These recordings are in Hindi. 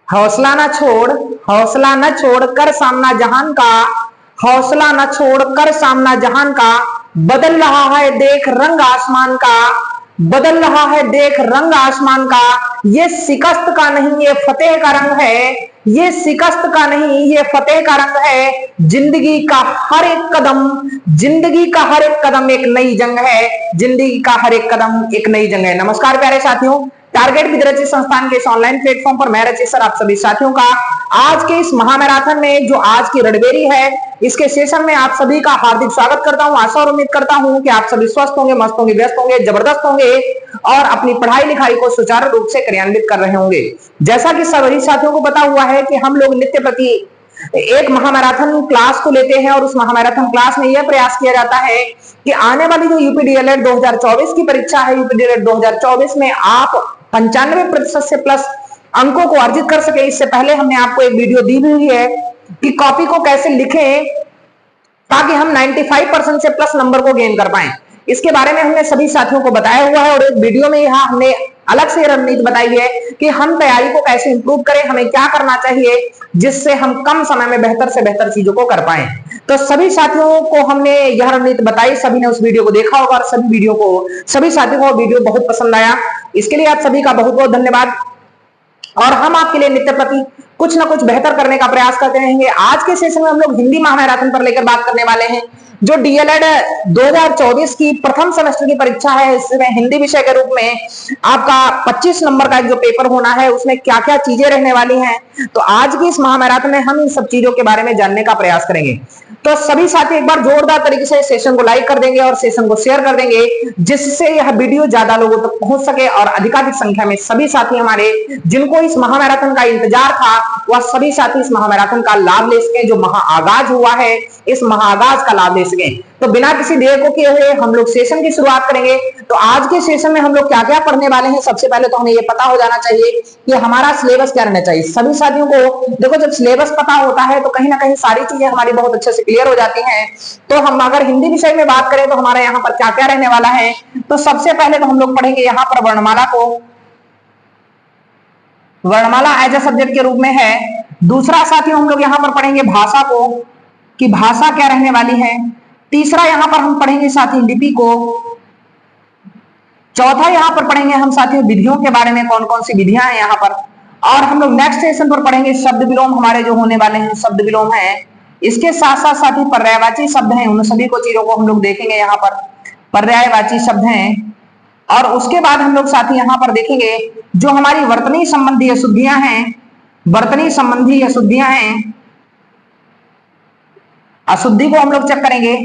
हौसला न छोड़, हौसला न छोड़ कर सामना जहान का, हौसला न छोड़ कर सामना जहान का, बदल रहा है देख रंग आसमान का, बदल रहा है देख रंग आसमान का, ये शिकस्त का नहीं ये फतेह का रंग है, ये शिकस्त का नहीं ये फतेह का रंग है, जिंदगी का हर एक कदम, जिंदगी का हर एक कदम एक नई जंग है, जिंदगी का हर एक कदम एक नई जंग है। नमस्कार प्यारे साथियों, टारगेट विद रचित संस्थान के इस ऑनलाइन प्लेटफॉर्म पर मैं रचित सर आप सभी साथियों का आज के इस महामैराथन में जो आज की रणबेरी है, इसके सेशन में आप सभी का हार्दिक स्वागत करता हूं। आशा और उम्मीद करता हूं कि आप सभी स्वस्थ होंगे, मस्त होंगे, व्यस्त होंगे, जबरदस्त होंगे और अपनी पढ़ाई लिखाई को सुचारू रूप से क्रियान्वित कर रहे होंगे। जैसा कि सभी साथियों को पता हुआ है कि हम लोग नित्य प्रति एक महामैराथन क्लास को लेते हैं और उस महामैराथन क्लास में यह प्रयास किया जाता है कि आने वाली जो यूपी डीएलएड 2024 की परीक्षा है, यूपी डीएलएड 2024 में आप 95% से प्लस अंकों को अर्जित कर सके। इससे पहले हमने आपको एक वीडियो दी हुई है कि कॉपी को कैसे लिखें ताकि हम 95% से प्लस नंबर को गेन कर पाएं। इसके बारे में हमने सभी साथियों को बताया हुआ है और एक वीडियो में यहाँ हमने अलग से रणनीति बताई है कि हम तैयारी को कैसे इंप्रूव करें, हमें क्या करना चाहिए जिससे हम कम समय में बेहतर से बेहतर चीजों को कर पाएं। तो सभी साथियों को हमने यह रणनीति बताई, सभी ने उस वीडियो को देखा होगा और सभी साथियों को वीडियो बहुत पसंद आया। इसके लिए आप सभी का बहुत बहुत धन्यवाद और हम आपके लिए नित्य प्रति कुछ ना कुछ बेहतर करने का प्रयास करते रहेंगे। आज के सेशन में हम लोग हिंदी महामैराथन पर लेकर बात करने वाले हैं। जो डीएलएड 2024 की प्रथम सेमेस्टर की परीक्षा है, इसमें हिंदी विषय के रूप में आपका 25 नंबर का जो पेपर होना है, उसमें क्या क्या चीजें रहने वाली हैं, तो आज की इस महामैराथन में हम इन सब चीजों के बारे में जानने का प्रयास करेंगे। तो सभी साथी एक बार जोरदार तरीके से सेशन को लाइक कर देंगे और सेशन को शेयर कर देंगे, जिससे यह वीडियो ज्यादा लोगों तक पहुंच सके और अधिकाधिक संख्या में सभी साथी हमारे जिनको इस महामैराथन का इंतजार था, वह सभी साथी इस महामैराथन का लाभ ले सके। जो महाआगाज हुआ है, इस महाआगाज का लाभ ले सके। तो बिना किसी देर को किए हुए हम लोग सेशन की शुरुआत करेंगे। तो आज के सेशन में हम लोग क्या क्या पढ़ने वाले हैं, सबसे पहले तो हमें ये पता हो जाना चाहिए कि हमारा सिलेबस क्या रहना चाहिए। सभी साथियों को देखो, जब सिलेबस पता होता है तो कहीं ना कहीं सारी चीजें हमारी बहुत अच्छे से क्लियर हो जाती हैं। तो हम अगर हिंदी विषय में बात करें तो हमारे यहाँ पर क्या क्या रहने वाला है, तो सबसे पहले तो हम लोग पढ़ेंगे यहाँ पर वर्णमाला को, वर्णमाला एज ए सब्जेक्ट के रूप में है। दूसरा साथियों हम लोग यहाँ पर पढ़ेंगे भाषा को कि भाषा क्या रहने वाली है। तीसरा यहाँ पर हम पढ़ेंगे साथी लिपि को। चौथा यहाँ पर पढ़ेंगे हम साथियों विधियों के बारे में, कौन कौन सी विधियां हैं यहाँ पर। और हम लोग नेक्स्ट सेशन पर पढ़ेंगे शब्द विलोम, हमारे जो होने वाले हैं शब्द विलोम है। इसके साथ साथ साथी पर्यायवाची शब्द हैं, उन सभी को चीजों को हम लोग देखेंगे। यहाँ पर पर्यायवाची शब्द हैं और उसके बाद हम लोग साथी यहाँ पर देखेंगे जो हमारी वर्तनी संबंधी अशुद्धियां हैं, वर्तनी संबंधी अशुद्धियां हैं, अशुद्धि को हम लोग चेक करेंगे।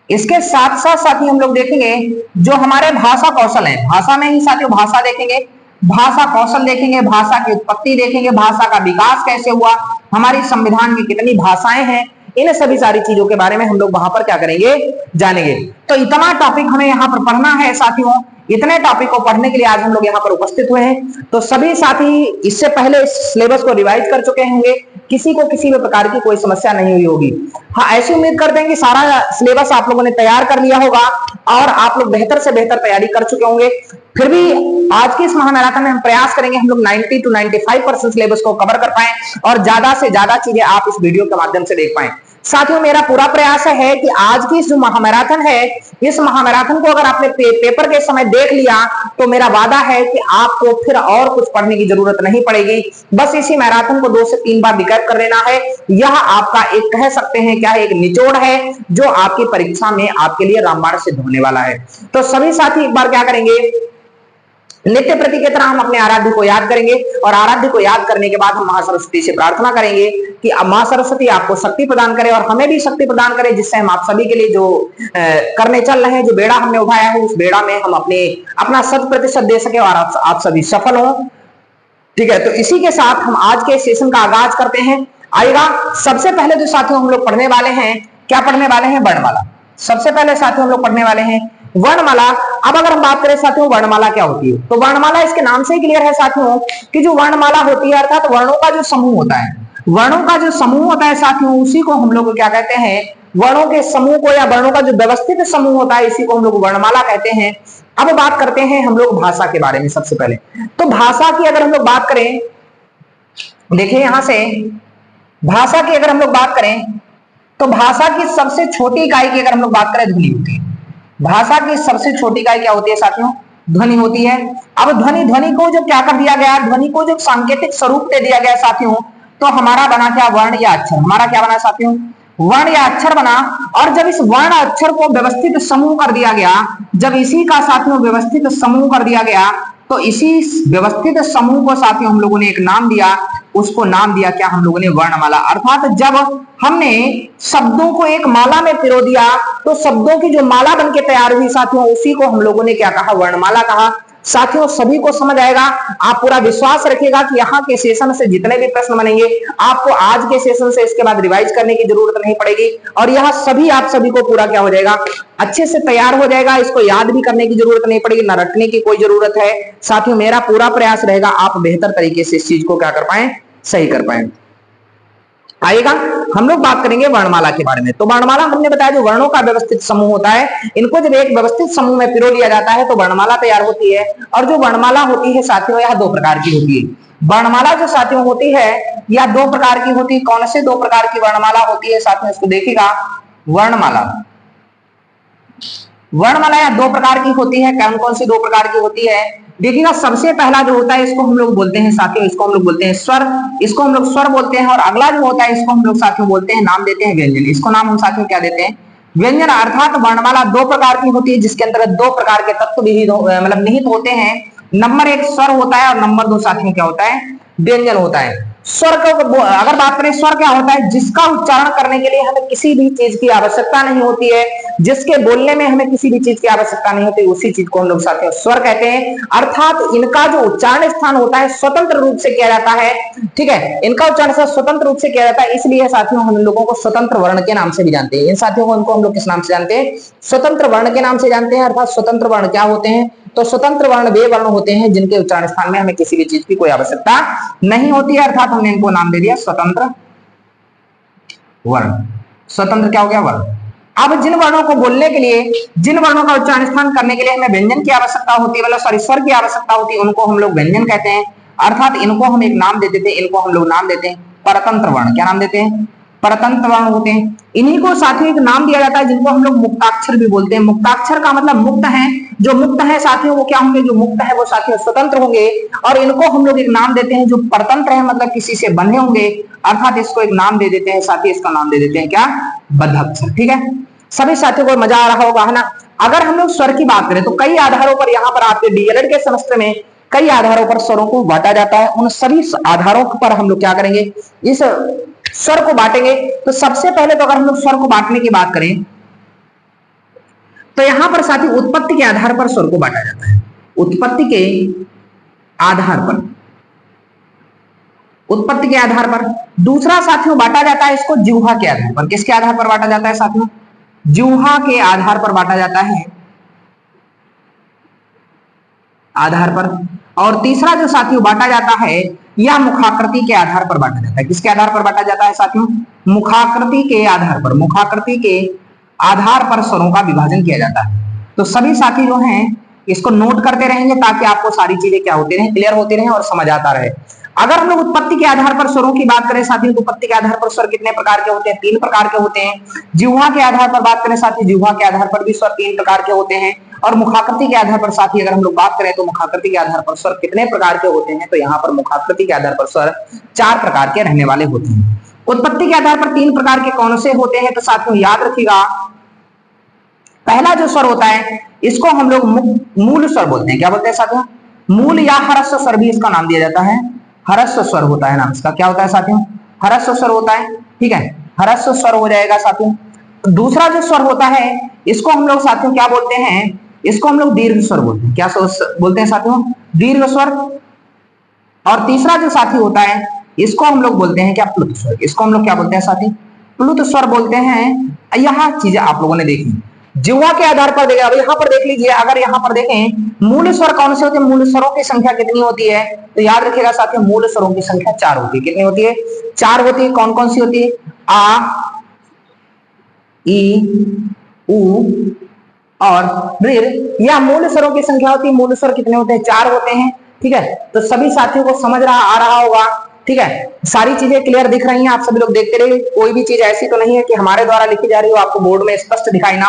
इसके साथ साथ साथी हम लोग देखेंगे जो हमारे भाषा कौशल है, भाषा में ही साथियों भाषा देखेंगे, भाषा कौशल देखेंगे, भाषा की उत्पत्ति देखेंगे, भाषा का विकास कैसे हुआ, हमारी संविधान में कितनी भाषाएं हैं, इन सभी सारी चीजों के बारे में हम लोग वहां पर क्या करेंगे, जानेंगे। तो इतना टॉपिक हमें यहाँ पर पढ़ना है साथियों। इतने टॉपिक को पढ़ने के लिए आज हम लोग यहाँ पर उपस्थित हुए हैं। तो सभी साथी इससे पहले इस सिलेबस को रिवाइज कर चुके होंगे, किसी को किसी भी प्रकार की कोई समस्या नहीं हुई होगी। हाँ, ऐसी उम्मीद करते हैं कि सारा सिलेबस आप लोगों ने तैयार कर लिया होगा और आप लोग बेहतर से बेहतर तैयारी कर चुके होंगे। फिर भी आज की इस महामैराथन में हम प्रयास करेंगे हम लोग 90 to 95% सिलेबस को कवर कर पाएं और ज्यादा से ज्यादा चीजें आप इस वीडियो के माध्यम से देख पाएं। साथियों मेरा पूरा प्रयास है कि आज की जो महामैराथन है, इस महामैराथन को अगर आपने पेपर के समय देख लिया तो मेरा वादा है कि आपको फिर और कुछ पढ़ने की जरूरत नहीं पड़ेगी। बस इसी मैराथन को 2 से 3 बार रिकैप कर लेना है। यह आपका एक कह सकते हैं क्या है, एक निचोड़ है जो आपकी परीक्षा में आपके लिए रामबाण सिद्ध होने वाला है। तो सभी साथी एक बार क्या करेंगे, नित्य प्रति की तरह हम अपने आराध्य को याद करेंगे और आराध्य को याद करने के बाद हम मां सरस्वती से प्रार्थना करेंगे कि मां सरस्वती आपको शक्ति प्रदान करे और हमें भी शक्ति प्रदान करे, जिससे हम आप सभी के लिए जो करने चल रहे हैं, जो बेड़ा हमने उठाया है, उस बेड़ा में हम अपना 100% दे सके और आप सभी सफल हो। ठीक है, तो इसी के साथ हम आज के सेशन का आगाज करते हैं। आएगा सबसे पहले जो साथियों हम लोग पढ़ने वाले हैं, क्या पढ़ने वाले हैं, वर्णमाला। सबसे पहले साथियों हम लोग पढ़ने वाले हैं वर्णमाला। अब अगर हम बात करें साथियों वर्णमाला क्या होती है, तो वर्णमाला इसके नाम से ही क्लियर है साथियों कि जो वर्णमाला होती है अर्थात वर्णों का जो समूह होता है, वर्णों का जो समूह होता है साथियों, उसी को हम लोग क्या कहते हैं, वर्णों के समूह को या वर्णों का जो व्यवस्थित समूह होता है, इसी को हम लोग वर्णमाला कहते हैं। अब बात करते हैं हम लोग भाषा के बारे में। सबसे पहले तो भाषा की अगर हम लोग बात करें देखिए यहां से भाषा की अगर हम लोग बात करें तो भाषा की सबसे छोटी इकाई की अगर हम लोग बात करें ध्वनि होती है। भाषा की सबसे छोटी इकाई क्या होती है साथियों? ध्वनि होती है। अब ध्वनि को जो क्या कर दिया गया, ध्वनि को जो सांकेतिक स्वरूप दे दिया गया साथियों, तो हमारा बना क्या? वर्ण या अक्षर। हमारा क्या बना साथियों? वर्ण या अक्षर बना। और जब इस वर्ण अक्षर को व्यवस्थित समूह कर दिया गया, जब इसी का साथियों व्यवस्थित समूह कर दिया गया, तो इसी व्यवस्थित समूह को साथियों हम लोगों ने एक नाम दिया। उसको नाम दिया क्या? हम लोगों ने वर्णमाला। अर्थात जब हमने शब्दों को एक माला में पिरो दिया, तो शब्दों की जो माला बनके तैयार हुई साथियों, उसी को हम लोगों ने क्या कहा? वर्णमाला कहा। साथियों सभी को समझ आएगा। आप पूरा विश्वास रखिएगा कि यहाँ के सेशन से जितने भी प्रश्न बनेंगे, आपको आज के सेशन से इसके बाद रिवाइज करने की जरूरत नहीं पड़ेगी, और यह सभी आप सभी को पूरा क्या हो जाएगा? अच्छे से तैयार हो जाएगा। इसको याद भी करने की जरूरत नहीं पड़ेगी, न रटने की कोई जरूरत है। साथियों मेरा पूरा प्रयास रहेगा आप बेहतर तरीके से इस चीज को क्या कर पाए? सही कर पाए। आएगा। हम लोग बात करेंगे वर्णमाला के बारे में। तो वर्णमाला हमने बताया जो वर्णों का व्यवस्थित समूह होता है, इनको जब एक व्यवस्थित समूह में पिरो लिया जाता है तो वर्णमाला तैयार होती है। और जो वर्णमाला होती है साथियों, यह 2 प्रकार की होती है। वर्णमाला जो साथियों होती है यह 2 प्रकार की होती है। कौन से 2 प्रकार की वर्णमाला होती है साथियों? इसको देखिएगा। वर्णमाला या 2 प्रकार की होती है। कौन कौन सी 2 प्रकार की होती है? देखिएगा, सबसे पहला जो होता है इसको हम लोग बोलते हैं साथियों, इसको हम लोग बोलते हैं स्वर। इसको हम लोग स्वर बोलते हैं। और अगला जो होता है इसको हम लोग साथियों बोलते हैं, नाम देते हैं व्यंजन। इसको नाम हम साथियों क्या देते हैं? व्यंजन। अर्थात वर्णमाला 2 प्रकार की होती है, जिसके अंदर 2 प्रकार के तत्व मतलब निहित होते हैं। नंबर 1 स्वर होता है, और नंबर 2 साथियों क्या होता है? व्यंजन होता है। स्वर को अगर बात करें, स्वर क्या होता है? जिसका उच्चारण करने के लिए हमें किसी भी चीज की आवश्यकता नहीं होती है, जिसके बोलने में हमें किसी भी चीज की आवश्यकता नहीं होती, उसी चीज को हम लोग साथियों स्वर कहते हैं। अर्थात इनका जो उच्चारण स्थान होता है स्वतंत्र रूप से किया जाता है। ठीक है, इनका उच्चारण स्वतंत्र रूप से किया जाता है, इसलिए साथियों हम लोगों को स्वतंत्र वर्ण के नाम से भी जानते हैं। इन साथियों को इनको हम लोग किस नाम से जानते हैं? स्वतंत्र वर्ण के नाम से जानते हैं। अर्थात स्वतंत्र वर्ण क्या होते हैं? तो स्वतंत्र वर्ण वे वर्ण होते हैं जिनके उच्चारण स्थान में हमें किसी भी चीज की कोई आवश्यकता नहीं होती है। अर्थात हमने इनको नाम दे दिया स्वतंत्र वर्ण। स्वतंत्र क्या हो गया? वर्ण। अब जिन वर्णों को बोलने के लिए, जिन वर्णों का उच्चारण स्थान करने के लिए हमें व्यंजन की आवश्यकता होती है, मतलब सॉरी स्वर की आवश्यकता होती है, उनको हम लोग व्यंजन कहते हैं। अर्थात इनको हम एक नाम दे देते हैं, इनको हम लोग नाम देते हैं परतंत्र वर्ण। क्या नाम देते हैं? परतंत्र वर्ण होते हैं। इन्हीं को साथियों एक नाम दिया जाता है जिनको हम लोग मुक्ताक्षर भी बोलते हैं। मुक्ताक्षर का मतलब मुक्त है। जो मुक्त है साथियों वो क्या होंगे? जो मुक्त है वो साथियों स्वतंत्र होंगे। और इनको हम लोग एक नाम देते हैं जो परतंत्र है, मतलब किसी से बंधे होंगे। अर्थात इसको एक नाम दे देते हैं साथी, इसका नाम दे देते हैं क्या? बद्धाक्षर। ठीक है, सभी साथियों को मजा आ रहा होगा, है ना? अगर हम लोग स्वर की बात करें तो कई आधारों पर यहाँ पर आपके डीएलएड के सेमेस्टर में कई आधारों पर स्वरों को बांटा जाता है। उन सभी आधारों पर हम लोग क्या करेंगे? इस स्वर को बांटेंगे। तो सबसे पहले तो अगर हम लोग स्वर को बांटने की बात करें तो यहां पर साथी उत्पत्ति के आधार पर स्वर को बांटा जाता है। उत्पत्ति के आधार पर, उत्पत्ति के आधार पर। दूसरा साथियों बांटा जाता है इसको जिह्वा के आधार पर। किसके आधार पर बांटा जाता है साथियों? जिह्वा के आधार पर बांटा जाता है, आधार पर। और तीसरा जो साथियों बांटा जाता है यह मुखाकृति के आधार पर बांटा जाता है। किसके आधार पर बांटा जाता है साथियों? मुखाकृति के आधार पर। मुखाकृति के आधार पर स्वरों का विभाजन किया जाता है। तो सभी साथी जो हैं इसको नोट करते रहेंगे ताकि आपको सारी चीजें क्या होती रहे? क्लियर होती रहे और समझ आता रहे। अगर हम लोग उत्पत्ति के आधार पर स्वरों की बात करें साथियों, तो उत्पत्ति के आधार पर स्वर कितने प्रकार के होते हैं? 3 प्रकार के होते हैं। जिह्वा के आधार पर बात करें साथी, जिह्वा के आधार पर भी स्वर 3 प्रकार के होते हैं। और मुखाकृति के आधार पर साथी अगर हम लोग बात करें तो मुखाकृति के आधार पर स्वर कितने प्रकार के होते हैं? तो यहाँ पर मुखाकृति के आधार पर स्वर 4 प्रकार के रहने वाले होते हैं। उत्पत्ति के आधार पर 3 प्रकार के कौन से होते हैं? तो साथियों याद रखिएगा, पहला जो स्वर होता है इसको हम लोग मूल स्वर बोलते हैं। क्या बोलते हैं साथियों? मूल या ह्रस्व स्वर भी इसका नाम दिया जाता है। ह्रस्व स्वर होता है नाम इसका। क्या होता है साथियों? ह्रस्व स्वर होता है। ठीक है, ह्रस्व स्वर हो जाएगा साथियों। दूसरा जो स्वर होता है इसको हम लोग साथियों क्या बोलते हैं? इसको हम लोग दीर्घ स्वर बोलते हैं। क्या बोलते हैं साथियों? दीर्घ स्वर। और तीसरा जो साथी होता है इसको हम लोग बोलते हैं क्या? प्लुत स्वर। इसको हम लोग क्या बोलते हैं साथी? प्लुत स्वर बोलते हैं। यह चीजें आप लोगों ने देखी जिह्वा के आधार पर। देखिए अब यहाँ पर देख लीजिए, अगर यहाँ पर देखें मूल स्वर कौन से होते हैं, मूल स्वरों की संख्या कितनी होती है? तो याद रखिएगा साथियों, मूल स्वरों की संख्या 4 होती है। कितनी होती है? 4 होती है। कौन कौन सी होती है? आ, ई, उ और ऋ। यह मूल स्वरों की संख्या होती है। मूल स्वर कितने होते हैं? 4 होते हैं। ठीक है, तो सभी साथियों को समझ आ रहा होगा। ठीक है, सारी चीजें क्लियर दिख रही हैं, आप सभी लोग देखते रहिए, कोई भी चीज ऐसी तो नहीं है कि हमारे द्वारा लिखी जा रही हो आपको बोर्ड में स्पष्ट दिखाई ना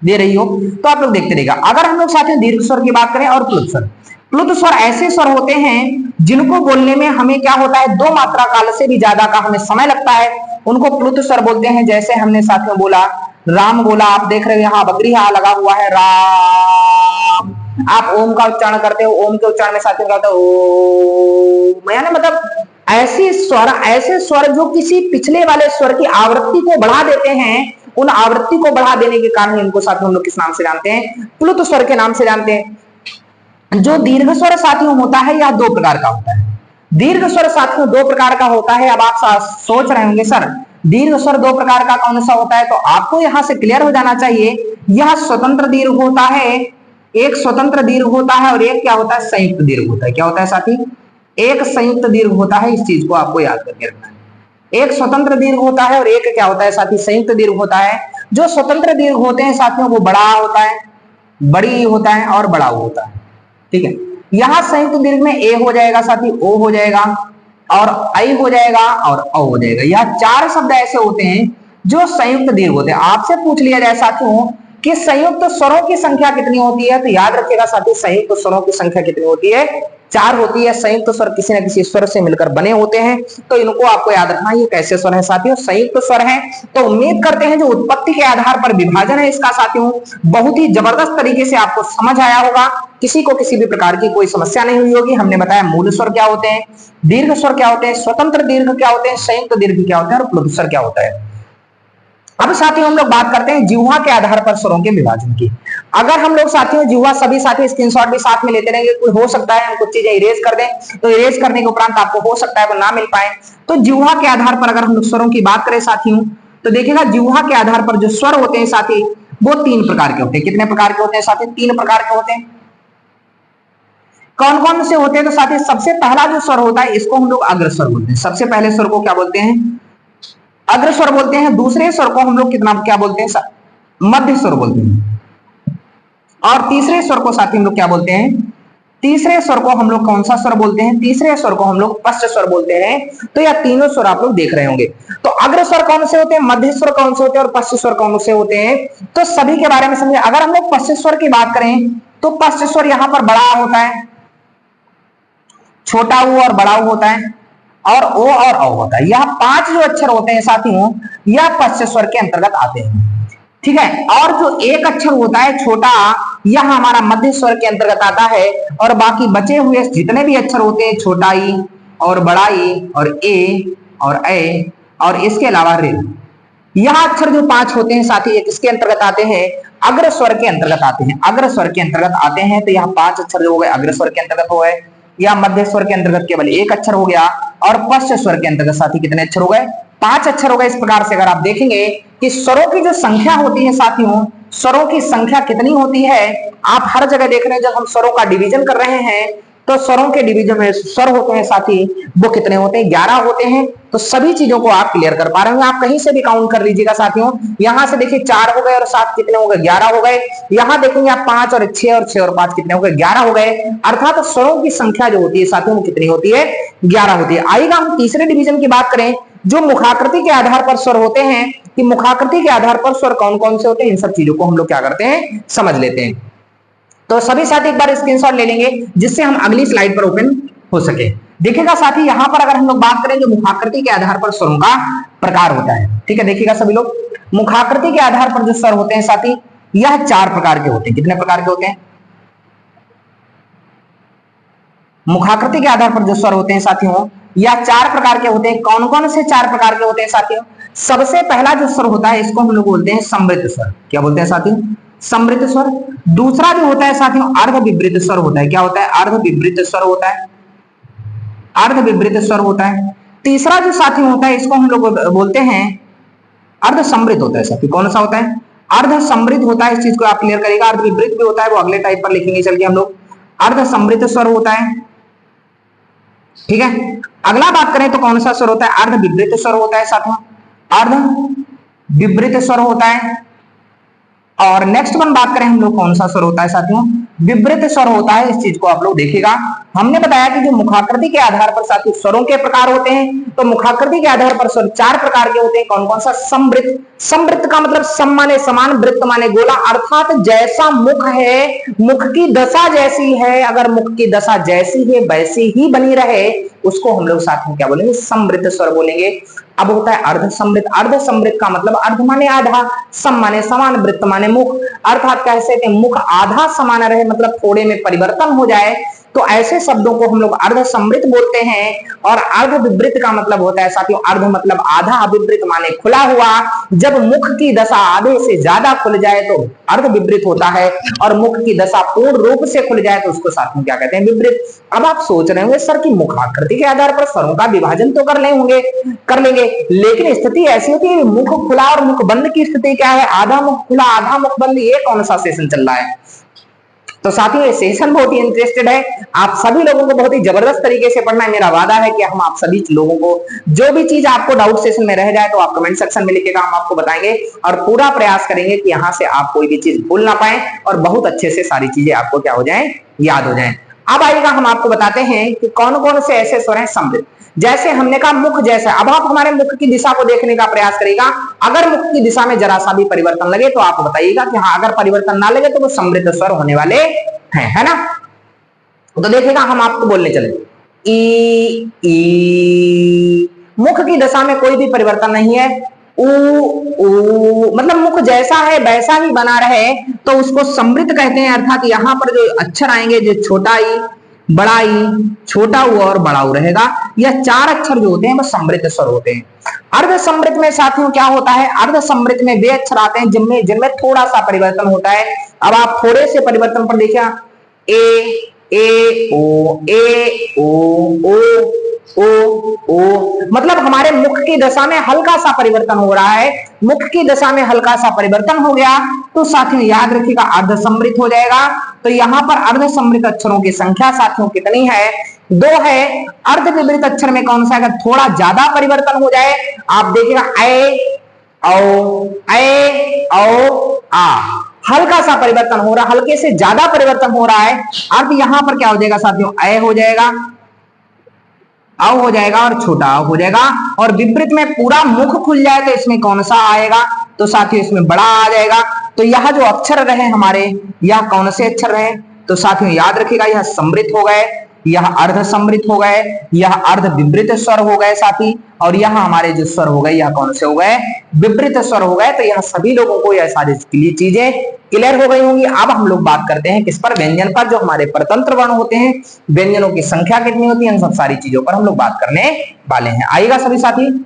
दे रही हो, तो आप लोग देखते रहिएगा। अगर हम लोग साथियों दीर्घ स्वर की बात करें और प्लुत स्वर, प्लुत स्वर ऐसे स्वर होते हैं जिनको बोलने में हमें क्या होता है, 2 मात्रा काल से भी ज्यादा का हमें समय लगता है, उनको प्लुत स्वर बोलते हैं। जैसे हमने साथियों बोला राम बोला, आप देख रहे हो यहाँ बकरी हा लगा हुआ है राम, आप ओम का उच्चारण करते हो, ओम के उच्चारण में साथियों क्या होता है ओ, यानी मतलब ऐसे स्वर जो किसी पिछले वाले स्वर की आवृत्ति को बढ़ा देते हैं, उन आवृत्ति को बढ़ा देने के कारण इनको साथियों हम लोग किस नाम से जानते हैं, प्लुत स्वर के नाम से जानते हैं। जो दीर्घ स्वर साथियों होता है यह 2 प्रकार का होता है। दीर्घ स्वर साथियों 2 प्रकार का होता है। अब आप सोच रहे होंगे सर दीर्घ स्वर 2 प्रकार का कौन सा होता है, तो आपको यहां से क्लियर हो जाना चाहिए, यह स्वतंत्र दीर्घ होता है, एक स्वतंत्र दीर्घ होता है और एक क्या होता है, संयुक्त दीर्घ होता है। क्या होता है साथी, एक संयुक्त दीर्घ होता है, इस चीज को आपको याद करके रखना है। एक स्वतंत्र दीर्घ होता है और एक क्या होता है साथी, संयुक्त दीर्घ होता है। जो स्वतंत्र दीर्घ होते हैं साथियों वो बड़ा होता है, बड़ी होता है और बड़ा होता है, ठीक है। यहां संयुक्त दीर्घ में ए हो जाएगा साथी, ओ हो जाएगा और आई हो जाएगा और औ हो जाएगा। यह 4 शब्द ऐसे होते हैं जो संयुक्त दीर्घ होते हैं। आपसे पूछ लिया जाए साथियों कि संयुक्त स्वरों की संख्या कितनी होती है, तो याद रखिएगा साथी संयुक्त स्वरों की संख्या कितनी होती है, 4 होती है। संयुक्त स्वर किसी न किसी स्वर से मिलकर बने होते हैं, तो इनको आपको याद रखना। ये कैसे स्वर है साथियों, संयुक्त स्वर है। तो उम्मीद करते हैं जो उत्पत्ति के आधार पर विभाजन है इसका साथियों बहुत ही जबरदस्त तरीके से आपको समझ आया होगा, किसी को किसी भी प्रकार की कोई समस्या नहीं हुई होगी। हमने बताया मूल स्वर क्या होते हैं, दीर्घ स्वर क्या होते हैं, स्वतंत्र दीर्घ क्या होते हैं, संयुक्त दीर्घ क्या होते हैं और प्लुत स्वर क्या होता है। अब साथियों हम लोग बात करते हैं जिह्वा के आधार पर स्वरों के विभाजन की। अगर हम लोग साथियों जिह्वा, सभी साथी स्क्रीनशॉट भी साथ में लेते रहेंगे, कोई हो सकता है हम कुछ चीजें इरेज कर दें, तो इरेज करने के उपरांत आपको हो सकता है वो ना मिल पाए। तो जिह्वा के आधार पर अगर हम लोग स्वरों की बात करें साथियों, तो देखिएगा जिह्वा के आधार पर जो स्वर होते हैं साथी वो 3 प्रकार के होते हैं। कितने प्रकार के होते हैं साथी, 3 प्रकार के होते हैं। कौन कौन से होते हैं, तो साथी सबसे पहला जो स्वर होता है इसको हम लोग अग्र स्वर बोलते हैं। सबसे पहले स्वर को क्या बोलते हैं, अग्र स्वर बोलते हैं। दूसरे स्वर को हम लोग कितना क्या बोलते हैं, मध्य स्वर बोलते हैं। और तीसरे स्वर को साथी हम लोग क्या बोलते हैं, तीसरे स्वर को हम लोग कौन सा स्वर बोलते हैं, तीसरे स्वर को हम लोग पश्च स्वर बोलते हैं। तो यह तीनों स्वर आप लोग देख रहे होंगे। तो अग्र स्वर कौन से होते हैं, मध्य स्वर कौन से होते हैं और पश्च स्वर कौन से होते हैं, तो सभी के बारे में समझे। अगर हम लोग पश्च स्वर की बात करें तो पश्च स्वर यहां पर बड़ा होता है, छोटा ऊ और बड़ा ऊ होता है, और ओ और औ होता है। यह 5 जो अक्षर होते हैं साथियों यह पश्च स्वर के अंतर्गत आते हैं, ठीक है। और जो एक अक्षर होता है छोटा आ, यह हमारा मध्य स्वर के अंतर्गत आता है। और बाकी बचे हुए जितने भी अक्षर होते हैं, छोटा ई और बड़ा ई और ए और ए और इसके अलावा रे, यह अक्षर जो 5 होते हैं साथी ये किसके अंतर्गत आते हैं, अग्र स्वर के अंतर्गत आते हैं। अग्र स्वर के अंतर्गत आते हैं। तो यह 5 अक्षर जो हो गए अग्र स्वर के अंतर्गत हो गए, या मध्य स्वर के अंतर्गत केवल 1 अक्षर हो गया, और पश्च स्वर के अंतर्गत साथी कितने अक्षर हो गए, 5 अक्षर हो गए। इस प्रकार से अगर आप देखेंगे कि स्वरों की जो संख्या होती है साथियों, स्वरों की संख्या कितनी होती है, आप हर जगह देख रहे हैं जब हम स्वरों का डिवीजन कर रहे हैं तो स्वरों के डिवीजन में स्वर होते हैं साथी वो कितने होते हैं, 11 होते हैं। तो सभी चीजों को आप क्लियर कर पा रहे हैं, आप कहीं से भी काउंट कर लीजिएगा साथियों। यहां से देखिए 4 हो गए और 7 कितने हो गए, 11 हो गए। यहां देखेंगे आप 5 और 6 और 6 और 5 कितने हो गए, 11 हो गए। अर्थात तो स्वरों की संख्या जो होती है साथियों वो कितनी होती है, 11 होती है। आइएगा हम तीसरे डिवीजन की बात करें, जो मुखाकृति के आधार पर स्वर होते हैं, कि मुखाकृति के आधार पर स्वर कौन कौन से होते हैं, इन सब चीजों को हम लोग क्या करते हैं, समझ लेते हैं। तो सभी साथी एक बार स्क्रीनशॉट ले लेंगे जिससे हम अगली स्लाइड पर ओपन हो सके। देखिएगा साथी यहां पर अगर हम लोग बात करें जो मुखाकृति के आधार पर स्वरों का प्रकार होता है, ठीक है। देखिएगा सभी लोग, मुखाकृति के आधार पर जो स्वर होते हैं साथी यह 4 प्रकार के होते हैं। कितने प्रकार के होते हैं, मुखाकृति के आधार पर जो स्वर होते हैं साथियों यह 4 प्रकार के होते हैं। कौन कौन से 4 प्रकार के होते हैं साथियों, सबसे पहला जो स्वर होता है इसको हम लोग बोलते हैं समृद्ध स्वर। क्या बोलते हैं साथियों, समृद्ध स्वर। दूसरा जो होता है साथियों अर्ध विवृत स्वर होता है। क्या होता है, अर्ध विवृत स्वर होता है, अर्ध विवृत स्वर होता है। तीसरा जो साथी होता है इसको हम लोग बोलते हैं अर्ध समृद्ध होता है साथी। कौन सा होता है, अर्ध समृद्ध होता है। इस चीज को आप क्लियर करेगा। अर्ध विवृत भी होता है, वो अगले टाइप पर लिखेंगे चल के हम लोग। अर्ध समृद्ध स्वर होता है, ठीक है। अगला बात करें तो कौन सा स्वर होता है, अर्ध विवृत स्वर होता है साथियों, अर्ध विवृत स्वर होता है। और नेक्स्ट वन बात करें हम लोग कौन सा स्वर होता है साथियों, विवृत स्वर होता है। इस चीज को आप लोग देखिएगा, हमने बताया कि जो मुखाकृति के आधार पर साथी स्वरों के प्रकार होते हैं, तो मुखाकृति के आधार पर स्वर 4 प्रकार के होते हैं। कौन कौन सा? समवृत्त। समवृत्त का मतलब सम माने समान, वृत्त माने गोला, अर्थात जैसा मुख है, मुख की दशा जैसी है, अगर मुख की दशा जैसी है वैसी ही बनी रहे, उसको हम लोग साथ में क्या बोलेंगे? समवृत्त स्वर बोलेंगे। अब होता है अर्ध समृद्ध। अर्ध समृद्ध का मतलब अर्ध माने आधा, सम माने समान, वृत्त माने मुख, अर्थात कह सकते हैं मुख आधा समान रहे, मतलब थोड़े में परिवर्तन हो जाए, तो ऐसे शब्दों को हम लोग अर्ध समृद्ध बोलते हैं। और अर्ध विवृत का मतलब होता है साथियों, अर्ध मतलब आधा, विवृत माने खुला हुआ। जब मुख की दशा आधे से ज्यादा खुल जाए तो अर्ध विवृत होता है, और मुख की दशा पूर्ण रूप से खुल जाए तो उसको साथ में क्या कहते हैं? विवृत। अब आप सोच रहे होंगे सर की मुखाकृति के आधार पर स्वरों का विभाजन तो कर लेंगे, लेकिन स्थिति ऐसी होती है मुख खुला और मुख बंद की स्थिति क्या है? आधा मुख खुला आधा मुख बंद, ये कौन सा सेशन चल रहा है? तो साथियों ये सेशन बहुत ही इंटरेस्टेड है, आप सभी लोगों को बहुत ही जबरदस्त तरीके से पढ़ना है। मेरा वादा है कि हम आप सभी लोगों को जो भी चीज आपको डाउट सेशन में रह जाए तो आप कमेंट सेक्शन में लिखिएगा, हम आपको बताएंगे और पूरा प्रयास करेंगे कि यहाँ से आप कोई भी चीज भूल ना पाए और बहुत अच्छे से सारी चीजें आपको क्या हो जाए? याद हो जाए। अब आइएगा हम आपको बताते हैं कि कौन कौन से ऐसे स्वर हैं समृद्ध। जैसे हमने कहा मुख जैसा, अब आप हमारे मुख की दिशा को देखने का प्रयास करेगा, अगर मुख की दिशा में जरा सा भी परिवर्तन लगे तो आप बताइएगा कि हाँ, अगर परिवर्तन ना लगे तो वो समृद्ध स्वर होने वाले हैं, है ना? तो देखिएगा हम आपको बोलने चले, ई ई, मुख की दशा में कोई भी परिवर्तन नहीं है। ऊ ऊ, मतलब मुख जैसा है वैसा ही बना रहे तो उसको समृद्ध कहते हैं, अर्थात यहाँ पर जो अक्षर आएंगे, जो छोटा ई, बड़ा ई, छोटा ऊ और बड़ा ऊ रहेगा, यह 4 अक्षर जो होते हैं वो समृद्ध स्वर होते हैं। अर्ध समृद्ध में साथियों क्या होता है? अर्ध समृद्ध में वे अक्षर आते हैं जिनमें थोड़ा सा परिवर्तन होता है। अब आप थोड़े से परिवर्तन पर देखिए, ए ओ, मतलब हमारे मुख की दशा में हल्का सा परिवर्तन हो रहा है। मुख की दशा में हल्का सा परिवर्तन हो गया तो साथियों याद रखिएगा अर्ध समृद्ध हो जाएगा। तो यहाँ पर अर्ध समृद्ध अक्षरों की संख्या साथियों कितनी है? 2 है। अर्ध विवृत अक्षर में कौन सा? अगर थोड़ा ज्यादा परिवर्तन हो जाए, आप देखिएगा ए औ आ, हल्का सा परिवर्तन हो रहा, हल्के से ज्यादा परिवर्तन हो रहा है, अर्थ यहां पर क्या हो जाएगा साथियों? ए हो जाएगा, औ हो जाएगा और छोटा आ हो जाएगा। और विपरीत में पूरा मुख खुल जाए तो इसमें कौन सा आएगा? तो साथियों इसमें बड़ा आ जाएगा। तो यह जो अक्षर रहे हमारे, यह कौन से अक्षर रहे? तो साथियों याद रखिएगा, यह समृद्ध हो गए, यह अर्ध समृद्ध हो गए, यह अर्ध विवृत स्वर हो गए साथी, और यह हमारे जो स्वर हो गए यह कौन से हो गए? विवृत स्वर हो गए। तो यह सभी लोगों को यह सारी चीजें क्लियर हो गई होंगी। अब हम लोग बात करते हैं किस पर? व्यंजन पर। जो हमारे परतंत्र वर्ण होते हैं, व्यंजनों की संख्या कितनी होती है, इन सब सारी चीजों पर हम लोग बात करने वाले हैं। आइएगा सभी साथी।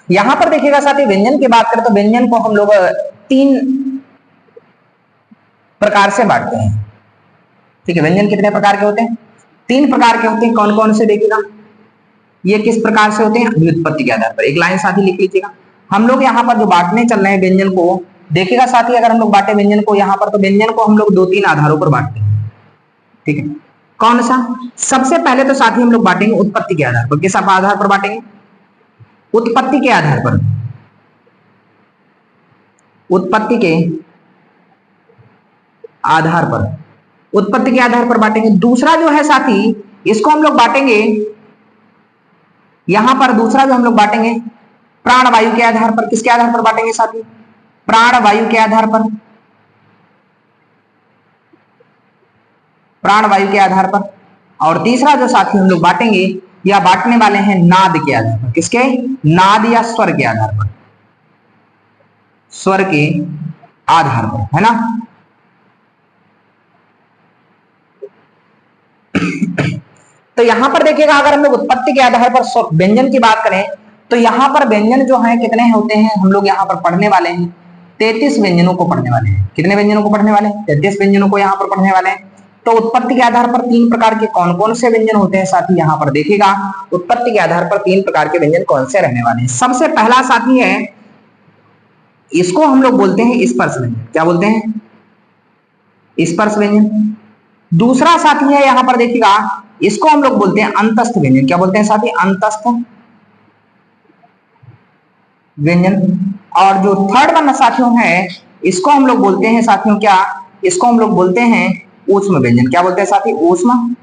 यहां पर देखिएगा साथी, व्यंजन की बात करें तो व्यंजन को हम लोग 3 प्रकार से बांटते हैं। ठीक है, व्यंजन कितने प्रकार के होते हैं? 3 प्रकार के होते हैं। कौन कौन से? देखिएगा ये किस प्रकार से होते हैं? व्युत्पत्ति के आधार पर। एक लाइन साथी लिख लीजिएगा। हम लोग यहाँ पर जो बांटने चल रहे हैं व्यंजन को, देखिएगा साथी, अगर हम लोग बांटे व्यंजन को यहाँ पर, तो व्यंजन को हम लोग 2-3 आधारों पर बांटते हैं। ठीक है, कौन सा? सबसे पहले तो साथी हम लोग बांटेंगे उत्पत्ति के आधार पर। किस आधार पर बांटेंगे? उत्पत्ति के आधार पर। उत्पत्ति के आधार पर, उत्पत्ति के आधार पर बांटेंगे। दूसरा जो है साथी, इसको हम लोग बांटेंगे यहां पर, दूसरा जो हम लोग बांटेंगे प्राणवायु के आधार पर। किसके आधार पर बांटेंगे साथी? प्राणवायु के आधार पर। प्राणवायु के आधार पर। और तीसरा जो साथी हम लोग बांटेंगे या बांटने वाले हैं नाद के आधार पर। किसके? नाद या स्वर के आधार पर। स्वर के आधार पर, है ना? तो यहां पर देखिएगा, अगर हम लोग उत्पत्ति के आधार पर व्यंजन की बात करें तो यहां पर व्यंजन जो है कितने होते हैं? हम लोग यहां पर पढ़ने वाले हैं 33 व्यंजनों को पढ़ने वाले हैं। कितने व्यंजनों को पढ़ने वाले हैं? 33 व्यंजनों को यहां पर पढ़ने वाले हैं। तो उत्पत्ति के आधार पर 3 प्रकार के कौन कौन से व्यंजन होते हैं साथी? यहां पर देखिएगा, उत्पत्ति के आधार पर 3 प्रकार के व्यंजन कौन से रहने वाले हैं। सबसे पहला साथी है, इसको हम लोग बोलते हैं स्पर्श व्यंजन। क्या बोलते हैं? स्पर्श व्यंजन। दूसरा साथी है यहां पर देखिएगा, इसको हम लोग बोलते हैं अंतस्थ व्यंजन। क्या बोलते हैं साथी? अंतस्थ व्यंजन। और जो थर्ड वाला साथियों है, इसको हम लोग बोलते हैं साथियों क्या, इसको हम लोग बोलते हैं ऊष्म व्यंजन। क्या बोलते हैं साथी? ऊष्म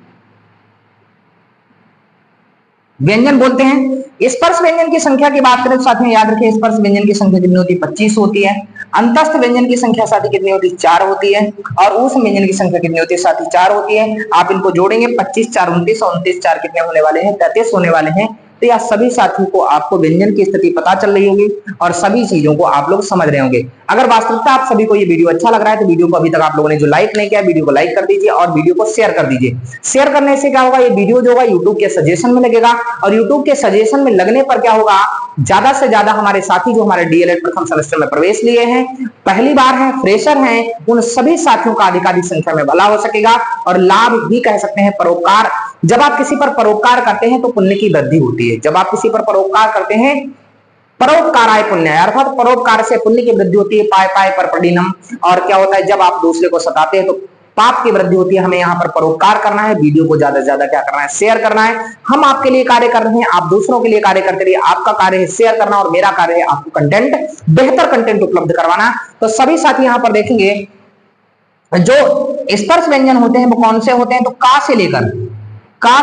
व्यंजन बोलते हैं। स्पर्श व्यंजन की संख्या की बात करें तो साथियों याद रखिए, स्पर्श व्यंजन की संख्या कितनी होती है? 25 होती है। अंतस्थ व्यंजन की संख्या साथी कितनी होती है? 4 होती है। और ऊष्म व्यंजन की संख्या कितनी होती है साथी? 4 होती है। आप इनको जोड़ेंगे 25 4 29 और 29 4 कितने होने वाले हैं? 33 होने वाले हैं। तो यह सभी साथियों को आपको व्यंजन की स्थिति पता चल रही होगी और सभी चीजों को आप लोग समझ रहे होंगे। अगर वास्तविकता आप सभी को ये वीडियो अच्छा लग रहा है तो वीडियो को अभी तक आप लोगों ने जो लाइक नहीं किया, वीडियो को लाइक कर दीजिए और वीडियो को शेयर कर दीजिए। शेयर करने से क्या होगा, ये वीडियो जो होगा यूट्यूब के सजेशन में लगेगा और यूट्यूब के सजेशन में लगने पर क्या होगा, ज्यादा से ज्यादा हमारे साथी जो हमारे डीएलएड प्रथम सेमेस्टर में प्रवेश लिए हैं, पहली बार हैं, फ्रेशर हैं, उन सभी साथियों का अधिकाधिक संख्या में भला हो सकेगा और लाभ भी कह सकते हैं। परोपकार, जब आप किसी पर परोपकार करते हैं तो पुण्य की वृद्धि होती है। जब आप किसी पर परोपकार करते हैं, परोपकाराय पुण्य, अर्थात परोपकार से पुण्य की वृद्धि होती है। पाए पाए पर परिणम। और क्या होता है, जब आप दूसरे को सताते हैं तो पाप की वृद्धि होती है। हमें यहाँ पर परोपकार करना है, वीडियो को ज्यादा से ज्यादा क्या करना है? शेयर करना है। हम आपके लिए कार्य कर रहे हैं, आप दूसरों के लिए कार्य करते रहिए। आपका कार्य है शेयर करना और मेरा कार्य है आपको कंटेंट, बेहतर कंटेंट उपलब्ध करवाना। तो सभी साथी यहाँ पर देखेंगे, जो स्पर्श व्यंजन होते हैं वो कौन से होते हैं? तो का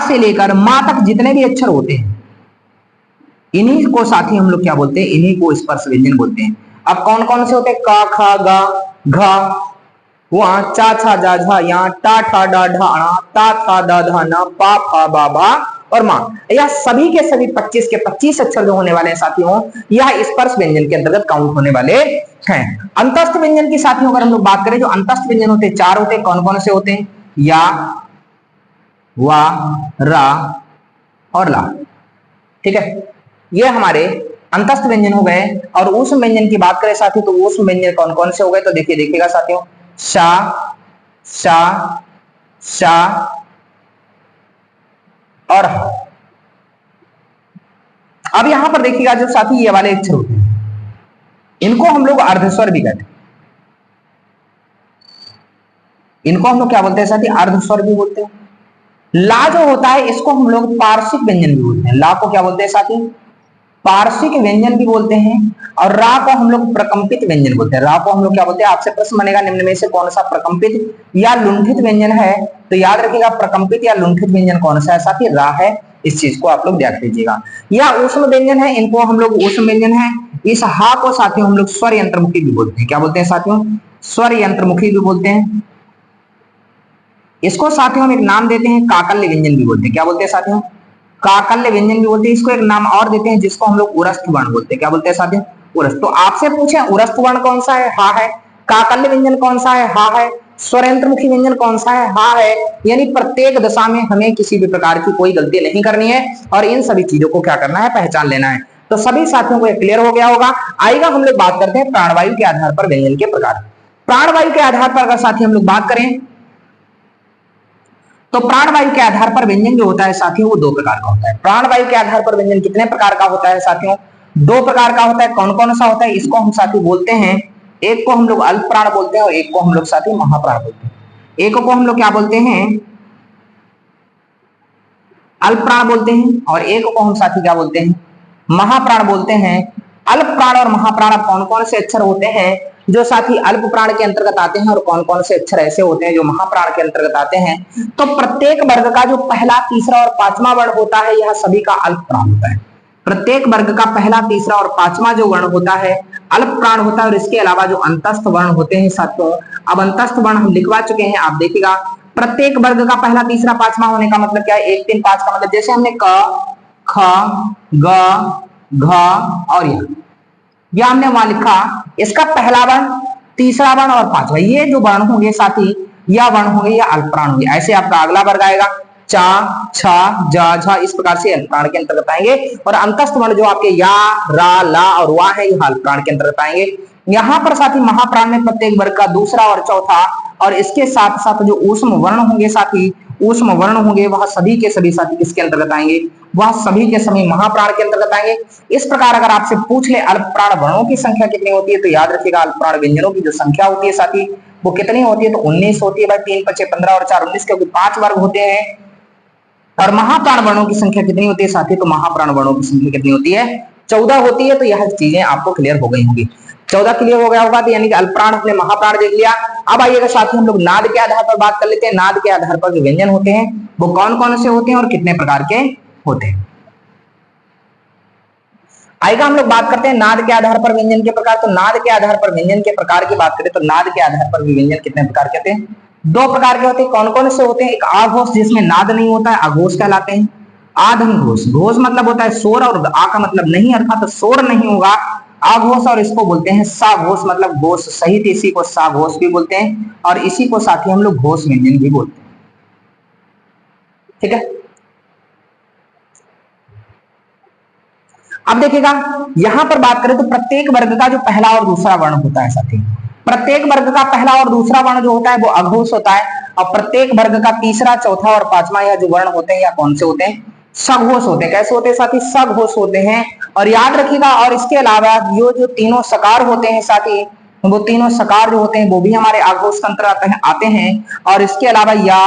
से लेकर मां तक जितने भी अक्षर होते हैं, इन्हीं को साथी हम लोग क्या बोलते हैं? इन्हीं को स्पर्श व्यंजन बोलते हैं। अब कौन कौन से होते हैं? का खा गा घा, वहां चा छा जा झा, यहाँ टा ठा डा ढा णा, ता था दा धा ना, पा फा बा भा और मां। यह सभी के सभी 25 के 25 अक्षर जो होने वाले हैं साथियों, यह स्पर्श व्यंजन के अंतर्गत काउंट होने वाले हैं। अंतस्थ व्यंजन की साथियों अगर हम लोग बात करें, जो अंतस्थ व्यंजन होते हैं 4 होते हैं। कौन कौन से होते हैं? या, वा, रा और ला। ठीक है, ये हमारे अंतस्थ व्यंजन हो गए। और ऊष्म व्यंजन की बात करें साथियों, तो ऊष्म व्यंजन कौन कौन से हो गए? तो देखिए, देखिएगा साथियों, शा, शा, शा और हा। अब यहां पर देखिएगा, जो साथी ये वाले अक्षर होते हैं, इनको हम लोग अर्धस्वर भी कहते हैं। इनको हम लोग क्या बोलते हैं साथी? अर्धस्वर भी बोलते हैं। ला जो होता है, इसको हम लोग पार्श्विक व्यंजन भी बोलते हैं। ला को क्या बोलते हैं साथी? पार्श्विक व्यंजन भी बोलते हैं। और रा को हम लोग प्रकंपित व्यंजन बोलते हैं। रा को हम लोग क्या बोलते हैं? आपसे प्रश्न बनेगा, निम्न में से कौन सा प्रकंपित या लुंठित व्यंजन है? तो याद रखिएगा, प्रकंपित या लुंठित व्यंजन कौन सा है साथी? रा है। इस चीज को आप लोग देख लीजिएगा। या ऊष्म व्यंजन है, इनको हम लोग ऊष्म व्यंजन है। इस हा को साथियों हम लोग स्वर यंत्रमुखी भी बोलते हैं। क्या बोलते हैं साथियों? स्वर यंत्रमुखी भी बोलते हैं। इसको साथियों हम एक नाम देते हैं, काकल्य व्यंजन भी बोलते हैं। क्या बोलते हैं साथियों? काकल्य व्यंजन भी बोलते हैं। इसको एक नाम और देते हैं, जिसको हम लोग उरस्थ वर्ण बोलते हैं। क्या बोलते हैं साथियों? उरस्थ। तो आपसे पूछे उरस्थ वर्ण कौन सा है? हा है। काकल्य व्यंजन कौन सा है? हा है। स्वर यंत्रमुखी व्यंजन कौन सा है? हा है। यानी प्रत्येक दशा में हमें किसी भी प्रकार की कोई गलती नहीं करनी है और इन सभी चीजों को क्या करना है? पहचान लेना है। तो सभी साथियों को क्लियर हो गया होगा। आइएगा हम लोग बात करते हैं प्राणवायु के आधार पर व्यंजन के प्रकार। प्राणवायु के आधार पर अगर साथी हम लोग बात करें, तो प्राणवायु के आधार पर व्यंजन जो होता है साथियों, वो 2 प्रकार का होता है। प्राणवायु के आधार पर व्यंजन कितने प्रकार का होता है साथियों? 2 प्रकार का होता है। कौन कौन सा होता है? इसको हम साथी बोलते हैं, एक को हम लोग अल्प प्राण बोलते हैं और एक को हम लोग साथी महाप्राण बोलते हैं। एक को हम लोग क्या बोलते हैं? अल्प प्राण बोलते हैं और एक को हम साथी क्या बोलते हैं? महाप्राण बोलते हैं। अल्प प्राण और महाप्राण कौन कौन से अक्षर होते हैं जो साथी अल्प प्राण के अंतर्गत आते हैं और कौन कौन से अक्षर ऐसे होते हैं जो महाप्राण के अंतर्गत आते हैं? तो प्रत्येक वर्ग का जो पहला, तीसरा और पांचवा वर्ण होता है, यह सभी का अल्प प्राण होता है। प्रत्येक वर्ग का पहला, तीसरा और पांचवा जो वर्ण होता है अल्प प्राण होता है। और इसके अलावा जो अंतस्थ वर्ण होते हैं साथियों, अब अंतस्थ वर्ण हम लिखवा चुके हैं, आप देखिएगा। प्रत्येक वर्ग का पहला, तीसरा, पांचवा होने का मतलब क्या है? 1 3 5 का मतलब जैसे हमने क, ख, ग, घ और यह हमने वहां लिखा, इसका पहला वर्ण, तीसरा वर्ण और पांचवा, ये जो वर्ण होंगे साथी, यह वर्ण होंगे, यह अल्प प्राण होंगे। ऐसे आपका अगला वर्ग आएगा, चा, छा, जा, झा, इस प्रकार से अल्प प्राण के अंतर्गत आएंगे। और अंतस्थ वर्ण जो आपके या, रा, ला और वा है, यह अल्प प्राण के अंतर्गत आएंगे। यहाँ पर साथी महाप्राण में प्रत्येक वर्ग का दूसरा और चौथा और इसके साथ साथ जो ऊष्म वर्ण होंगे साथी, ऊष्म वर्ण होंगे, वह सभी के सभी साथी किसके अंतर्गत आएंगे? वह सभी के सभी महाप्राण के अंतर्गत आएंगे। इस प्रकार अगर आपसे पूछ ले अल्प प्राण वर्णों की संख्या कितनी होती है, तो याद रखिएगा अल्प प्राण व्यंजनों की जो संख्या होती है साथी, वो कितनी होती है? तो 19 होती है भाई। 3 5 15 और 4 19, क्योंकि 5 वर्ग होते हैं। और महाप्राण वर्णों की संख्या कितनी होती है साथी? तो महाप्राण वर्णों की संख्या कितनी होती है? 14 होती है। तो यह चीजें आपको क्लियर हो गई होंगी। 14 क्लियर हो गया होगा, तो यानी कि अल्पप्राण अपने महाप्राण देख लिया। अब आइएगा साथी, हम लोग नाद के आधार पर बात कर लेते हैं। नाद के आधार पर जो व्यंजन होते हैं वो कौन कौन से होते हैं और कितने प्रकार के होते हैं। आइएगा हम लोग बात करते हैं नाद के आधार पर व्यंजन के प्रकार। तो नाद के आधार पर व्यंजन के प्रकार की बात करें तो नाद के आधार पर व्यंजन कितने प्रकार के होते हैं? 2 प्रकार के होते हैं। कौन कौन से होते हैं? एक आघोष जिसमें नाद नहीं होता है, अघोष कहलाते हैं। आधन घोष, घोष मतलब होता है शोर और आ का मतलब नहीं, अर्थात शोर नहीं होगा, आघोष। और इसको बोलते हैं साघोष, मतलब घोष सहित इसी को साघोष भी बोलते हैं और इसी को साथ ही हम लोग घोष व्यंजन भी बोलते हैं। ठीक है, अब देखिएगा यहां पर बात करें तो प्रत्येक वर्ग का जो पहला और दूसरा वर्ण होता है साथी, प्रत्येक वर्ग का पहला और दूसरा वर्ण जो होता है वो अघोष होता है और प्रत्येक वर्ग का तीसरा, चौथा और पांचवा यह जो वर्ण होते हैं या कौन से होते हैं? सघोष होते हैं। कैसे होते हैं साथी? सघोष होते हैं। और याद रखिएगा, और इसके अलावा ये जो तीनों सकार होते हैं साथी, वो तीनों सकार जो होते हैं वो भी हमारे आघोष के अंतर्गत आते हैं। और इसके अलावा या,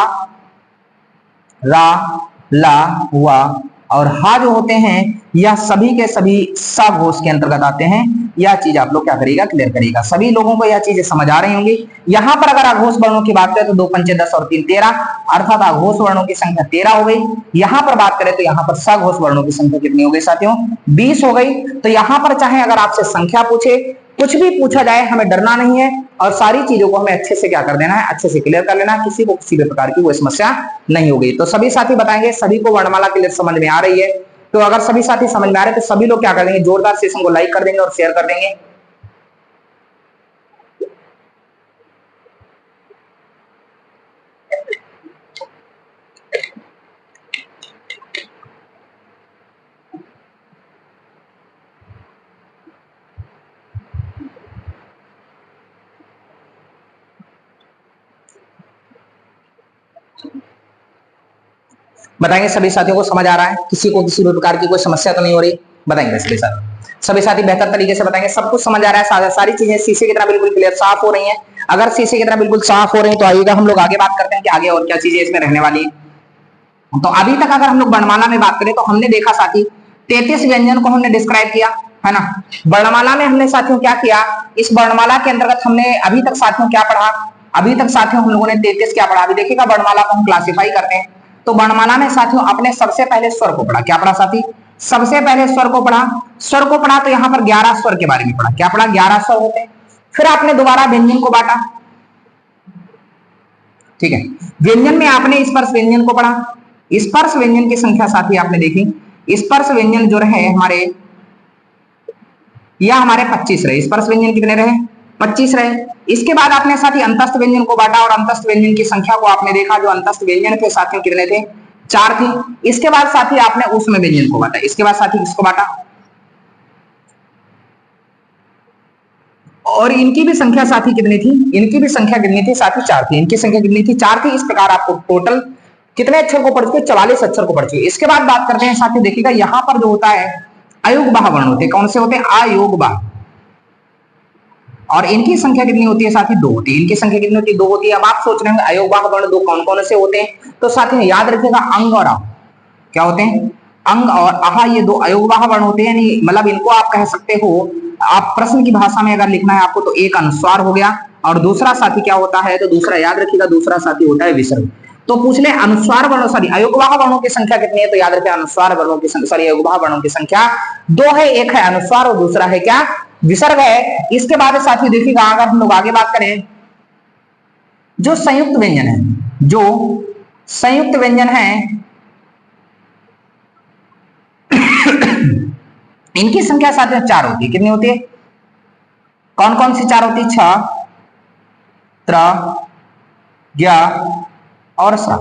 रा, ला, वा और हा जो होते हैं यह सभी के सभी सघोष के अंतर्गत आते हैं। यह चीज आप लोग क्या करिएगा? क्लियर करिएगा। सभी लोगों को यह चीजें समझ आ रही होंगी। यहां पर अगर आघोष वर्णों की बात करें तो 2 पंचे 10 और 3 13, अर्थात आघोष वर्णों की संख्या 13 हो गई। यहां पर बात करें तो यहां पर सघोष वर्णों की संख्या कितनी हो गई साथियों? 20 हो गई। तो यहां पर चाहे अगर आपसे संख्या पूछे, कुछ भी पूछा जाए, हमें डरना नहीं है और सारी चीजों को हमें अच्छे से क्या कर देना है? अच्छे से क्लियर कर लेना है। किसी को किसी भी प्रकार की कोई समस्या नहीं होगी। तो सभी साथी बताएंगे, सभी को वर्णमाला क्लियर समझ में आ रही है? तो अगर सभी साथी समझ में आ रहे हैं तो सभी लोग क्या कर देंगे? जोरदार सेशन को लाइक कर देंगे और शेयर कर देंगे। बताएंगे सभी साथियों को समझ आ रहा है? किसी को किसी भी प्रकार की कोई समस्या तो नहीं हो रही? बताएंगे सभी साथी। सभी साथी बेहतर तरीके से बताएंगे। सब कुछ समझ आ रहा है? सारी चीजें शीशे की तरह बिल्कुल क्लियर साफ हो रही हैं? अगर शीशे की तरह बिल्कुल साफ हो रही है तो आइएगा हम लोग आगे बात करते हैं कि आगे और क्या चीजें इसमें रहने वाली है। तो अभी तक अगर हम लोग वर्णमाला में बात करें तो हमने देखा साथी 33 व्यंजन को हमने डिस्क्राइब किया है ना। वर्णमाला में हमने साथियों क्या किया? इस वर्णमाला के अंतर्गत हमने अभी तक साथियों क्या पढ़ा? अभी तक साथियों हम लोगों ने 33 क्या पढ़ा? अभी देखिएगा वर्णमाला को हम क्लासिफाई करते हैं। तो वर्णमाला में साथियों आपने सबसे पहले स्वर को पढ़ा। क्या पढ़ा साथी? सबसे पहले स्वर को पढ़ा। स्वर को पढ़ा तो यहाँ पर 11 स्वर के बारे में पढ़ा। क्या पढ़ा? 11 स्वर होते हैं। फिर आपने दोबारा व्यंजन को बांटा। ठीक है, व्यंजन में आपने स्पर्श व्यंजन को पढ़ा। स्पर्श व्यंजन की संख्या साथी आपने देखी, स्पर्श व्यंजन जो रहे हमारे, या हमारे 25 रहे। स्पर्श व्यंजन कितने रहे? 25 रहे। इसके बाद आपने साथी अंतस्थ व्यंजन को बांटा और अंतस्थ व्यंजन की संख्या को आपने देखा, जो अंतस्थ व्यंजन थे साथियों कितने थे? 4 थी। इसके बाद साथी आपने ऊष्म व्यंजन को बांटा। इसके बाद साथी किसको बांटा? और इनकी भी संख्या साथी कितनी थी? इनकी भी संख्या कितनी थी साथी? 4 थी। इनकी संख्या कितनी थी? 4 थी। इस प्रकार आपको टोटल कितने अक्षर को पढ़ चुके? 44 अक्षर को पढ़ चुके। इसके बाद बात करते हैं साथी, देखिएगा यहां पर जो होता है अयोगवाह वर्ण होते हैं। कौन से होते हैं? अयोगवाह। और इनकी संख्या कितनी होती है साथी? 2 होती है। इनकी संख्या कितनी होती है? 2 होती है। अब आप सोच रहे होंगे अयोगवाह वर्ण 2 कौन कौन से होते हैं? तो साथी याद रखिएगा अंग और आ। क्या होते हैं? अंग और आहा, ये 2 अयोगवाह वर्ण होते हैं। यानी मतलब इनको आप कह सकते हो, आप प्रश्न की भाषा में अगर लिखना है आपको तो एक अनुस्वार हो गया और दूसरा साथी क्या होता है? तो दूसरा याद रखिएगा, दूसरा साथी होता है विसर्ग। तो पूछ ले अनुस्वार वर्णों, सॉरी अयोगवाह वर्णों की संख्या कितनी है? तो याद रखें अनुस्वार वर्णों की संख्या, सॉरी अयोगवाह वर्णों की संख्या 2 है। एक है अनुस्वार और दूसरा है क्या? विसर्ग है। इसके बाद साथी देखिएगा अगर हम लोग आगे बात करें, जो संयुक्त व्यंजन है, जो संयुक्त व्यंजन है इनकी संख्या साथियों 4 होती है। कितनी होती है? कौन कौन सी 4 होती है? छ, त्र, ज्ञ और सा।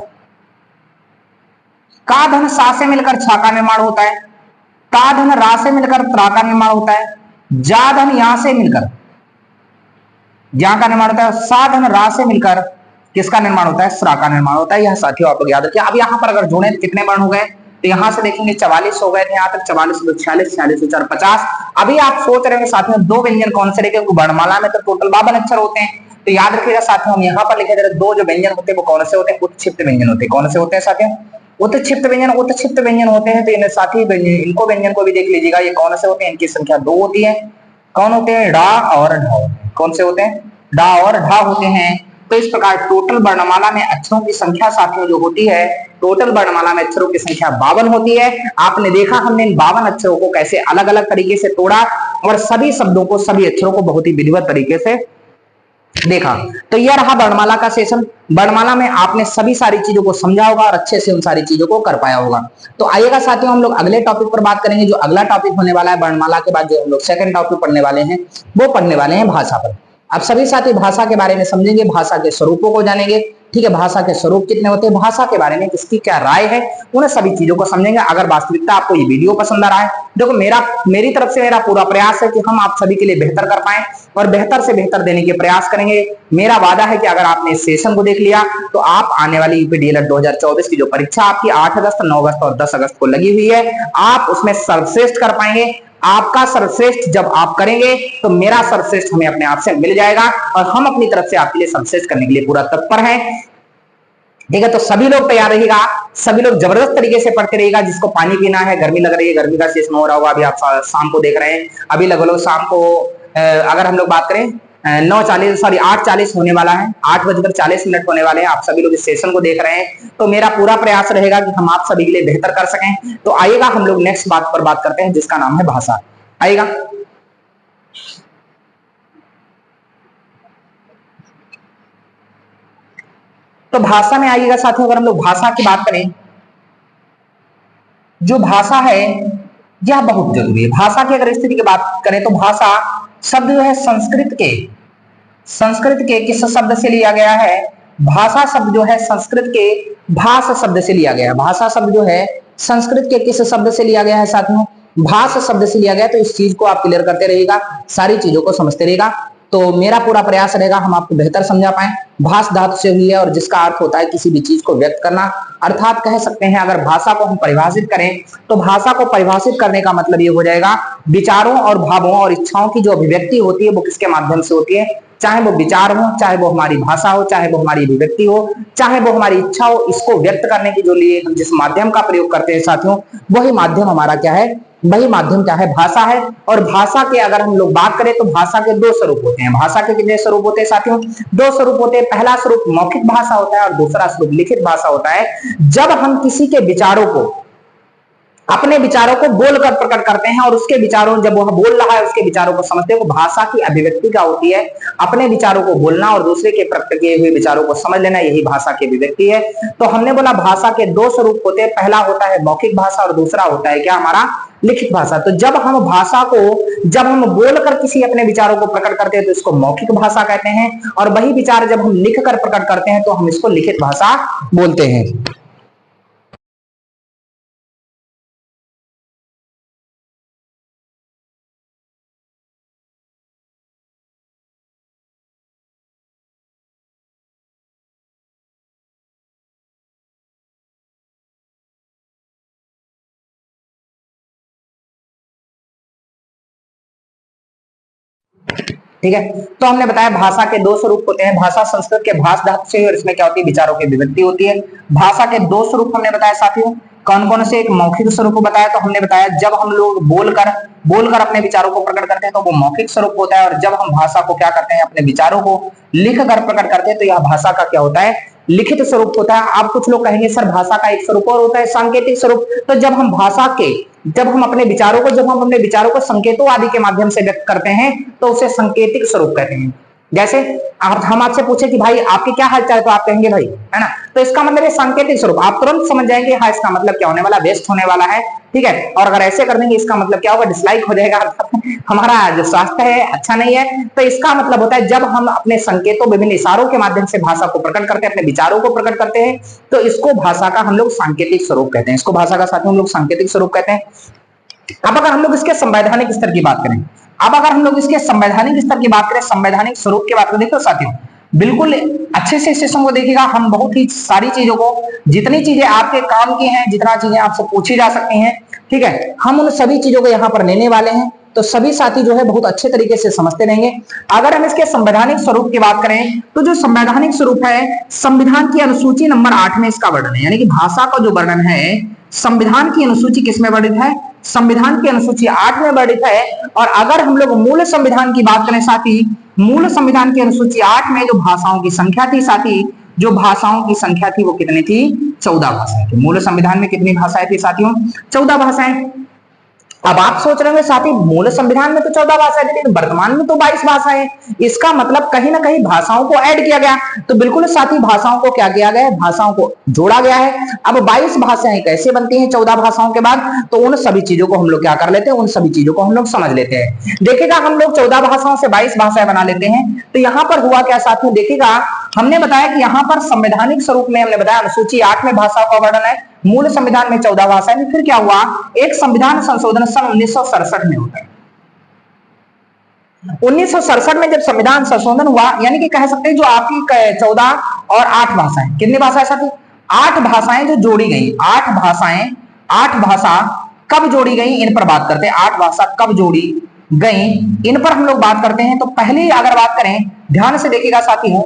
का धन सा से मिलकर छा का निर्माण होता है। ता धन रा से मिलकर त्रा का निर्माण होता है। जा धन या से मिलकर ज्ञा का निर्माण होता है। सा धन रा से मिलकर किसका निर्माण होता है? स्रा का निर्माण होता है। यह साथियों आप लोग याद रखिए। अब यहाँ पर अगर जोड़े तो कितने वर्ण हो गए? तो यहां से देखेंगे 44 हो गए थे। यहाँ तक 44 तो 46, 46 4 50। अभी आप सोच रहे हैं साथियों 2 व्यंजन कौन से रखे? वर्णमाला में तो टोटल 52 अक्षर होते हैं। तो याद रखिएगा साथियों, हम यहाँ पर लिखे जा रहे 2 जो व्यंजन होते हैं वो कौन से होते हैं? उत्क्षिप्त व्यंजन होते हैं। कौन से होते हैं साथियों? उत्क्षिप्त व्यंजन होते हैं, तो इन साथ ही इनको व्यंजन को भी देख लीजिएगा, ये कौन से होते हैं, इनकी संख्या 2 होती है। कौन होते हैं? डा और ढा होते हैं। कौन से होते हैं? डा और ढा होते हैं। तो इस प्रकार टोटल वर्णमाला में अक्षरों की संख्या साथियों जो होती है, टोटल वर्णमाला में अक्षरों की संख्या 52 होती है। आपने देखा हमने इन 52 अक्षरों को कैसे अलग अलग तरीके से तोड़ा और सभी शब्दों को, सभी अक्षरों को बहुत ही विधिवत तरीके से देखा। तो यह रहा वर्णमाला का सेशन। वर्णमाला में आपने सभी सारी चीजों को समझा होगा और अच्छे से उन सारी चीजों को कर पाया होगा। तो आइएगा साथियों, हम लोग अगले टॉपिक पर बात करेंगे। जो अगला टॉपिक होने वाला है वर्णमाला के बाद, जो हम लोग सेकंड टॉपिक पढ़ने वाले हैं, वो पढ़ने वाले हैं भाषा पर। अब सभी साथी भाषा के बारे में समझेंगे, भाषा के स्वरूपों को जानेंगे। ठीक है, भाषा के स्वरूप कितने होते हैं, भाषा के बारे में किसकी क्या राय है, उन सभी चीजों को समझेंगे। अगर वास्तविकता आपको ये वीडियो पसंद आ रहा है, देखो मेरी तरफ से मेरा पूरा प्रयास है कि हम आप सभी के लिए बेहतर कर पाए और बेहतर से बेहतर देने के प्रयास करेंगे। मेरा वादा है कि अगर आपने इस सेशन को देख लिया तो आप आने वाली यूपीडीएलएड 2024 की जो परीक्षा आपकी 8 अगस्त, 9 अगस्त और 10 अगस्त को लगी हुई है, आप उसमें सर्वश्रेष्ठ कर पाएंगे। आपका सर्वश्रेष्ठ जब आप करेंगे तो मेरा सर्वश्रेष्ठ हमें अपने आप से मिल जाएगा और हम अपनी तरफ से आपके लिए सर्वश्रेष्ठ करने के लिए पूरा तत्पर हैं। ठीक है, तो सभी लोग तैयार रहिएगा, सभी लोग जबरदस्त तरीके से पढ़ते रहिएगा। जिसको पानी पीना है, गर्मी लग रही है, गर्मी का सेशन हो रहा होगा, अभी आप शाम को देख रहे हैं, अभी लगभग शाम को अगर हम लोग बात करें 8:40 होने वाला है, 8:40 होने वाले हैं। आप सभी लोग इस सेशन को देख रहे हैं, तो मेरा पूरा प्रयास रहेगा कि हम आप सभी के लिए बेहतर कर सकें। तो आइएगा हम लोग नेक्स्ट बात पर बात करते हैं, जिसका नाम है भाषा। आइएगा, तो भाषा में आइएगा साथियों। अगर हम लोग भाषा की बात करें, जो भाषा है यह बहुत जरूरी है। भाषा की अगर स्थिति की बात करें तो भाषा शब्द जो है संस्कृत के किस शब्द से लिया गया है? भाषा शब्द जो है संस्कृत के भाष शब्द से लिया गया है। भाषा शब्द जो है संस्कृत के किस शब्द से लिया गया है साथियों? भाष शब्द से लिया गया। तो इस चीज को आप क्लियर करते रहिएगा, सारी चीजों को समझते रहिएगा, तो मेरा पूरा प्रयास रहेगा हम आपको बेहतर समझा पाए। भाष धातु से हुई है और जिसका अर्थ होता है किसी भी चीज को व्यक्त करना, अर्थात कह सकते हैं अगर भाषा को हम परिभाषित करें तो भाषा को परिभाषित करने का मतलब ये हो जाएगा विचारों और भावों और इच्छाओं की जो अभिव्यक्ति होती है वो किसके माध्यम से होती है? चाहे वो विचार हो, चाहे वो हमारी भाषा हो, चाहे वो हमारी अभिव्यक्ति हो, चाहे वो हमारी इच्छा हो, इसको व्यक्त करने के जो लिए हम जिस माध्यम का प्रयोग करते हैं साथियों, वही माध्यम हमारा क्या है? वही माध्यम क्या है? भाषा है। और भाषा के अगर हम लोग बात करें तो भाषा के 2 स्वरूप होते हैं। भाषा के कितने स्वरूप होते हैं साथियों? 2 स्वरूप होते हैं। पहला स्वरूप मौखिक भाषा होता है और दूसरा स्वरूप लिखित भाषा होता है। जब हम किसी के विचारों को, अपने विचारों को बोलकर प्रकट करते हैं और उसके विचारों, जब वह बोल रहा है उसके विचारों को समझते हैं, वो भाषा की अभिव्यक्ति क्या होती है? अपने विचारों को बोलना और दूसरे के प्रकट किए हुए विचारों को समझ लेना, यही भाषा की अभिव्यक्ति है। तो हमने बोला भाषा के 2 स्वरूप होते हैं। पहला होता है मौखिक भाषा और दूसरा होता है क्या? हमारा लिखित भाषा। तो जब हम भाषा को, जब हम बोलकर किसी अपने विचारों को प्रकट करते हैं तो इसको मौखिक भाषा कहते हैं, और वही विचार जब हम लिखकर प्रकट करते हैं तो हम इसको लिखित भाषा बोलते हैं। ठीक है, तो हमने बताया भाषा के 2 स्वरूप होते हैं। भाषा संस्कृत के भाष धातु से, और इसमें क्या होती है? विचारों की अभिव्यक्ति होती है। भाषा के 2 स्वरूप हमने बताया साथियों। कौन कौन से? एक मौखिक स्वरूप बताया, तो हमने बताया जब हम लोग बोलकर अपने विचारों को प्रकट करते हैं तो वो मौखिक स्वरूप होता है, और जब हम भाषा को क्या करते हैं? अपने विचारों को लिखकर प्रकट करते हैं तो यह भाषा का क्या होता है? लिखित स्वरूप होता है। आप कुछ लोग कहेंगे सर भाषा का एक स्वरूप और होता है सांकेतिक स्वरूप। तो जब हम अपने विचारों को संकेतों आदि के माध्यम से व्यक्त करते हैं तो उसे सांकेतिक स्वरूप कहते हैं। जैसे हम आपसे पूछे कि भाई आपके क्या हाल चाल, तो आप कहेंगे भाई, है ना, तो इसका मतलब है सांकेतिक स्वरूप। आप तुरंत समझ जाएंगे हाँ इसका मतलब क्या होने वाला, वेस्ट होने वाला है। ठीक है, और अगर ऐसे कर देंगे इसका मतलब क्या होगा? डिसलाइक हो जाएगा, हमारा जो स्वास्थ्य है अच्छा नहीं है। तो इसका मतलब होता है जब हम अपने संकेतों, विभिन्न इशारों के माध्यम से भाषा को प्रकट करते हैं, अपने विचारों को प्रकट करते हैं, तो इसको भाषा का हम लोग सांकेतिक स्वरूप कहते हैं। इसको भाषा का साथ में हम लोग सांकेतिक स्वरूप कहते हैं। अब अगर हम लोग इसके संवैधानिक स्तर की बात करें, संवैधानिक स्वरूप की बात करें, देखो साथियों बिल्कुल अच्छे से सेशन को देखिएगा। हम बहुत ही सारी चीजों को, जितनी चीजें आपके काम की हैं, जितना चीजें आपसे पूछी जा सकती हैं, ठीक है, हम उन सभी चीजों को यहाँ पर लेने वाले हैं। तो सभी साथी जो है बहुत अच्छे तरीके से समझते रहेंगे। अगर हम इसके संवैधानिक स्वरूप की बात करें तो जो संवैधानिक स्वरूप है, संविधान की अनुसूची नंबर 8 में इसका वर्णन है, यानी कि भाषा का जो वर्णन है संविधान की अनुसूची किसमें वर्णित है, संविधान की अनुसूची 8 में वर्णित है। और अगर हम लोग मूल संविधान की बात करें साथी, मूल संविधान की अनुसूची 8 में जो भाषाओं की संख्या थी साथी, जो भाषाओं की संख्या थी वो कितनी थी, 14 भाषाएं थी। मूल संविधान में कितनी भाषाएं थी साथियों, 14 भाषाएं। अब आप सोच रहे होंगे साथी मूल संविधान में तो 14 भाषाएं थी लेकिन वर्तमान में तो 22 भाषाएं, इसका मतलब कहीं ना कहीं भाषाओं को ऐड किया गया। तो बिल्कुल साथी भाषाओं को क्या किया गया है, भाषाओं को जोड़ा गया है। अब 22 भाषाएं कैसे बनती हैं 14 भाषाओं के बाद, तो उन सभी चीजों को हम लोग क्या कर लेते हैं, उन सभी चीजों को हम लोग समझ लेते हैं। देखिएगा हम लोग 14 भाषाओं से 22 भाषाएं बना लेते हैं। तो यहाँ पर हुआ क्या साथियों, देखिएगा हमने बताया कि यहाँ पर संवैधानिक स्वरूप में हमने बताया अनुसूची 8 में भाषाओं का वर्णन है, मूल संविधान में 14 भाषाएं। फिर क्या हुआ, एक संविधान संशोधन सन 1967 में होता है। 1967 में जब संविधान संशोधन हुआ, यानी कि कह सकते हैं जो आपकी 14 और 8 भाषाएं, कितनी भाषाएं साथी, 8 भाषाएं जो जोड़ी गई, 8 भाषाएं, 8 भाषा कब जोड़ी गई इन पर बात करते हैं। 8 भाषा कब जोड़ी गई इन पर हम लोग बात करते हैं। तो पहले अगर बात करें, ध्यान से देखिएगा साथियों,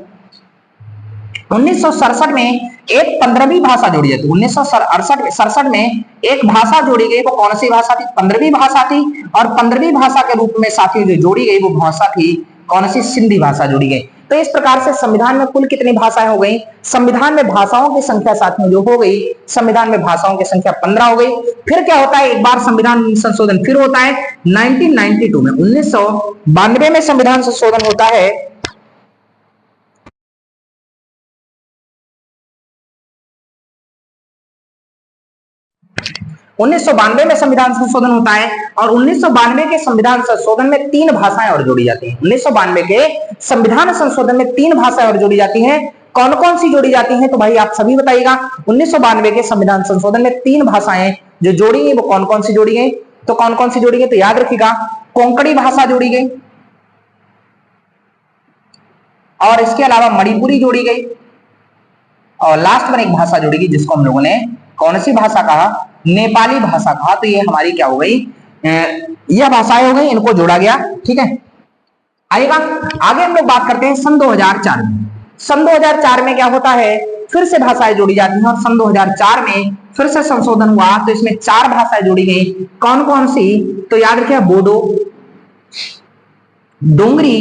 1967 में एक 15वीं भाषा जोड़ी जाती, 1967 में एक भाषा जोड़ी गई, वो कौन सी भाषा थी, 15वीं भाषा थी। और 15वीं भाषा के रूप में साथियों जो जोड़ी गई वो भाषा थी कौन सी, सिंधी भाषा जोड़ी गई। तो इस प्रकार से संविधान में कुल कितनी भाषाएं हो गई, संविधान में भाषाओं की संख्या साथियों जो हो गई, संविधान में भाषाओं की संख्या 15 हो गई। फिर क्या होता है, एक बार संविधान संशोधन फिर होता है 1992 में, 1992 में संविधान संशोधन होता है। 1992 में संविधान संशोधन होता है और 1992 के संविधान संशोधन में 3 भाषाएं और जोड़ी जाती हैं। 1992 के संविधान संशोधन में 3 भाषाएं और जोड़ी जाती हैं। कौन कौन सी जोड़ी जाती हैं, तो भाई आप सभी बताइएगा। 1992 के संविधान संशोधन में 3 भाषाएं जो जोड़ी गई वो कौन कौन सी जोड़ी गई, तो कौन कौन सी जोड़ी गई, तो याद रखिएगा कोंकणी भाषा जोड़ी गई और इसके अलावा मणिपुरी जोड़ी गई और लास्ट में एक भाषा जोड़ी गई जिसको हम लोगों ने कौन सी भाषा कहा, नेपाली भाषा कहा। तो ये हमारी क्या हो गई, यह भाषाएं हो गई, इनको जोड़ा गया। ठीक है, आइएगा आगे हम लोग बात करते हैं सन 2004 में। सन 2004 में क्या होता है, फिर से भाषाएं जोड़ी जाती हैं और सन 2004 में फिर से संशोधन हुआ तो इसमें 4 भाषाएं जोड़ी गई। कौन कौन सी, तो याद रखिए बोडो डोंगरी,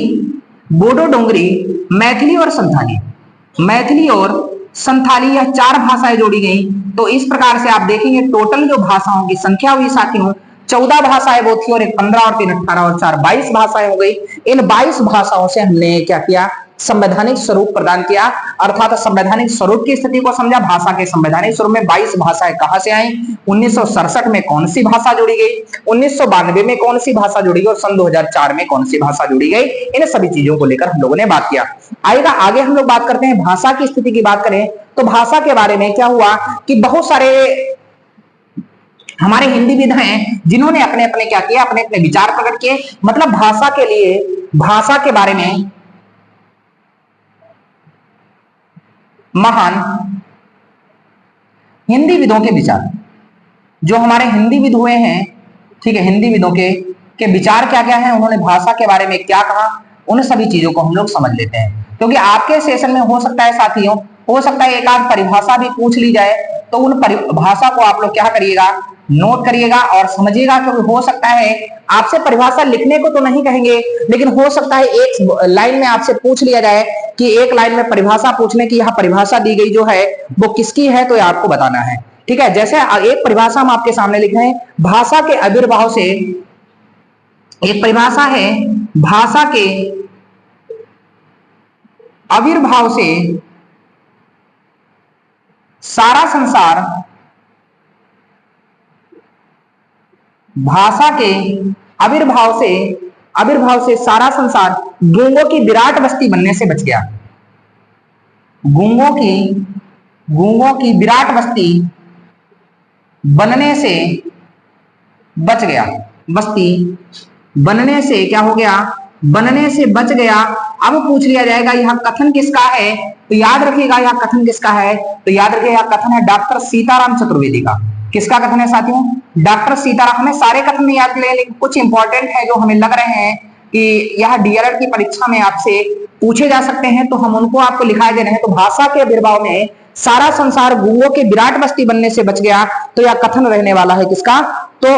बोडो डोंगरी, मैथिली और संथाली, मैथिली और संथाली, यह 4 भाषाएं जोड़ी गई। तो इस प्रकार से आप देखेंगे टोटल जो भाषाओं की संख्या हुई साथियों 14 भाषाएं वो थी और एक 15 और 3 18 और 4 22 भाषाएं हो गई। इन 22 भाषाओं से हमने क्या किया, संवैधानिक स्वरूप प्रदान किया, अर्थात संवैधानिक स्वरूप की स्थिति को समझा। भाषा के संवैधानिक स्वरूप में 22 भाषाएं कहां से आई, 1967 में कौन सी भाषा जोड़ी गई, 1992 में कौन सी भाषा जोड़ी गई और सन 2004 में कौन सी भाषा जोड़ी गई, इन सभी चीजों को लेकर हम लोगों ने बात किया। आएगा आगे हम लोग बात करते हैं भाषा की स्थिति की बात करें तो भाषा के बारे में क्या हुआ कि बहुत सारे हमारे हिंदीविद हैं जिन्होंने अपने अपने क्या किया, अपने अपने विचार प्रकट किए। मतलब भाषा के लिए, भाषा के बारे में महान हिंदी विदों के विचार, जो हमारे हिंदी विद हुए हैं, ठीक है, हिंदी विदों के विचार क्या क्या है, उन्होंने भाषा के बारे में क्या कहा, उन सभी चीजों को हम लोग समझ लेते हैं। क्योंकि आपके सेशन में हो सकता है साथियों, हो सकता है एक आध परिभाषा भी पूछ ली जाए, तो उन परिभाषा को आप लोग क्या करिएगा, नोट करिएगा और समझिएगा। क्योंकि हो सकता है आपसे परिभाषा लिखने को तो नहीं कहेंगे, लेकिन हो सकता है एक लाइन में आपसे पूछ लिया जाए कि एक लाइन में परिभाषा पूछने की, यह परिभाषा दी गई जो है वो किसकी है, तो आपको बताना है। ठीक है, जैसे एक परिभाषा हम आपके सामने लिख रहे हैं, भाषा के आविर्भाव से, एक परिभाषा है भाषा के आविर्भाव से सारा संसार, भाषा के आविर्भाव से सारा संसार गूंगों की विराट बस्ती बनने से बच गया। गूंगों की विराट बस्ती बनने से बच गया। बस्ती बनने से क्या हो गया, बनने से बच गया। अब पूछ लिया जाएगा यह कथन किसका है, तो याद रखिएगा यह कथन किसका है, तो याद रखिएगा यह कथन है डॉक्टर सीताराम चतुर्वेदी का। किसका कथन है साथियों? डॉक्टर सीताराम। हमें सारे कथन नहीं याद ले, लेकिन कुछ इंपॉर्टेंट है जो हमें लग रहे हैं कि यह डीएलएड की परीक्षा में आपसे पूछे जा सकते हैं, तो हम उनको आपको लिखाई दे रहे हैं। तो भाषा के आविर्भाव में सारा संसार गूंगों की विराट बस्ती बनने से बच गया, तो यह कथन रहने वाला है किसका? तो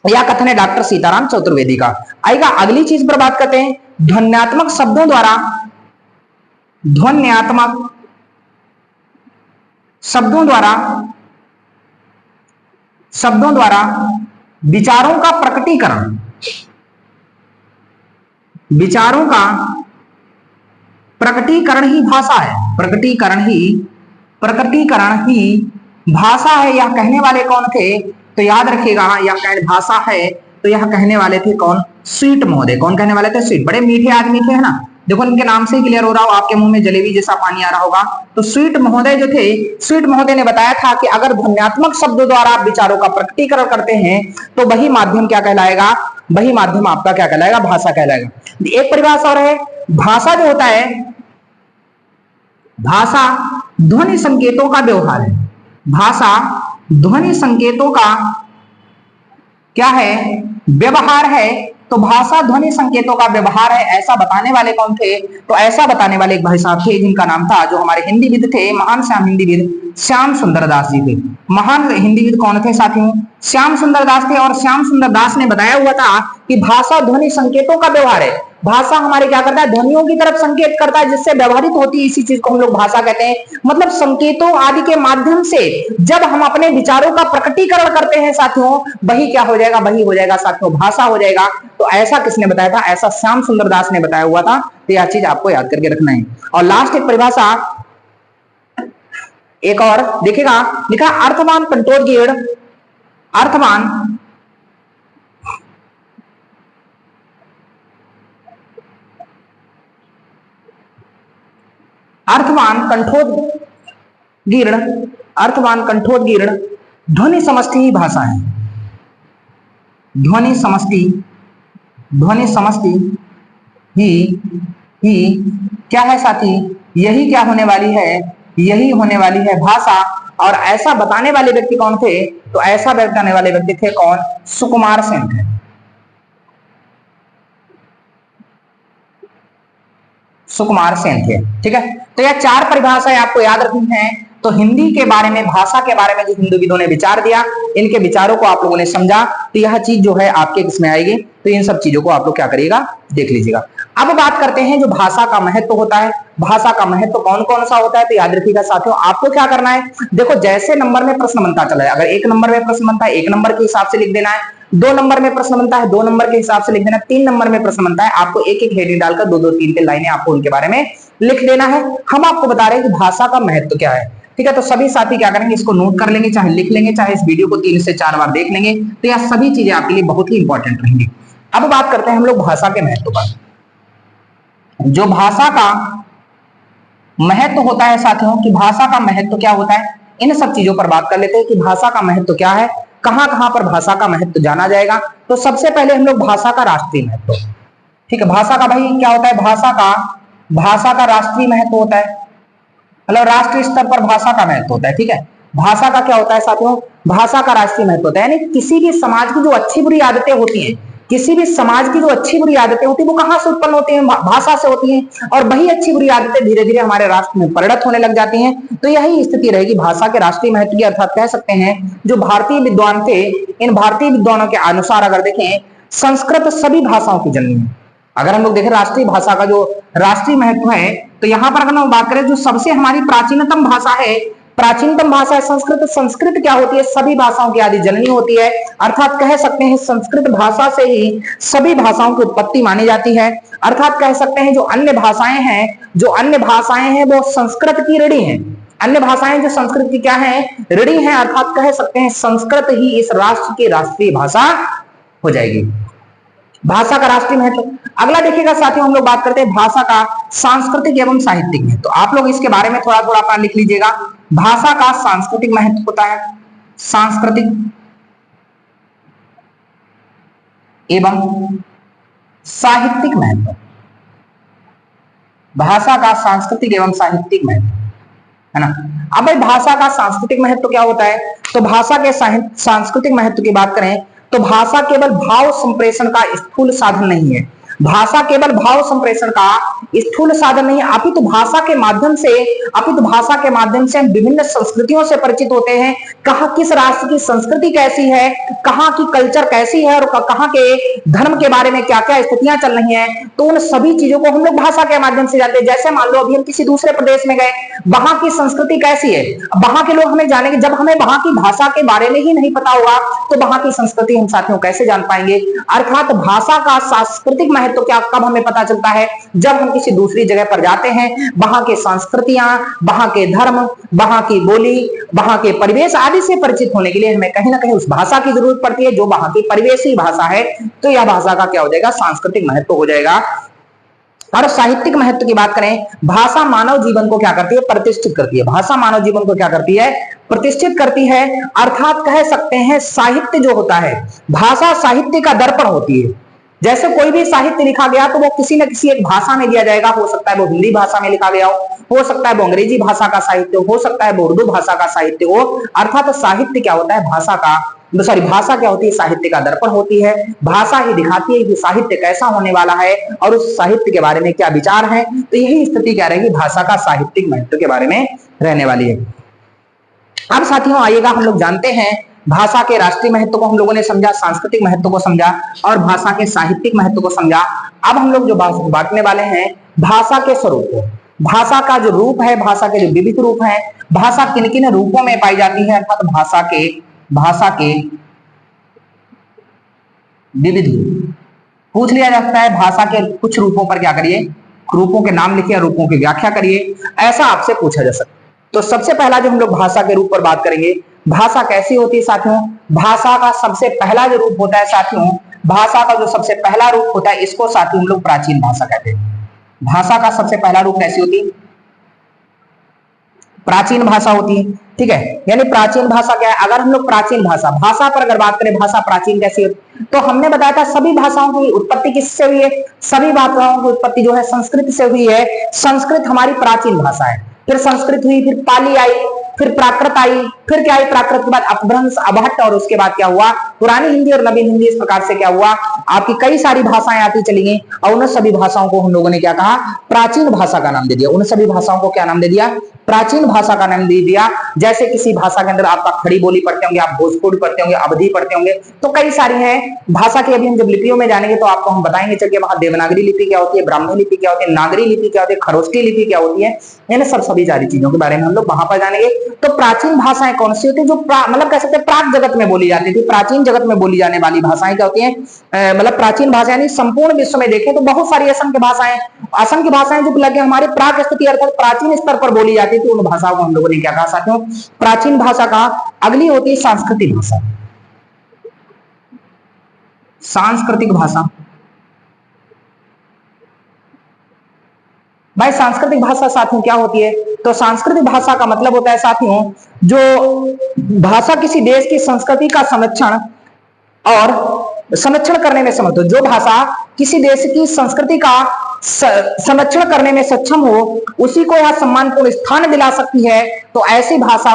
यह कथन है डॉक्टर सीताराम चतुर्वेदी का। आएगा अगली चीज पर बात करते हैं, ध्वन्यात्मक शब्दों द्वारा, ध्वन्यात्मक शब्दों द्वारा विचारों का प्रकटीकरण, विचारों का प्रकटीकरण ही भाषा है। प्रकटीकरण ही भाषा है। यह कहने वाले कौन थे? तो याद रखिएगा, यह भाषा है तो यह कहने वाले थे कौन? स्वीट महोदय। कौन कहने वाले थे? स्वीट। बड़े मीठे आदमी थे, है ना। देखो इनके नाम से ही क्लियर हो रहा हो, आपके मुंह में जलेबी जैसा पानी आ रहा होगा। तो स्वीट महोदय जो थे, स्वीट महोदय ने बताया था कि अगर ध्वन्यात्मक शब्दों द्वारा आप विचारों का प्रकटीकरण करते हैं तो वही माध्यम क्या कहलाएगा? वही माध्यम आपका क्या कहलाएगा? भाषा कहलाएगा। एक परिभाषा और है, भाषा जो होता है, भाषा ध्वनि संकेतों का व्यवहार है। भाषा ध्वनि संकेतों का क्या है? व्यवहार है। तो भाषा ध्वनि संकेतों का व्यवहार है, ऐसा बताने वाले कौन थे? तो ऐसा बताने वाले एक भाई साहब थे जिनका नाम था, जो हमारे हिंदीविद थे, महान श्याम हिंदीविद श्याम सुंदर दास जी थे। महान हिंदीविद कौन थे साथियों? श्याम सुंदर दास थे। और श्याम सुंदर दास ने बताया हुआ था कि भाषा ध्वनि संकेतों का व्यवहार है। भाषा हमारे क्या करता है? ध्वनियों की तरफ संकेत करता है, जिससे व्यवहारित होती है। इसी चीज को हम लोग भाषा कहते हैं। मतलब संकेतों आदि के माध्यम से जब हम अपने विचारों का प्रकटीकरण करते हैं साथियों, वही क्या हो जाएगा? वही हो जाएगा साथियों भाषा हो जाएगा। तो ऐसा किसने बताया था? ऐसा श्याम सुंदर दास ने बताया हुआ था। तो यह चीज आपको याद करके रखना है। और लास्ट एक परिभाषा एक और देखिएगा, लिखा अर्थवान कंठोदगीर्ण, अर्थवान कंठोदगीर्ण ध्वनि समष्टि ही भाषा है। ध्वनि समष्टि ही क्या है साथी? यही क्या होने वाली है? यही होने वाली है भाषा। और ऐसा बताने वाले व्यक्ति कौन थे? तो ऐसा बताने वाले व्यक्ति थे कौन? सुकुमार सेन थे। सुकुमार सेन थे। ठीक है, तो यह चार परिभाषाएं आपको याद रखनी है। तो हिंदी के बारे में, भाषा के बारे में जो हिंदूविदों ने विचार दिया, इनके विचारों को आप लोगों ने समझा, तो यह चीज जो है आपके किसमें आएगी? तो इन सब चीजों को आप लोग क्या करिएगा? देख लीजिएगा। अब बात करते हैं जो भाषा का महत्व होता है। भाषा का महत्व कौन कौन सा होता है? तो याद रखिएगा साथियों, आपको क्या करना है? देखो जैसे नंबर में प्रश्न बनता चला है, अगर एक नंबर में प्रश्न बनता है 1 नंबर के हिसाब से लिख देना है, 2 नंबर में प्रश्न बनता है 2 नंबर के हिसाब से लिख देना, 3 नंबर में प्रश्न बनता है, आपको एक एक हेडिंग डालकर 2-2 3-3 लाइनें आपको उनके बारे में लिख देना है। हम आपको बता रहे हैं कि भाषा का महत्व क्या है। ठीक है, तो सभी साथी क्या करेंगे? इसको नोट कर लेंगे, चाहे लिख लेंगे, चाहे इस वीडियो को 3 से 4 बार देख लेंगे। तो यह सभी चीजें आपके लिए बहुत ही इंपॉर्टेंट रहेंगी। अब बात करते हैं हम लोग भाषा के महत्व पर। जो भाषा का महत्व होता है साथियों, कि भाषा का महत्व क्या होता है, इन सब चीजों पर बात कर लेते हैं कि भाषा का महत्व क्या है, कहां कहां पर भाषा का महत्व जाना जाएगा। तो सबसे पहले हम लोग भाषा का राष्ट्रीय महत्व। ठीक है, भाषा का भाई क्या होता है? भाषा का राष्ट्रीय महत्व होता है, मतलब राष्ट्रीय स्तर पर भाषा का महत्व होता है। ठीक है, भाषा का क्या होता है साथियों? भाषा का राष्ट्रीय महत्व होता है। यानी किसी भी समाज की जो अच्छी बुरी आदतें होती हैं, किसी भी समाज की जो अच्छी बुरी आदतें होती है, वो कहां से उत्पन्न होती हैं? भाषा से होती हैं। और वही अच्छी बुरी आदतें धीरे धीरे हमारे राष्ट्र में परिणत होने लग जाती हैं। तो यही स्थिति रहेगी भाषा के राष्ट्रीय महत्व की। अर्थात कह सकते हैं जो भारतीय विद्वान थे, इन भारतीय विद्वानों के अनुसार अगर देखें, संस्कृत सभी भाषाओं की जननी है। अगर हम लोग देखें राष्ट्रीय भाषा का जो राष्ट्रीय महत्व है, तो यहां पर अगर हम बात करें, जो सबसे हमारी प्राचीनतम भाषा है, प्राचीनतम भाषा है संस्कृत। संस्कृत क्या होती है? सभी भाषाओं की आदि जननी होती है। अर्थात कह सकते हैं संस्कृत भाषा से ही सभी भाषाओं की उत्पत्ति मानी जाती है। अर्थात कह सकते हैं जो अन्य भाषाएं हैं वो संस्कृत की ऋणी हैं। अन्य भाषाएं जो संस्कृत की क्या है? ऋणी हैं। अर्थात कह सकते हैं संस्कृत ही इस राष्ट्र की राष्ट्रीय भाषा हो जाएगी। भाषा का राष्ट्रीय महत्व। अगला देखिएगा साथियों, हम लोग बात करते हैं भाषा का सांस्कृतिक एवं साहित्यिक महत्व। तो आप लोग इसके बारे में थोड़ा थोड़ा अपना लिख लीजिएगा। भाषा का सांस्कृतिक महत्व होता है, सांस्कृतिक एवं साहित्यिक महत्व। भाषा का सांस्कृतिक एवं साहित्यिक महत्व, है ना। अब भाई भाषा का सांस्कृतिक महत्व क्या होता है, तो भाषा के सांस्कृतिक महत्व की बात करें तो भाषा केवल भाव संप्रेषण का स्थूल साधन नहीं है। भाषा केवल भाव संप्रेषण का स्थूल साधन नहीं, अपितु भाषा के माध्यम से हम विभिन्न संस्कृतियों से परिचित होते हैं। कहाँ किस राष्ट्र की संस्कृति कैसी है, कहाँ की कल्चर कैसी है और कहाँ के धर्म के बारे में क्या क्या स्थितियां चल रही हैं, तो उन सभी चीजों को हम लोग भाषा के माध्यम से जानते हैं। जैसे मान लो अभी हम किसी दूसरे प्रदेश में गए, वहां की संस्कृति कैसी है, वहां के लोग हमें जानेंगे। जब हमें वहां की भाषा के बारे में ही नहीं पता होगा तो वहां की संस्कृति हम साथियों कैसे जान पाएंगे। अर्थात भाषा का सांस्कृतिक तो क्या कब हमें पता चलता है, जब हम किसी दूसरी जगह पर जाते हैं, वहां के संस्कृतियां, वहां के धर्म, वहां की बोली, वहां के परिवेश आदि से परिचित होने के लिए हमें कहीं ना कहीं उस भाषा की जरूरत पड़ती है जो वहां की परिवेशी भाषा है। तो यह भाषा का क्या हो जाएगा, सांस्कृतिक महत्व हो जाएगा। और साहित्यिक महत्व की बात करें, भाषा मानव जीवन को क्या करती है, प्रतिष्ठित करती है। भाषा मानव जीवन को क्या करती है, प्रतिष्ठित करती है। अर्थात कह सकते हैं साहित्य जो होता है, भाषा साहित्य का दर्पण होती है। जैसे कोई भी साहित्य लिखा गया तो वो किसी न किसी एक भाषा में दिया जाएगा। हो सकता है वो हिंदी भाषा में लिखा गया हो सकता है वो अंग्रेजी भाषा का साहित्य हो सकता है वो उर्दू भाषा का साहित्य हो। अर्थात साहित्य क्या होता है, भाषा क्या होती है, साहित्य का दर्पण होती है। भाषा ही दिखाती है कि साहित्य कैसा होने वाला है और उस साहित्य के बारे में क्या विचार है। तो यही स्थिति क्या रहेगी, भाषा का साहित्यिक महत्व के बारे में रहने वाली है। अब साथियों आइएगा, हम लोग जानते हैं भाषा के राष्ट्रीय महत्व को हम लोगों ने समझा, सांस्कृतिक महत्व को समझा और भाषा के साहित्यिक महत्व को समझा। अब हम लोग जो बांटने वाले हैं भाषा के स्वरूप को, भाषा का जो रूप है, भाषा के जो विविध रूप है, भाषा किन किन रूपों में पाई जाती है, अर्थात भाषा के विविध रूप पूछ लिया जाता है। भाषा के कुछ रूपों पर क्या करिए, रूपों के नाम लिखिए, रूपों की व्याख्या करिए, ऐसा आपसे पूछा जा सकता है। तो सबसे पहला जो हम लोग भाषा के रूप पर बात करेंगे, भाषा कैसी होती है साथियों। भाषा का सबसे पहला जो रूप होता है साथियों, भाषा का जो सबसे पहला रूप होता है इसको साथियों हम लोग प्राचीन भाषा कहते हैं। भाषा का सबसे पहला रूप कैसी होती है, प्राचीन भाषा होती है। ठीक है, यानी प्राचीन भाषा क्या है, अगर हम लोग प्राचीन भाषा पर अगर बात करें, भाषा प्राचीन कैसी होती, तो हमने बताया था सभी भाषाओं की उत्पत्ति किससे हुई है, सभी भाषाओं की उत्पत्ति जो है संस्कृत से हुई है। संस्कृत हमारी प्राचीन भाषा है, फिर संस्कृत हुई, फिर पाली आई, फिर प्राकृत आई, फिर क्या आई, प्राकृत के बाद अपभ्रंश, अभट्ट और उसके बाद क्या हुआ, पुरानी हिंदी और नवीन हिंदी। इस प्रकार से क्या हुआ, आपकी कई सारी भाषाएं आती चली गई और उन सभी भाषाओं को हम लोगों ने क्या कहा, प्राचीन भाषा का नाम दे दिया। उन सभी भाषाओं को क्या नाम दे दिया, प्राचीन भाषा का नाम दे दिया। जैसे किसी भाषा के अंदर आपका खड़ी बोली पढ़ते होंगे, आप भोजपुरी पढ़ते होंगे, अवधी पढ़ते होंगे, तो कई सारी हैं भाषा की। अभी हम जब लिपियों में जानेंगे तो आपको हम बताएंगे चलिए वहां देवनागरी लिपि क्या होती है, ब्राह्मी लिपि क्या होती है, नागरी लिपि क्या होती है, खरोष्टी लिपि क्या होती है, यानी सभी सारी चीजों के बारे में हम लोग वहां पर जानेंगे। तो प्राचीन भाषाएं कौन सी होती है, जो मतलब कह सकते हैं प्राक जगत में बोली जाती थी। प्राचीन जगत में बोली जाने वाली भाषाएं क्या होती हैं, मतलब प्राचीन भाषा, यानी संपूर्ण विश्व में देखें तो बहुत सारी असंख्य भाषाएं जो लगे हमारे प्राक स्थिति अर्थात प्राचीन स्तर पर बोली जाती थी, उन भाषाओं को हम लोगों ने क्या कहा साथियों, प्राचीन भाषा का। अगली होती है सांस्कृतिक भाषा। सांस्कृतिक भाषा, भाई सांस्कृतिक भाषा साथियों क्या होती है, तो सांस्कृतिक भाषा का मतलब होता है साथियों जो भाषा किसी देश की संस्कृति का संरक्षण करने में समर्थ हो, जो भाषा किसी देश की संस्कृति का संरक्षण करने में सक्षम हो, उसी को यह सम्मानपूर्ण स्थान दिला सकती है। तो ऐसी भाषा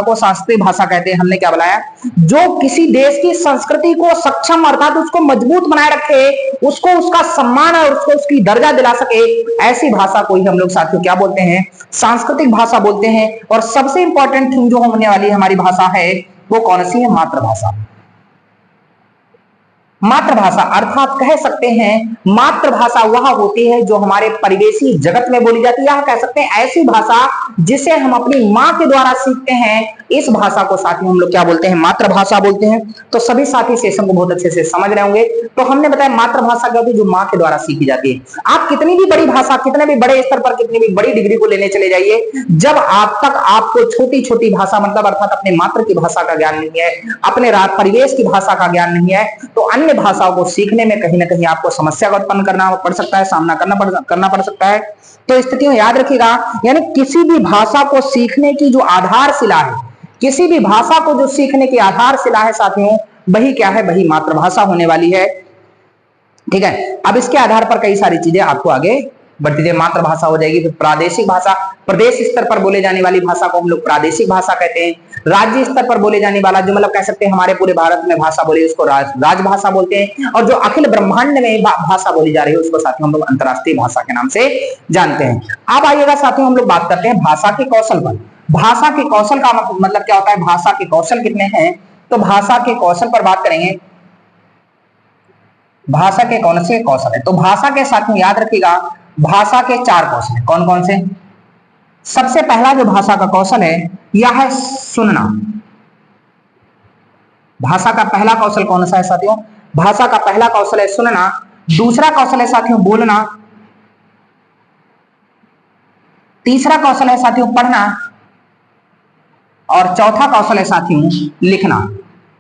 को सांस्कृतिक भाषा कहते हैं। हमने क्या बताया, जो किसी देश की संस्कृति को सक्षम अर्थात उसको मजबूत बनाए रखे, उसको उसका सम्मान और उसको उसकी दर्जा दिला सके, ऐसी भाषा को ही हम लोग साथियों क्या बोलते हैं, सांस्कृतिक भाषा बोलते हैं। और सबसे इंपॉर्टेंट थिंग जो होने वाली हमारी भाषा है वो कौन सी है, मातृभाषा। मातृभाषा अर्थात कह सकते हैं मातृभाषा वह होती है जो हमारे परिवेशी जगत में बोली जाती है, या कह सकते हैं ऐसी भाषा जिसे हम अपनी मां के द्वारा सीखते हैं, इस भाषा को साथियों हम लोग क्या बोलते हैं, मातृभाषा बोलते हैं। तो सभी साथी सेशन को बहुत अच्छे से समझ रहे होंगे। तो हमने बताया मातृभाषा क्या होती है, जो मां के द्वारा सीखी जाती है। आप कितनी भी बड़ी भाषा, कितने भी बड़े स्तर पर, कितनी भी बड़ी डिग्री को लेने चले जाइए, जब आपको छोटी छोटी भाषा मतलब अर्थात अपने मातृ की भाषा का ज्ञान नहीं है, अपने परिवेश की भाषा का ज्ञान नहीं है, तो अन्य भाषाओं को सीखने में कहीं ना कहीं आपको समस्या का उत्पन्न करना पड़ सकता है, सामना करना पड़ सकता है। तो स्थिति में याद रखिएगा, यानी किसी भी भाषा को सीखने की जो आधारशिला है, किसी भी भाषा को जो सीखने की आधारशिला है साथियों, वही क्या है, वही मातृभाषा होने वाली है। ठीक है, अब इसके आधार पर कई सारी चीजें आपको आगे बढ़ती मातृभाषा हो जाएगी। फिर प्रादेशिक भाषा, प्रदेश स्तर पर बोले जाने वाली भाषा को हम लोग प्रादेशिक भाषा कहते हैं। राज्य स्तर पर बोले जाने वाला, जो मतलब कह सकते हैं हमारे पूरे भारत में भाषा बोली, उसको राजभाषा बोलते हैं। और जो अखिल ब्रह्मांड में भाषा बोली जा रही है उसको साथियों हम लोग अंतरराष्ट्रीय भाषा के नाम से जानते हैं। अब आइएगा साथियों, हम लोग बात करते हैं भाषा के कौशल पर। भाषा के कौशल का मतलब क्या होता है, भाषा के कौशल कितने हैं, तो भाषा के कौशल पर बात करेंगे। भाषा के कौन से कौशल है, तो भाषा के साथियों याद रखिएगा, भाषा के 4 कौशल हैं। कौन कौन से? सबसे पहला जो भाषा का कौशल है यह है सुनना। भाषा का पहला कौशल कौन सा है साथियों? भाषा का पहला कौशल है सुनना। दूसरा कौशल है साथियों बोलना। तीसरा कौशल है साथियों पढ़ना। और चौथा कौशल है साथियों लिखना।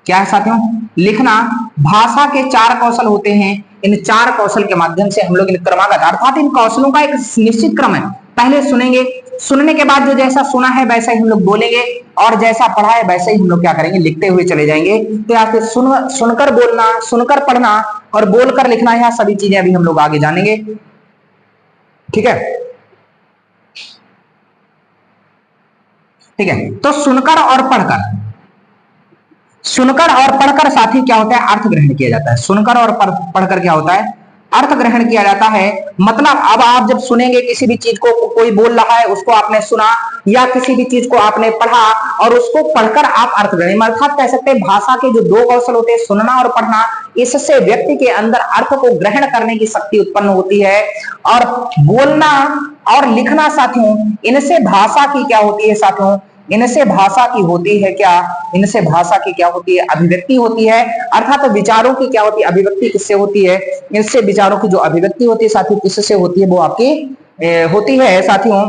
क्या है साथियों? लिखना। भाषा के 4 कौशल होते हैं। इन 4 कौशल के माध्यम से हम लोग इन क्रमागत, अर्थात इन कौशलों का एक निश्चित क्रम है। पहले सुनेंगे, सुनने के बाद जो जैसा सुना है वैसा ही हम लोग बोलेंगे, और जैसा पढ़ा है वैसे ही हम लोग क्या करेंगे, लिखते हुए चले जाएंगे। तो यहाँ पे सुनकर बोलना, सुनकर पढ़ना और बोलकर लिखना, यह सभी चीजें अभी हम लोग आगे जानेंगे। ठीक है, ठीक है। तो सुनकर और पढ़कर, सुनकर और पढ़कर साथी क्या होता है, अर्थ ग्रहण किया जाता है। सुनकर और पढ़कर क्या होता है, अर्थ ग्रहण किया जाता है। मतलब अब आप जब सुनेंगे किसी भी चीज को, कोई बोल रहा है उसको आपने सुना, या किसी भी चीज को आपने पढ़ा और उसको पढ़कर आप अर्थ ग्रहण, अर्थात कह सकते हैं भाषा के जो 2 कौशल होते हैं सुनना और पढ़ना, इससे व्यक्ति के अंदर अर्थ को ग्रहण करने की शक्ति उत्पन्न होती है। और बोलना और लिखना साथियों, इनसे भाषा की क्या होती है साथियों, इनसे भाषा की होती है क्या, इनसे भाषा की क्या होती है, अभिव्यक्ति होती है। अर्थात विचारों की क्या होती है, अभिव्यक्ति किससे होती है, इनसे विचारों की जो अभिव्यक्ति होती है साथियों किससे होती है, वो आपकी होती है साथियों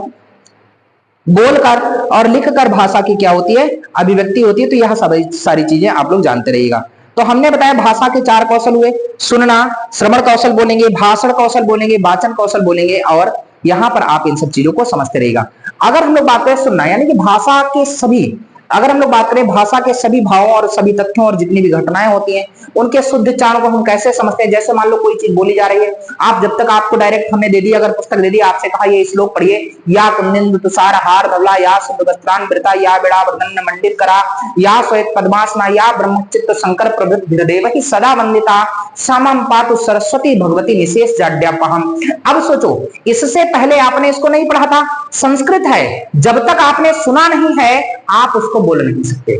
बोलकर और लिखकर। भाषा की क्या होती है, अभिव्यक्ति होती है। तो यह सारी चीजें आप लोग जानते रहिएगा। तो हमने बताया भाषा के 4 कौशल हुए, सुनना, श्रवण कौशल बोलेंगे, भाषण कौशल बोलेंगे, वाचन कौशल बोलेंगे, और यहां पर आप इन सब चीजों को समझते रहिएगा। अगर हम लोग बात करें सुनना, यानी कि भाषा के सभी, अगर हम लोग बात करें भाषा के सभी भावों और सभी तथ्यों और जितनी भी घटनाएं होती हैं उनके शुद्ध उच्चारण को हम कैसे समझते हैं। जैसे मान लो कोई चीज बोली जा रही है, आप जब तक आपको डायरेक्ट हमने दे दी, अगर पुस्तक दे दी, आपसे कहा ये श्लोक पढ़िए, या कुंदिंदु तुषार हार धवला, या सुंदरवस्त्रान्विता, या बिड़ा वर्धन मंडित करा, या श्वेत पद्मासना, या ब्रह्मचित्त शंकर प्रभृत धीरदेव ही सदा वंदिता, सामम पातु सरस्वती भगवती निशेष जाड्यापहम। अब सोचो, इससे पहले आपने इसको नहीं पढ़ा था, संस्कृत है, जब तक आपने सुना नहीं है आप उसको बोल नहीं सकते।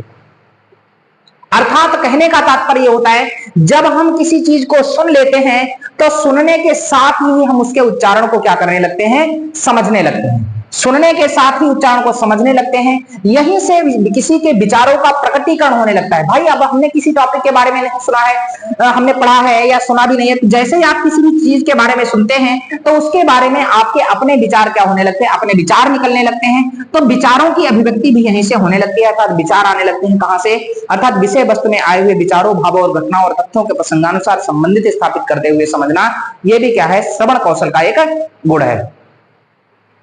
अर्थात कहने का तात्पर्य होता है जब हम किसी चीज को सुन लेते हैं तो सुनने के साथ ही हम उसके उच्चारण को क्या करने लगते हैं, समझने लगते हैं। सुनने के साथ ही उच्चारण को समझने लगते हैं, यहीं से किसी के विचारों का प्रकटीकरण होने लगता है। भाई अब हमने किसी टॉपिक के बारे में नहीं सुना है, हमने पढ़ा है या सुना भी नहीं है, तो जैसे ही आप किसी भी चीज के बारे में सुनते हैं तो उसके बारे में आपके अपने विचार क्या होने लगते हैं, अपने विचार निकलने लगते हैं। तो विचारों की अभिव्यक्ति भी यहीं से होने लगती है, अर्थात विचार आने लगते हैं कहां से, अर्थात विषय वस्तु में आए हुए विचारों, भावों और घटनाओं और तथ्यों के प्रसंगानुसार संबंधित स्थापित करते हुए समझना, यह भी क्या है, श्रवण कौशल का एक गुण है।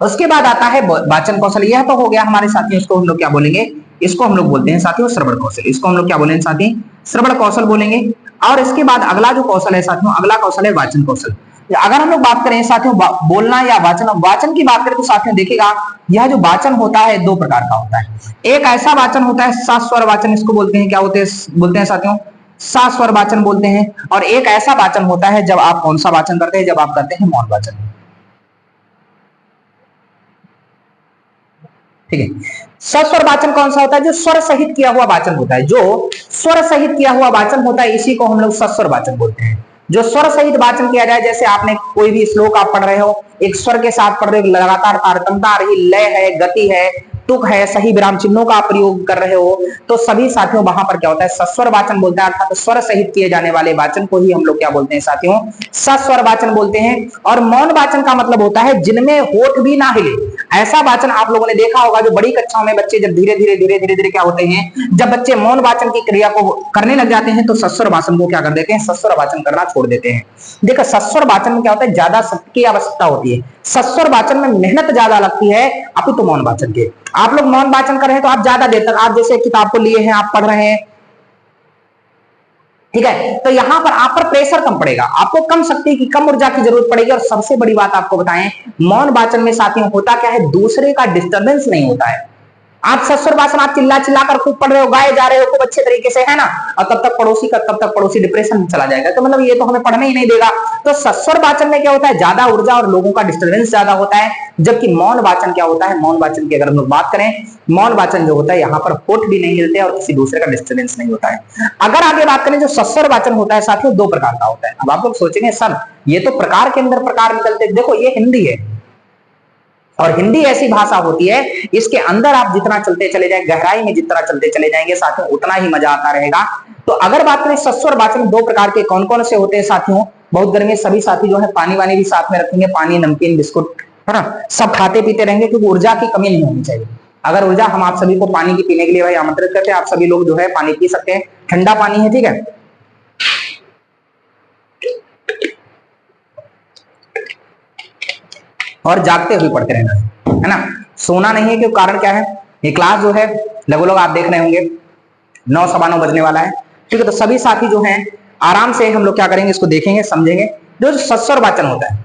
उसके बाद आता है वाचन कौशल। यह तो हो गया हमारे साथियों, इसको हम लोग क्या बोलेंगे, इसको हम लोग बोलते हैं साथियों श्रवण कौशल। इसको हम लोग क्या बोलेंगे साथी, श्रवण कौशल बोलेंगे। और इसके बाद अगला जो कौशल है साथियों, अगला कौशल है वाचन कौशल। अगर हम लोग बात करें साथियों बोलना या वाचन, वाचन की बात करें तो साथियों देखिएगा, यह जो वाचन होता है 2 प्रकार का होता है। एक ऐसा वाचन होता है सस्वर वाचन, इसको बोलते हैं, क्या बोलते हैं साथियों, सस्वर वाचन बोलते हैं। और एक ऐसा वाचन होता है जब आप कौन सा वाचन करते हैं, जब आप करते हैं मौन वाचन। ठीक है, सस्वर वाचन कौन सा होता है, जो स्वर सहित किया हुआ वाचन होता है, जो स्वर सहित किया हुआ वाचन होता है, इसी को हम लोग सस्वर वाचन बोलते हैं। जो स्वर सहित वाचन किया जाए, जैसे आपने कोई भी श्लोक आप पढ़ रहे हो, एक स्वर के साथ पढ़ रहे हो, लगातार तारतम्यता आ रही, लय है, गति है, तुक है, सही विराम चिन्हों का प्रयोग कर रहे हो, तो सभी साथियों वहां पर क्या होता है, सस्वर वाचन बोलते हैं। अर्थात स्वर सहित किए जाने वाले वाचन को ही हम लोग क्या बोलते हैं साथियों, सस्वर वाचन बोलते हैं। और मौन वाचन का मतलब होता है जिनमें होठ भी ना हिले, ऐसा वाचन आप लोगों ने देखा होगा, जो बड़ी कक्षाओं में बच्चे जब धीरे धीरे क्या होते हैं, जब बच्चे मौन वाचन की क्रिया को करने लग जाते हैं तो सस्वर वाचन को क्या कर देते हैं, सस्वर वाचन करना छोड़ देते हैं। देखो सस्वर वाचन में क्या होता है, ज्यादा शब्द की आवश्यकता होती है, सस्वर वाचन में मेहनत ज्यादा लगती है अपितु मौन वाचन के। आप लोग मौन वाचन कर रहे हैं तो आप ज्यादा देर तक, आप जैसे किताब को लिए हैं, आप पढ़ रहे हैं, ठीक है। तो यहां पर आप पर प्रेशर कम पड़ेगा, आपको कम शक्ति की, कम ऊर्जा की जरूरत पड़ेगी। और सबसे बड़ी बात आपको बताएं, मौन वाचन में साथियों होता क्या है, दूसरे का डिस्टरबेंस नहीं होता है। आप सस्वर वाचन आप चिल्ला चिल्ला कर खूब पढ़ रहे हो, गाए जा रहे हो खूब अच्छे तरीके से, है ना, और तब तक पड़ोसी डिप्रेशन में चला जाएगा, तो मतलब ये तो हमें पढ़ने ही नहीं देगा। तो सस्वर वाचन में क्या होता है, ज्यादा ऊर्जा और लोगों का डिस्टर्बेंस ज्यादा होता है। जबकि मौन वाचन क्या होता है, मौन वाचन की अगर हम लोग बात करें, मौन वाचन जो होता है यहाँ पर होठ भी नहीं हिलते और किसी दूसरे का डिस्टर्बेंस नहीं होता है। अगर आगे बात करें, जो सस्वर वाचन होता है साथियों, दो प्रकार का होता है। अब आप लोग सोचेंगे सर ये तो प्रकार के अंदर प्रकार निकलते, देखो ये हिंदी है और हिंदी ऐसी भाषा होती है, इसके अंदर आप जितना चलते चले जाएंगे, गहराई में जितना चलते चले जाएंगे साथियों, उतना ही मजा आता रहेगा। तो अगर बात करें सस्वर वाचन दो प्रकार के कौन कौन से होते हैं साथियों, बहुत गर्मी सभी साथी जो है पानी वानी भी साथ में रखेंगे, पानी नमकीन बिस्कुट है ना, सब खाते पीते रहेंगे, क्योंकि ऊर्जा की कमी नहीं होनी चाहिए। अगर ऊर्जा, हम आप सभी को पानी की पीने के लिए भाई आमंत्रित करते हैं, आप सभी लोग जो है पानी पी सकते हैं, ठंडा पानी है, ठीक है। और जागते हुए पढ़ते रहना है ना, सोना नहीं है, क्योंकि कारण क्या है, ये क्लास जो है लगभग आप देख रहे होंगे 9 सवा 9 बजने वाला है, ठीक है। तो सभी साथी जो हैं आराम से हम लोग क्या करेंगे, इसको देखेंगे समझेंगे। जो सस्वर वाचन होता है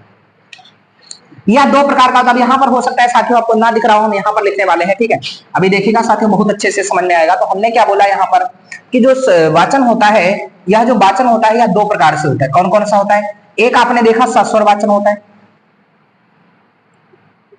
यह दो प्रकार का होता है। अब यहाँ पर हो सकता है साथियों आपको ना दिख रहा हो, हम यहाँ पर लिखने वाले हैं, ठीक है। अभी देखिएगा साथियों बहुत अच्छे से समझ में आएगा। तो हमने क्या बोला यहाँ पर कि जो वाचन होता है, यह जो वाचन होता है यह दो प्रकार से होता है। कौन कौन सा होता है, एक आपने देखा सस्वर वाचन होता है,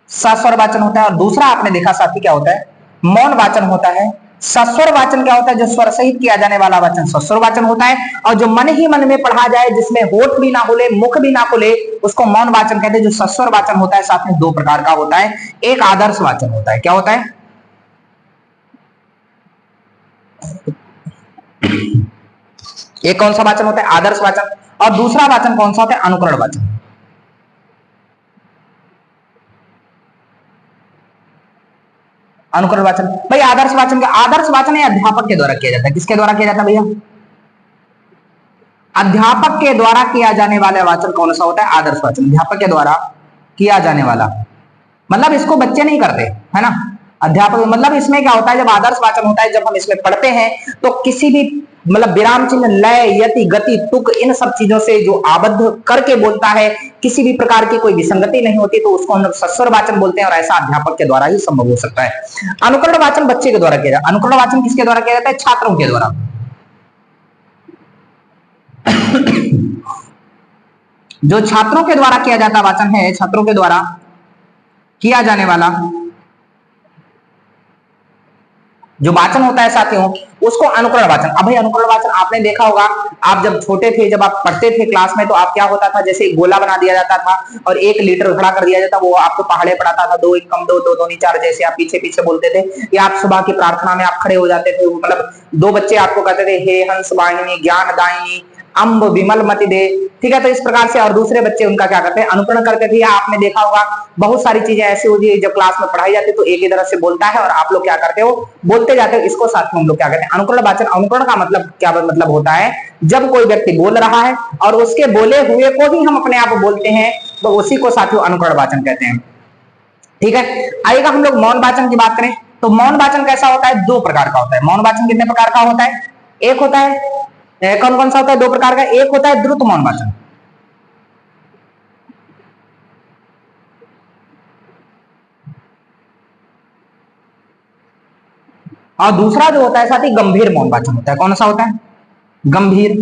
सस्वर वाचन होता है, और दूसरा आपने देखा साथी क्या होता है, मौन वाचन होता है। सस्वर वाचन क्या होता है, जो स्वर सहित किया जाने वाला वाचन सस्वर वाचन होता है, और जो मन ही मन में पढ़ा जाए, जिसमें होठ भी ना खुले, मुख भी ना खुले, उसको मौन वाचन कहते हैं। जो सस्वर वाचन होता है साथ में दो प्रकार का होता है, एक आदर्श वाचन होता है, क्या होता है, एक कौन सा वाचन होता है, आदर्श वाचन, और दूसरा वाचन कौन सा होता है, अनुकरण वाचन। अनुकरण वाचन भाई, आदर्श वाचन का, आदर्श वाचन है अध्यापक के द्वारा किया जाता है। किसके द्वारा किया जाता है भैया, अध्यापक के द्वारा किया जाने वाला वाचन कौन सा होता है, आदर्श वाचन, अध्यापक के द्वारा किया जाने वाला, मतलब इसको बच्चे नहीं करते, है ना, अध्यापक। मतलब इसमें क्या होता है, जब आदर्श वाचन होता है, जब हम इसमें पढ़ते हैं तो किसी भी मतलब विराम चिन्ह, लय, यति, गति, तुक, इन सब चीजों से जो आबद्ध करके बोलता है, किसी भी प्रकार की कोई विसंगति नहीं होती, तो उसको हम लोग सस्वर वाचन बोलते हैं। और ऐसा अध्यापक के द्वारा ही संभव हो सकता है। अनुकरण वाचन बच्चे के द्वारा किया जाता है। अनुकरण वाचन किसके द्वारा किया जाता है, छात्रों के द्वारा। जो छात्रों के द्वारा किया जाता वाचन है, छात्रों के द्वारा किया जाने वाला जो वाचन होता है साथियों, उसको अनुकरण वाचन। अब भाई अनुकरण वाचन आपने देखा होगा, आप जब छोटे थे, जब आप पढ़ते थे क्लास में, तो आप क्या होता था, जैसे गोला बना दिया जाता था और 1 लीटर खड़ा कर दिया जाता, वो आपको पहाड़े पढ़ाता था, 2 1 कम 2 2 2 नहीं 4, जैसे आप पीछे पीछे बोलते थे, या आप सुबह की प्रार्थना में आप खड़े हो जाते थे, मतलब 2 बच्चे आपको कहते थे, हे हंस वाहिनी ज्ञान दायिनी अम्ब विमल मति दे, ठीक है। तो इस प्रकार से, और दूसरे बच्चे उनका क्या करते हैं, अनुकरण करते थे। आपने देखा होगा बहुत सारी चीजें ऐसी होती है, जब क्लास में पढ़ाई जाती है तो एक ही तरह से बोलता है और आप लोग क्या करते हो, बोलते जाते हो। इसको साथ में हम लोग क्या कहते हैं, अनुकरण वाचन। अनुकरण का मतलब क्या मतलब होता है, जब कोई व्यक्ति बोल रहा है और उसके बोले हुए को ही हम अपने आप बोलते हैं, तो उसी को साथियों अनुकरण वाचन कहते हैं, ठीक है। आइएगा हम लोग मौन वाचन की बात करें, तो मौन वाचन कैसा होता है, 2 प्रकार का होता है। मौन वाचन कितने प्रकार का होता है, एक होता है, कौन कौन सा होता है, 2 प्रकार का, एक होता है द्रुत मौन वाचन, और दूसरा जो होता है साथी गंभीर मौन वाचन होता है। कौन सा होता है, गंभीर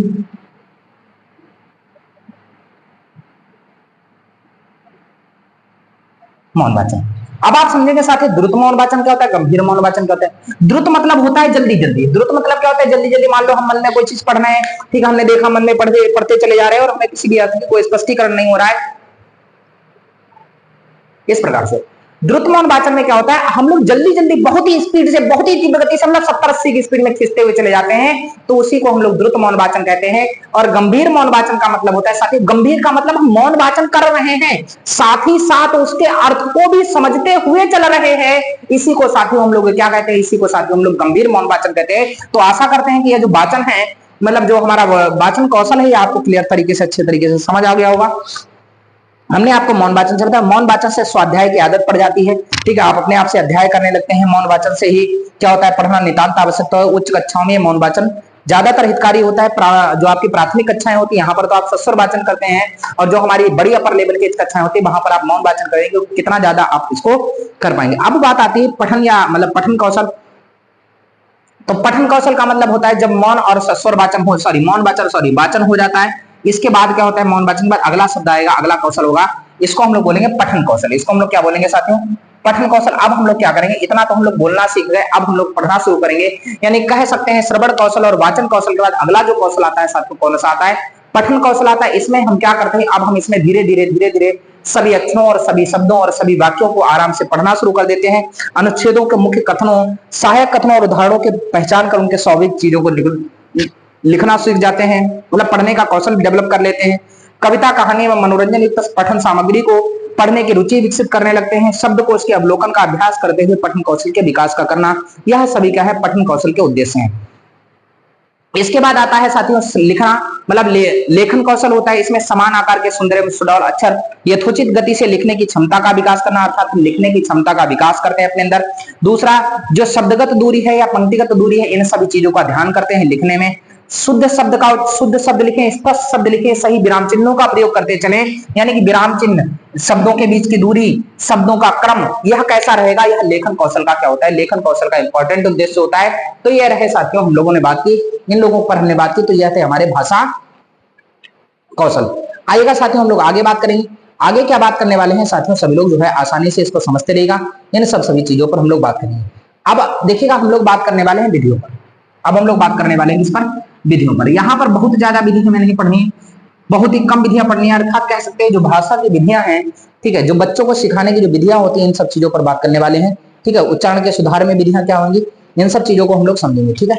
मौन वाचन। अब आप समझेंगे साथी द्रुत मौन वाचन क्या होता है, गंभीर मौन वाचन क्या होता है। द्रुत मतलब होता है जल्दी जल्दी, द्रुत मतलब क्या होता है, जल्दी जल्दी। मान लो हम मन में कोई चीज पढ़ना है, ठीक है, हमने देखा मन में पढ़ते चले जा रहे हैं और हमें किसी भी अर्थ की कोई स्पष्टीकरण नहीं हो रहा है, इस प्रकार से। द्रुत मौन वाचन में क्या होता है, हम लोग जल्दी जल्दी बहुत ही स्पीड से, बहुत ही तीव्र गति से, मतलब 70-80 की स्पीड में खींचते हुए चले जाते हैं, तो उसी को हम लोग द्रुत मौन वाचन कहते हैं। और गंभीर मौन वाचन का मतलब होता है साथी, गंभीर का मतलब हम मौन वाचन कर रहे हैं, साथ ही साथ उसके अर्थ को भी समझते हुए चल रहे हैं, इसी को साथियों हम लोग क्या कहते हैं, इसी को साथियों हम लोग गंभीर मौन वाचन कहते हैं। तो आशा करते हैं कि यह जो वाचन है, मतलब जो हमारा वाचन कौशल है, आपको क्लियर तरीके से, अच्छे तरीके से समझ आ गया होगा। हमने आपको मौन वाचन से बताया, मौन वाचन से स्वाध्याय की आदत पड़ जाती है, ठीक है, आप अपने आप से अध्याय करने लगते हैं। मौन वाचन से ही क्या होता है, पढ़ना नितांत आवश्यक है। उच्च कक्षाओं में मौन वाचन ज्यादातर हितकारी होता है जो आपकी प्राथमिक कक्षाएं होती है, यहाँ पर तो आप सस्वर वाचन करते हैं, और जो हमारी बड़ी अपर लेवल की कक्षाएं होती है वहां पर आप मौन वाचन करेंगे, कितना ज्यादा आप इसको कर पाएंगे। अब बात आती है पठन या मतलब पठन कौशल। तो पठन कौशल का मतलब होता है जब मौन और सस्वर वाचन हो, वाचन हो जाता है, इसके बाद क्या होता है, मौन वाचन के बाद अगला शब्द आएगा, अगला कौशल होगा, इसको हम लोग बोलेंगे पठन कौशल। इसको हम लोग क्या बोलेंगे साथियों, पठन कौशल। अब हम लोग क्या करेंगे, इतना तो हम लोग बोलना सीख गए, अब हम लोग पढ़ना शुरू करेंगे, यानी कह सकते हैं श्रवण कौशल और वाचन कौशल के बाद अगला जो कौशल आता है साथियों कौन सा आता है, पठन कौशल आता है। इसमें हम क्या करते हैं, अब हम इसमें धीरे धीरे सभी अक्षरों और सभी शब्दों और सभी वाक्यों को आराम से पढ़ना शुरू कर देते हैं। अनुच्छेदों के मुख्य कथनों, सहायक कथनों और उदाहरणों के पहचान कर उनके स्वाभाविक चीजों को लिखना सीख जाते हैं, मतलब पढ़ने का कौशल डेवलप कर लेते हैं। कविता, कहानी एवं मनोरंजन युक्त पठन सामग्री को पढ़ने की रुचि विकसित करने लगते हैं। शब्दकोश के अवलोकन का अभ्यास करते हुए पठन कौशल के विकास का करना, यह सभी क्या है, पठन कौशल के उद्देश्य हैं। इसके बाद आता है साथियों लिखना, मतलब लेखन कौशल होता है। इसमें समान आकार के सुंदर एवं सुडौल अक्षर यथोचित गति से लिखने की क्षमता का विकास करना, अर्थात लिखने की क्षमता का विकास करते हैं अपने अंदर। दूसरा, जो शब्दगत दूरी है या पंक्तिगत दूरी है, इन सभी चीजों का ध्यान करते हैं लिखने में। शुद्ध शब्द लिखें, स्पष्ट शब्द लिखें, सही विराम चिन्हों का प्रयोग करते चलें, यानी कि विराम चिन्ह, शब्दों के बीच की दूरी, शब्दों का क्रम, यह कैसा रहेगा, यह लेखन कौशल का क्या होता है, लेखन कौशल का इंपॉर्टेंट उद्देश्य होता है। तो यह रहे साथियों हम लोगों ने बात की, इन लोगों पर हमने बात की, तो यह थे हमारे भाषा कौशल। आइएगा साथियों हम लोग आगे बात करेंगे। आगे क्या बात करने वाले हैं साथियों, सभी लोग जो है आसानी से इसको समझते रहेगा, इन सभी चीजों पर हम लोग बात करेंगे। अब देखिएगा हम लोग बात करने वाले हैं विधियों पर। अब हम लोग बात करने वाले हैं इस पर, विधियों पर। यहाँ पर बहुत ज्यादा विधि हमें नहीं पढ़नी, बहुत ही कम विधियां पढ़नी है, अर्थात कह सकते हैं जो भाषा की विधियां हैं, ठीक है, जो बच्चों को सिखाने की जो विधियां होती हैं, इन सब चीजों पर बात करने वाले हैं, ठीक है। उच्चारण के सुधार में विधियां क्या होंगी, इन सब चीजों को हम लोग समझेंगे, ठीक है।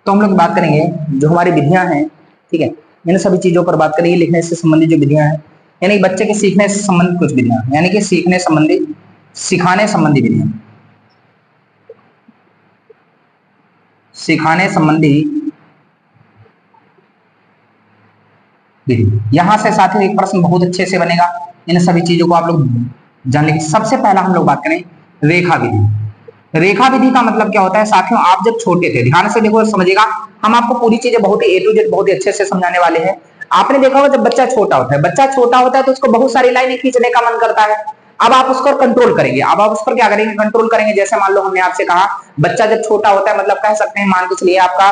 तो हम लोग बात करेंगे जो हमारी विधियां हैं, ठीक है, इन सभी चीजों पर बात करेंगे। लिखने से संबंधित जो विधियां हैं, यानी बच्चे के सीखने से संबंधित कुछ विधियां, यानी कि सीखने संबंधी, सिखाने संबंधी विधियां, सिखाने संबंधी विधि। यहां से साथियों एक प्रश्न बहुत अच्छे से बनेगा, इन सभी चीजों को आप लोग जान लेंगे। सबसे पहला हम लोग बात करें रेखा विधि। रेखा विधि का मतलब क्या होता है साथियों, आप जब छोटे थे, ध्यान से देखो समझिएगा, हम आपको पूरी चीजें बहुत ही A to Z बहुत ही अच्छे से समझाने वाले हैं। आपने देखा होगा जब बच्चा छोटा होता है तो उसको बहुत सारी लाइनें खींचने का मन करता है। अब आप उसको कंट्रोल करेंगे, अब आप उस पर क्या करेंगे, कंट्रोल करेंगे। जैसे मान लो हमने आपसे कहा बच्चा जब छोटा होता है, मतलब कह सकते हैं मान के चलिए आपका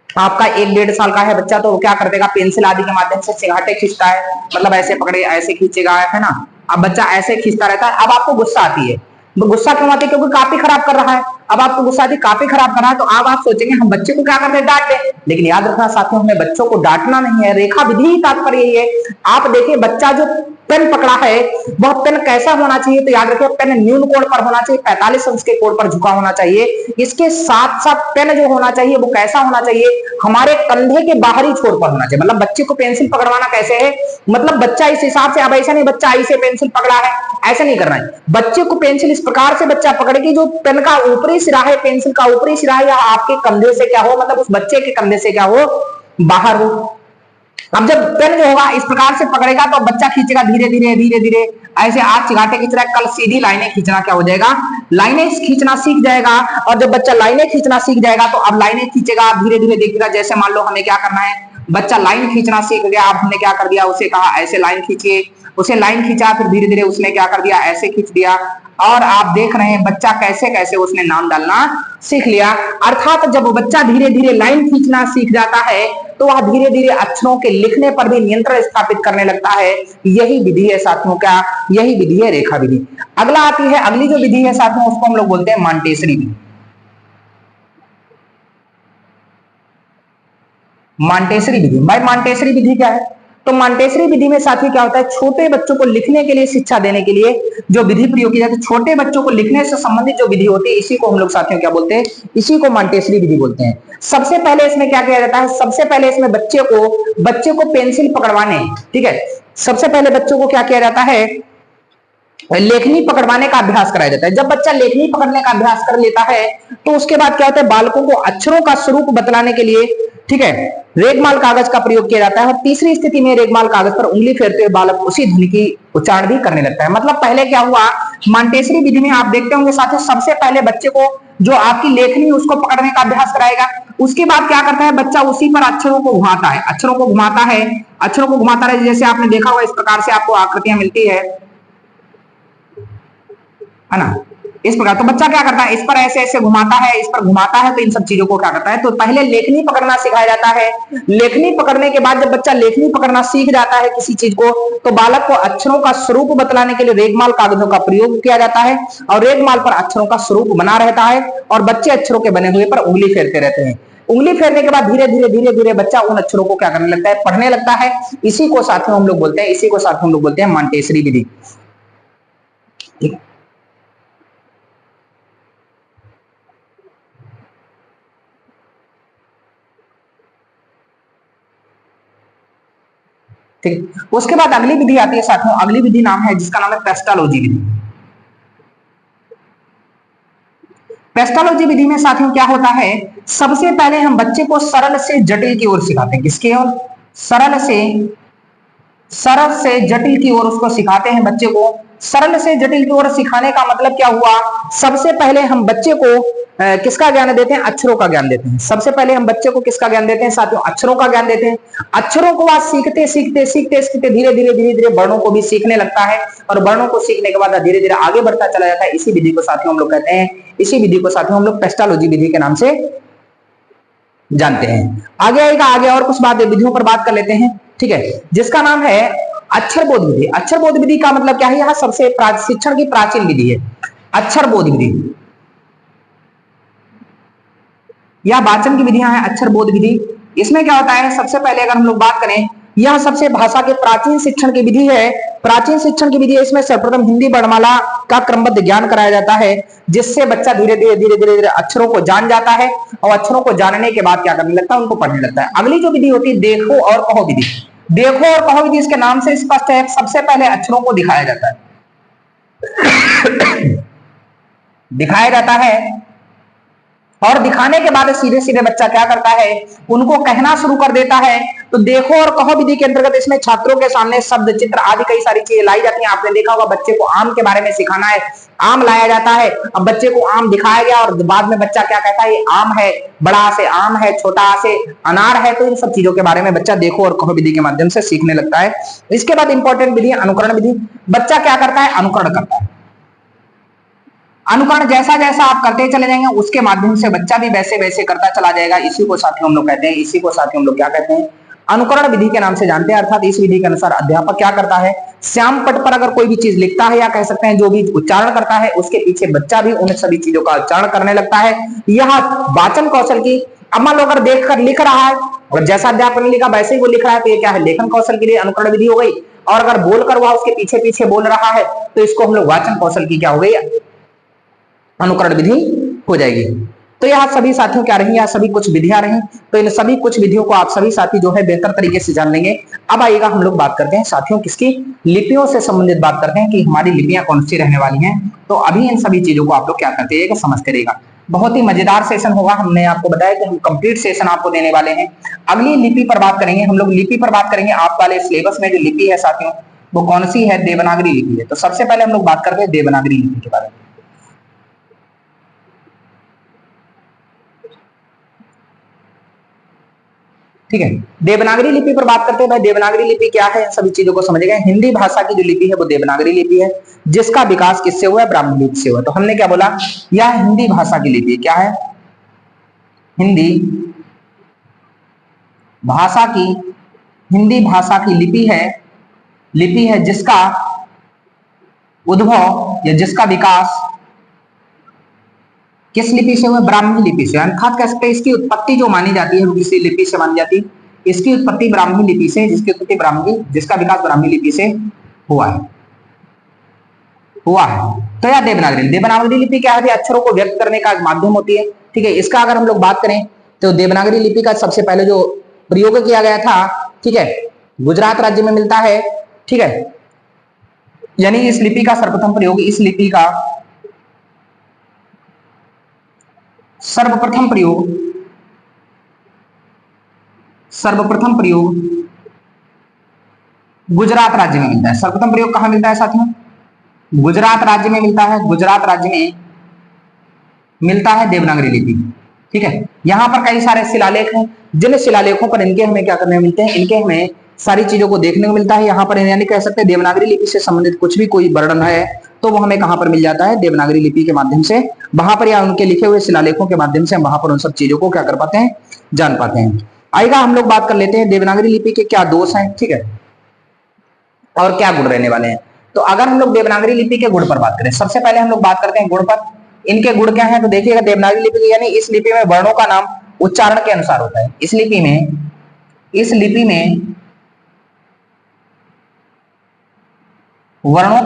1-1.5 साल का है बच्चा, तो क्या कर देगा, पेंसिल आदि के माध्यम से सिंगाटे खींचता है, मतलब ऐसे पकड़े ऐसे खींचेगा, है ना। अब बच्चा ऐसे खींचता रहता है, अब आपको गुस्सा आती है। गुस्सा क्यों आती है, क्योंकि कॉपी खराब कर रहा है। अब आपको गुस्सा आती है, कॉपी खराब कर रहा है, तो अब आप सोचेंगे हम बच्चे को क्या करते हैं, डांट दें। लेकिन याद रखना साथियों, हमें बच्चों को डांटना नहीं है, रेखा विधि ही तात्पर्य यही है। आप देखिए बच्चा जो पेन पकड़ा है, वह पेन कैसा होना चाहिए, तो याद रखिए पेन न्यून कोण पर होना चाहिए, 45 अंश के कोण पर झुका होना चाहिए। इसके साथ साथ पेन जो होना चाहिए वो कैसा होना चाहिए, हमारे कंधे के बाहरी छोर पर होना चाहिए। मतलब बच्चे को पेंसिल पकड़वाना कैसे है, मतलब बच्चा इस हिसाब से, अब ऐसा नहीं बच्चा ऐसे पेंसिल पकड़ा है, ऐसा नहीं करना है। बच्चे को पेंसिल इस प्रकार से बच्चा पकड़े कि जो पेन का ऊपरी सिरा है, पेंसिल का ऊपरी सिरा है, या आपके कंधे से क्या हो, मतलब उस बच्चे के कंधे से क्या हो, बाहर हो। अब जब पेन जो होगा इस प्रकार से पकड़ेगा तो बच्चा खींचेगा धीरे धीरे ऐसे, आज चिगाटे खींच रहा है, कल सीधी लाइनें खींचना क्या हो जाएगा, लाइनें खींचना सीख जाएगा। और जब बच्चा लाइनें खींचना सीख जाएगा तो अब लाइनें खींचेगा, धीरे धीरे देखिएगा। जैसे मान लो हमें क्या करना है, बच्चा लाइन खींचना सीख गया, अब हमने क्या कर दिया, उसे कहा ऐसे लाइन खींचिए, उसे लाइन खींचा, फिर धीरे धीरे उसने क्या कर दिया, ऐसे खींच दिया। और आप देख रहे हैं बच्चा कैसे कैसे उसने नाम डालना सीख लिया। अर्थात जब बच्चा धीरे धीरे लाइन खींचना सीख जाता है तो वह धीरे धीरे अक्षरों के लिखने पर भी नियंत्रण स्थापित करने लगता है। यही विधि है साथियों, क्या, यही विधि है रेखा विधि। अगला आती है, अगली जो विधि है साथियों उसको हम लोग बोलते हैं मॉन्टेसरी विधि। मॉन्टेसरी विधि, भाई मॉन्टेसरी विधि क्या है, तो मॉन्टेसरी विधि में साथी क्या होता है, छोटे बच्चों को लिखने के लिए शिक्षा देने के लिए जो विधि प्रयोग की जाती है, छोटे बच्चों को लिखने से संबंधित जो विधि होती है, इसी को हम लोग साथियों क्या बोलते हैं, इसी को मॉन्टेसरी विधि बोलते हैं। सबसे पहले इसमें क्या किया जाता है, सबसे पहले इसमें बच्चे को पेंसिल पकड़वाने, ठीक है, सबसे पहले बच्चों को क्या किया जाता है, लेखनी पकड़वाने का अभ्यास कराया जाता है। जब बच्चा लेखनी पकड़ने का अभ्यास कर लेता है तो उसके बाद क्या होता है, बालकों को अक्षरों का स्वरूप बतलाने के लिए, ठीक है, रेगमाल कागज का प्रयोग किया जाता है। और तीसरी स्थिति में रेगमाल कागज पर उंगली फेरते हुए बालक उसी ध्वनि की उच्चारण भी करने लगता है। मतलब पहले क्या हुआ, मॉन्टेसरी विधि में आप देखते होंगे साथियों, सबसे पहले बच्चे को जो आपकी लेखनी उसको पकड़ने का अभ्यास कराएगा। उसके बाद क्या करता है बच्चा, उसी पर अक्षरों को घुमाता है, अक्षरों को घुमाता है, अक्षरों को घुमाता है। जैसे आपने देखा होगा इस प्रकार से आपको आकृतियां मिलती है ना, इस प्रकार। तो बच्चा क्या करता है, इस पर ऐसे ऐसे घुमाता है, इस पर घुमाता है, तो इन सब चीजों को क्या करता है, तो पहले लेखनी पकड़ना सिखाया जाता है। लेखनी पकड़ने के बाद जब बच्चा लेखनी पकड़ना सीख जाता है किसी चीज को, तो बालक को अक्षरों का स्वरूप बतलाने के लिए रेगमाल कागजों का प्रयोग किया जाता है। और रेगमाल पर अक्षरों का स्वरूप बना रहता है और बच्चे अक्षरों के बने हुए पर उंगली फेरते रहते हैं। उंगली फेरने के बाद धीरे धीरे धीरे धीरे बच्चा उन अक्षरों को क्या करने लगता है, पढ़ने लगता है। इसी को साथियों हम लोग बोलते हैं, इसी को साथियों हम लोग बोलते हैं मॉन्टेसरी विधि। ठीक, ठीक। उसके बाद अगली विधि आती है साथियों, अगली विधि नाम है जिसका नाम है पेस्टालॉजी विधि। पेस्टालॉजी विधि में साथियों क्या होता है, सबसे पहले हम बच्चे को सरल से जटिल की ओर सिखाते हैं। किसकी ओर, सरल से जटिल की ओर उसको सिखाते हैं बच्चे को। सरल से जटिल की ओर सिखाने का मतलब क्या हुआ, सबसे पहले हम बच्चे को किसका ज्ञान देते हैं, अक्षरों का ज्ञान देते हैं। सबसे पहले हम बच्चे को किसका ज्ञान देते हैं साथियों, अक्षरों का ज्ञान देते हैं। अक्षरों को आज सीखते सीखते सीखते सीखते धीरे धीरे धीरे धीरे वर्णों को भी सीखने लगता है। और वर्णों को सीखने के बाद धीरे धीरे आगे बढ़ता चला जाता है। इसी विधि को साथियों हम लोग कहते हैं, इसी विधि को साथियों हम लोग पेस्टालॉजी विधि के नाम से जानते हैं। आगे आएगा, आगे और कुछ बात विधियों पर बात कर लेते हैं, ठीक है, जिसका नाम है अक्षर बोध विधि। अक्षर बोध विधि का मतलब क्या है, यह सबसे शिक्षण की प्राचीन विधि है। अक्षर बोध विधि, यह वाचन की विधियां हैं, अक्षर बोध विधि। इसमें क्या होता है, सबसे पहले अगर हम लोग बात करें, यह सबसे भाषा के प्राचीन शिक्षण की विधि है। प्राचीन शिक्षण की विधि है, इसमें सर्वप्रथम हिंदी वर्णमाला का क्रमबद्ध ज्ञान कराया जाता है, जिससे बच्चा धीरे धीरे धीरे धीरे धीरे अक्षरों को जान जाता है। और अक्षरों को जानने के बाद क्या करने लगता है, उनको पढ़ने लगता है। अगली जो विधि होती है देखो और कहो विधि। देखो और कहो विधि इसके नाम से स्पष्ट है, सबसे पहले अक्षरों को दिखाया जाता है दिखाया जाता है और दिखाने के बाद सीधे सीधे बच्चा क्या करता है, उनको कहना शुरू कर देता है। तो देखो और कहो विधि के अंतर्गत इसमें छात्रों के सामने शब्द, चित्र आदि कई सारी चीजें लाई जाती हैं। आपने देखा होगा बच्चे को आम के बारे में सिखाना है, आम लाया जाता है। अब बच्चे को आम दिखाया गया और बाद में बच्चा क्या कहता है, ये आम है, बड़ा से आम है, छोटा से अनार है। तो इन सब चीजों के बारे में बच्चा देखो और कहो विधि के माध्यम से सीखने लगता है। इसके बाद इंपॉर्टेंट विधि अनुकरण विधि। बच्चा क्या करता है, अनुकरण करता है। अनुकरण जैसा जैसा आप करते चले जाएंगे उसके माध्यम से बच्चा भी वैसे वैसे करता चला जाएगा। इसी को साथियों हम लोग कहते हैं, इसी को साथियों हम लोग क्या कहते हैं, अनुकरण विधि के नाम से जानते हैं। अर्थात इस विधि के अनुसार अध्यापक क्या करता है, श्याम पट पर अगर कोई भी चीज लिखता है या कह सकते हैं जो भी उच्चारण करता है, उसके पीछे बच्चा भी उन सभी चीजों का उच्चारण करने लगता है। यह वाचन कौशल की, अब मान लो अगर देखकर लिख रहा है और जैसा अध्यापक ने लिखा वैसे ही वो लिख रहा है, तो ये क्या है, लेखन कौशल के लिए अनुकरण विधि हो गई। और अगर बोलकर वह उसके पीछे पीछे बोल रहा है, तो इसको हम लोग वाचन कौशल की क्या हो गई, अनुकरण विधि हो जाएगी। तो यह सभी साथियों क्या रही, यह सभी कुछ विधियां रही। तो इन सभी कुछ विधियों को आप सभी साथी जो है बेहतर तरीके से जान लेंगे। अब आइएगा हम लोग बात करते हैं साथियों किसकी, लिपियों से संबंधित बात करते हैं कि हमारी लिपियां कौन सी रहने वाली हैं। तो अभी इन सभी चीजों को आप लोग क्या करते हैं, समझते रहेगा। बहुत ही मजेदार सेशन होगा। हमने आपको बताया कि हम कंप्लीट सेशन आपको देने वाले हैं। अगली लिपि पर बात करेंगे हम लोग, लिपि पर बात करेंगे। आप वाले सिलेबस में जो लिपि है साथियों वो कौन सी है, देवनागरी लिपि है। तो सबसे पहले हम लोग बात करते हैं देवनागरी लिपि के बारे में। ठीक है, देवनागरी लिपि पर बात करते हैं। भाई देवनागरी लिपि क्या है, सभी चीजों को समझेगा। हिंदी भाषा की जो लिपि है वो देवनागरी लिपि है, जिसका विकास किससे हुआ है, ब्राह्मी लिपि से हुआ। तो हमने क्या बोला, यह हिंदी भाषा की लिपि क्या है, हिंदी भाषा की, हिंदी भाषा की लिपि है जिसका उद्भव या जिसका विकास किस लिपि से हुआ, ब्राह्मी लिपि से। अर्थात कह सकते हैं इसकी उत्पत्ति जो मानी जाती है वो किसी लिपि से मानी जाती है। इसकी उत्पत्ति ब्राह्मी लिपि से, जिसकी उत्पत्ति ब्राह्मी, जिसका विकास ब्राह्मी लिपि से हुआ है। तो यह देवनागरी लिपि क्या है, अक्षरों को व्यक्त करने का माध्यम होती है। ठीक है, इसका अगर हम लोग बात करें तो देवनागरी लिपि का सबसे पहले जो प्रयोग किया गया था, ठीक है, गुजरात राज्य में मिलता है। ठीक है, यानी इस लिपि का सर्वप्रथम प्रयोग, इस लिपि का सर्वप्रथम सर्वप्रथम प्रयोग गुजरात राज्य में मिलता है। सर्वप्रथम प्रयोग कहां मिलता है साथियों? गुजरात राज्य में मिलता है। गुजरात राज्य में मिलता है देवनागरी लिपि। ठीक है, यहां पर कई सारे शिलालेख हैं, जिन शिलालेखों पर इनके हमें क्या करने मिलते हैं, इनके हमें सारी चीजों को देखने को मिलता है। यहाँ पर यानी कह सकते हैं देवनागरी लिपि से संबंधित कुछ भी कोई वर्णन है तो वो हमें कहां पर मिल जाता है? देवनागरी लिपि के माध्यम से, वहां पर या उनके लिखे हुए शिलालेखों के माध्यम से हम वहां पर उन सब चीजों को क्या कर पाते हैं? जान पाते हैं। आइएगा हम लोग बात कर लेते हैं देवनागरी लिपि के क्या दोष हैं, ठीक है, और क्या गुण रहने वाले हैं। तो अगर हम लोग देवनागरी लिपि के गुण पर बात करें, सबसे पहले हम लोग बात करते हैं गुण पर। इनके गुण क्या है? तो देखिएगा, देवनागरी लिपि यानी इस लिपि में वर्णों का नाम उच्चारण के अनुसार होता है। इस लिपि में वर्णों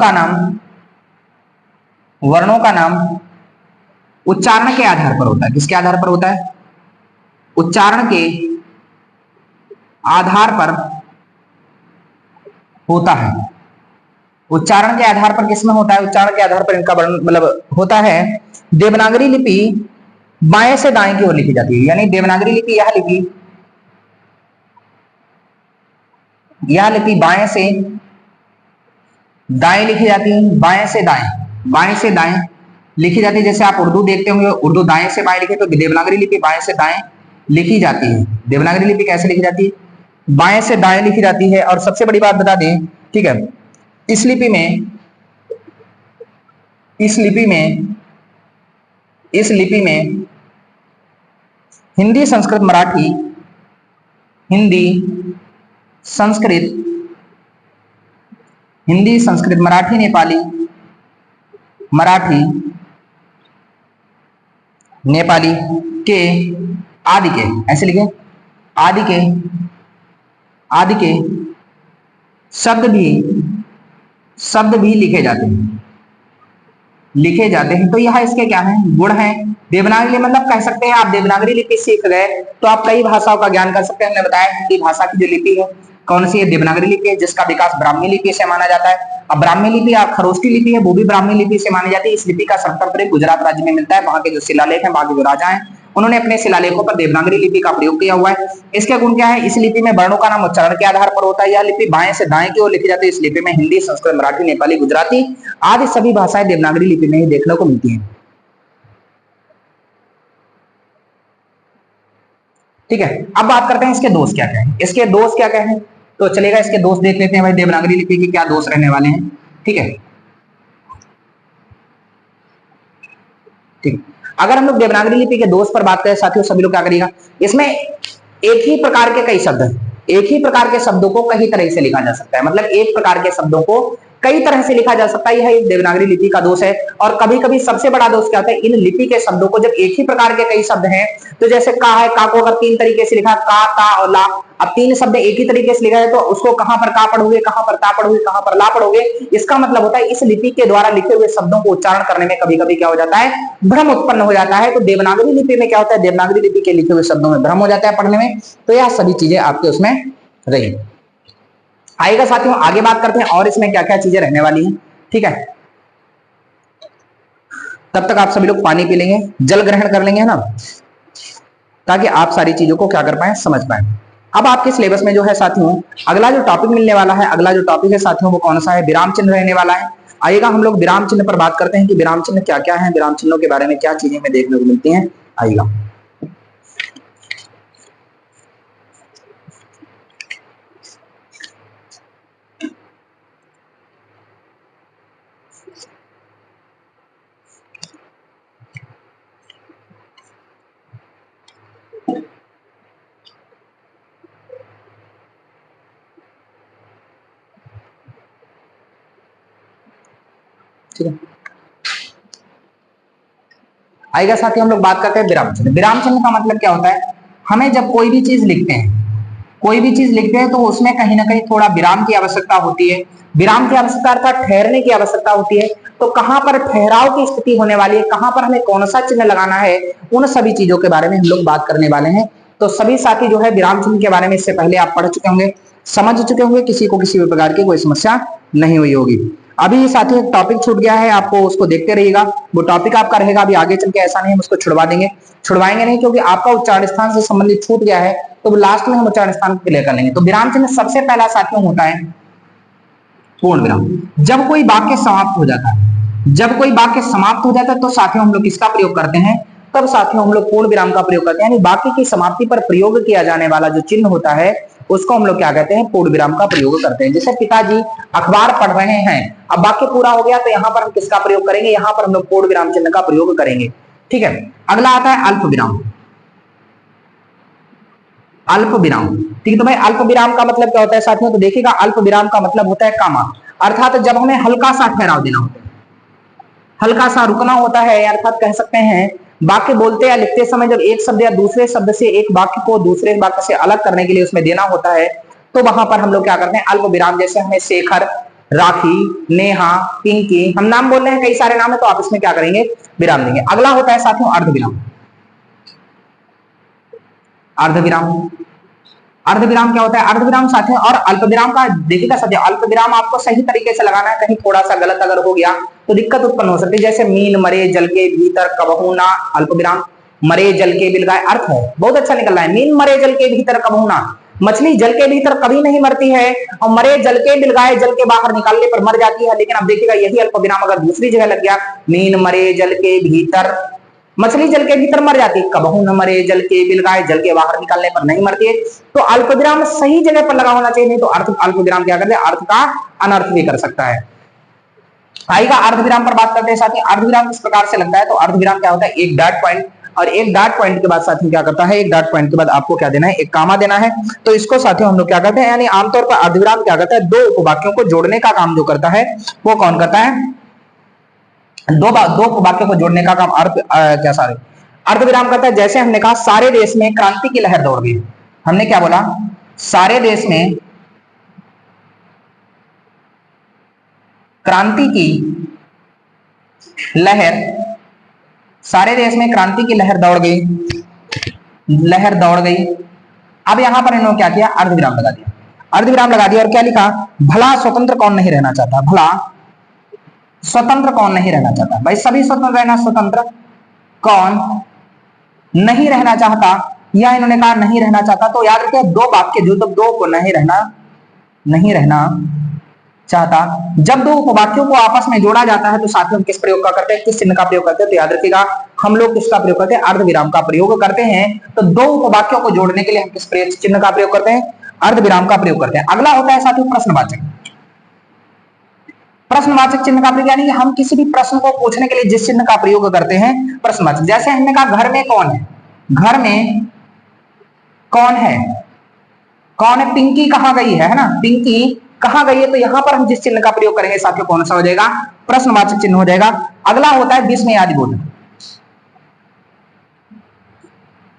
का नाम उच्चारण के आधार पर होता है। किसके आधार पर होता है? उच्चारण के आधार पर होता है। उच्चारण के आधार पर किसमें होता है? उच्चारण के आधार पर इनका मतलब होता है। देवनागरी लिपि बाएं से दाएं की ओर लिखी जाती है, यानी देवनागरी लिपि यह लिपि बाएं से दाएं लिखी जाती है। बाएं से दाएं लिखी जाती है। जैसे आप उर्दू देखते होंगे, उर्दू दाएं से बाएं लिखे, तो देवनागरी लिपि बाएं से दाएं लिखी जाती है। देवनागरी लिपि कैसे लिखी जाती है? बाएं से दाएं लिखी जाती है। और सबसे बड़ी बात बता दें, ठीक है, इस लिपि में हिंदी, संस्कृत, मराठी, नेपाली के आदि के, ऐसे लिखे, आदि के शब्द भी लिखे जाते हैं। तो यह इसके क्या है? गुण है। देवनागरी मतलब कह सकते हैं आप देवनागरी लिपि सीख गए तो आप कई भाषाओं का ज्ञान कर सकते हैं। हमने बताया हिंदी भाषा की जो लिपि है कौन सी है? देवनागरी लिपि है, जिसका विकास ब्राह्मी लिपि से माना जाता है। अब ब्राह्मी लिपि या खरोष्टी लिपि है, वो भी ब्राह्मी लिपि से मानी जाती है। इस लिपि का सर्वप्रथम प्रयोग गुजरात राज्य में मिलता है। वहां के जो शिलालेख हैं, वहां के जो राजा हैं, उन्होंने अपने शिलालेखों पर देवनागरी लिपि का प्रयोग किया हुआ है। इसके गुण क्या है? इस लिपि में वर्णों का नाम उच्चारण के आधार पर होता है। यह लिपि बाएं से दाएं की ओर लिखी जाती है। इस लिपि में हिंदी, संस्कृत, मराठी, नेपाली, गुजराती आदि सभी भाषाएं देवनागरी लिपि में ही देखने को मिलती हैं। ठीक है, अब बात करते हैं इसके दोष क्या क्या है। इसके दोष क्या क्या है? तो चलेगा, इसके दोष देख लेते हैं भाई, देवनागरी लिपि के क्या दोष रहने वाले हैं। ठीक है, ठीक। अगर हम लोग देवनागरी लिपि के दोष पर बात करें साथियों, सभी लोग क्या करिएगा, इसमें एक ही प्रकार के कई शब्द हैं। एक ही प्रकार के शब्दों को कई तरह से लिखा जा सकता है। मतलब एक प्रकार के शब्दों को कई तरह से लिखा जा सकता है। यह एक देवनागरी लिपि का दोष है। और कभी कभी सबसे बड़ा दोष क्या होता है? इन लिपि के शब्दों को जब एक ही प्रकार के कई शब्द हैं, तो जैसे का है, का को अगर तीन तरीके से लिखा, का, ता और ला, अब तीन शब्द एक ही तरीके से लिखा है तो उसको कहां पर का पढ़ोगे, कहां पर ता पढ़ोगे, कहां पर ला पढ़ोगे। इसका मतलब होता है इस लिपि के द्वारा लिखे हुए शब्दों को उच्चारण करने में कभी कभी क्या हो जाता है? भ्रम उत्पन्न हो जाता है। तो देवनागरी लिपि में क्या होता है? देवनागरी लिपि के लिखे हुए शब्दों में भ्रम हो जाता है पढ़ने में। तो यह सभी चीजें आपके उसमें रही। आएगा साथियों, आगे बात करते हैं और इसमें क्या क्या चीजें रहने वाली हैं। ठीक है, तब तक आप सभी लोग पानी पी लेंगे, जल ग्रहण कर लेंगे, है ना, ताकि आप सारी चीजों को क्या कर पाए? समझ पाए। अब आपके सिलेबस में जो है साथियों, अगला जो टॉपिक मिलने वाला है, अगला जो टॉपिक है साथियों, वो कौन सा है? विराम चिन्ह रहने वाला है। आइएगा हम लोग विराम चिन्ह पर बात करते हैं कि विराम चिन्ह क्या क्या है, विराम चिन्हों के बारे में क्या चीजें हमें देखने को मिलती हैं। आइएगा, ठीक है। आइएगा साथियों, हम लोग बात करते हैं विराम चिन्ह। विराम चिन्ह का मतलब क्या होता है? हमें जब कोई भी चीज लिखते हैं तो उसमें कहीं ना कहीं थोड़ा विराम की आवश्यकता होती है। विराम की आवश्यकता अर्थात ठहरने की आवश्यकता होती है। तो कहां पर ठहराव की स्थिति होने वाली है, कहां पर हमें कौन सा चिन्ह लगाना है, उन सभी चीजों के बारे में हम लोग बात करने वाले हैं। तो सभी साथी जो है विराम चिन्ह के बारे में इससे पहले आप पढ़ चुके होंगे। समझ चुके होंगे, किसी को किसी भी प्रकार की कोई समस्या नहीं हुई होगी। अभी साथियों एक टॉपिक छूट गया है, आपको उसको देखते रहिएगा। वो टॉपिक आपका रहेगा अभी आगे चल के, ऐसा नहीं हम उसको छुड़वाएंगे नहीं, क्योंकि आपका उच्चारण स्थान से संबंधित छूट गया है, तो लास्ट में हम उच्चारण स्थान को क्लियर कर लेंगे। तो विराम चिन्ह सबसे पहला साथियों होता है पूर्ण विराम। जब कोई वाक्य समाप्त हो जाता है, जब कोई वाक्य समाप्त हो जाता है तो साथियों हम लोग किसका प्रयोग करते हैं? तब साथियों हम लोग पूर्ण विराम का प्रयोग करते हैं, यानी वाक्य की समाप्ति पर प्रयोग किया जाने वाला जो चिन्ह होता है उसको हम लोग क्या कहते हैं? पूर्ण विराम का प्रयोग करते हैं। जैसे पिताजी अखबार पढ़ रहे हैं, अब वाक्य पूरा हो गया तो यहां पर हम किसका प्रयोग करेंगे? यहां पर हम लोग पूर्ण विराम चिन्ह का प्रयोग करेंगे। ठीक है, अगला आता है अल्प विराम। अल्प विराम, ठीक है, तो भाई अल्प विराम का मतलब क्या होता है साथियों? तो देखिएगा, अल्प विराम का मतलब होता है कामा, अर्थात जब हमें हल्का सा ठहराव देना होता है, हल्का सा रुकना होता है, अर्थात कह सकते हैं वाक्य बोलते या लिखते समय जब एक शब्द या दूसरे शब्द से एक वाक्य को दूसरे वाक्य से अलग करने के लिए उसमें देना होता है, तो वहां पर हम लोग क्या करते हैं? अल्प विराम। जैसे हमें शेखर, राखी, नेहा, पिंकी, हम नाम बोल रहे हैं, कई सारे नाम है, तो आप इसमें क्या करेंगे? विराम देंगे। अगला होता है साथियों अर्ध विराम। अर्ध विराम, अर्ध विराम क्या होता है? अर्ध विराम साथियों और अल्प विराम का देखिएगा साथियों, अल्प विराम आपको सही तरीके से लगाना है, कहीं थोड़ा सा गलत अगर हो गया तो दिक्कत उत्पन्न हो सकती है। जैसे मीन मरे जल के भीतर कबहू ना, अल्प विराम, मरे जल के बिल गाय, अर्थ है बहुत अच्छा निकल रहा है। मीन मरे जल के भीतर कबहू ना, मछली जल के भीतर कभी नहीं मरती है, और मरे जल के बिल गाय जल के बाहर निकालने पर मर जाती है। लेकिन अब देखिएगा यही अल्प विराम अगर दूसरी जगह लग गया, मीन मरे जल के भीतर, मछली जल के भीतर मर जाती है, कबहू न मरे जल के बिल गाय जल के बाहर निकालने पर नहीं मरती है। तो अल्प विराम सही जगह पर लगा होना चाहिए, नहीं तो अर्थ अल्प विराम क्या करते हैं? अर्थ का अनर्थ भी कर सकता है। आइएगा अर्ध विराम पर बात करते हैं साथियों। अर्ध विराम किस प्रकार से लगता है? तो अर्ध विराम क्या होता है? एक डॉट पॉइंट, और एक डॉट पॉइंट के बाद साथियों क्या करता है? एक डॉट पॉइंट के बाद आपको क्या देना है? एक कामा देना है। तो इसको साथियों हम लोग क्या करते हैं, यानी आमतौर पर अर्ध विराम क्या करता है? दो उपवाक्यों को जोड़ने का काम जो करता है वो कौन करता है? दो वाक्यों को जोड़ने का काम अर्ध विराम करता है। जैसे हमने कहा सारे देश में क्रांति की लहर दौड़ गई, हमने क्या बोला? सारे देश में क्रांति की लहर, सारे देश में क्रांति की लहर दौड़ गई, लहर दौड़ गई। अब यहां पर इन्होंने क्या किया? अर्ध विराम लगा दिया, अर्ध विराम लगा दिया और क्या लिखा? भला स्वतंत्र कौन नहीं रहना चाहता? भला स्वतंत्र कौन नहीं रहना चाहता? भाई सभी स्वतंत्र रहना, स्वतंत्र कौन नहीं रहना चाहता, या इन्होंने कहा नहीं रहना चाहता। तो याद रखिए दो वाक्य जो तब दो को नहीं रहना चाहता, जब दो उपवाक्यों को आपस में जोड़ा जाता है तो साथियों हम किस प्रयोग का करते हैं? किस चिन्ह का प्रयोग करते हैं? तो याद रखिएगा हम लोग किसका प्रयोग करते हैं? अर्ध विराम का प्रयोग करते हैं। तो दो उपवाक्यों को जोड़ने के लिए हम किस चिन्ह का प्रयोग करते हैं? अर्ध विराम का प्रयोग करते हैं। अगला होता है साथियों प्रश्नवाचक। प्रश्नवाचक चिन्ह का प्रयोग, यानी हम किसी भी प्रश्न को पूछने के लिए जिस चिन्ह का प्रयोग करते हैं, प्रश्नवाचक। जैसे हमने कहा घर में कौन है? घर में कौन है? कौन है? पिंकी कहां गई है ना? पिंकी कहां गई है? तो यहां पर हम जिस चिन्ह का प्रयोग करेंगे साथियों कौन सा हो जाएगा? प्रश्नवाचक चिन्ह हो जाएगा। अगला होता है विस्मयादिबोधक।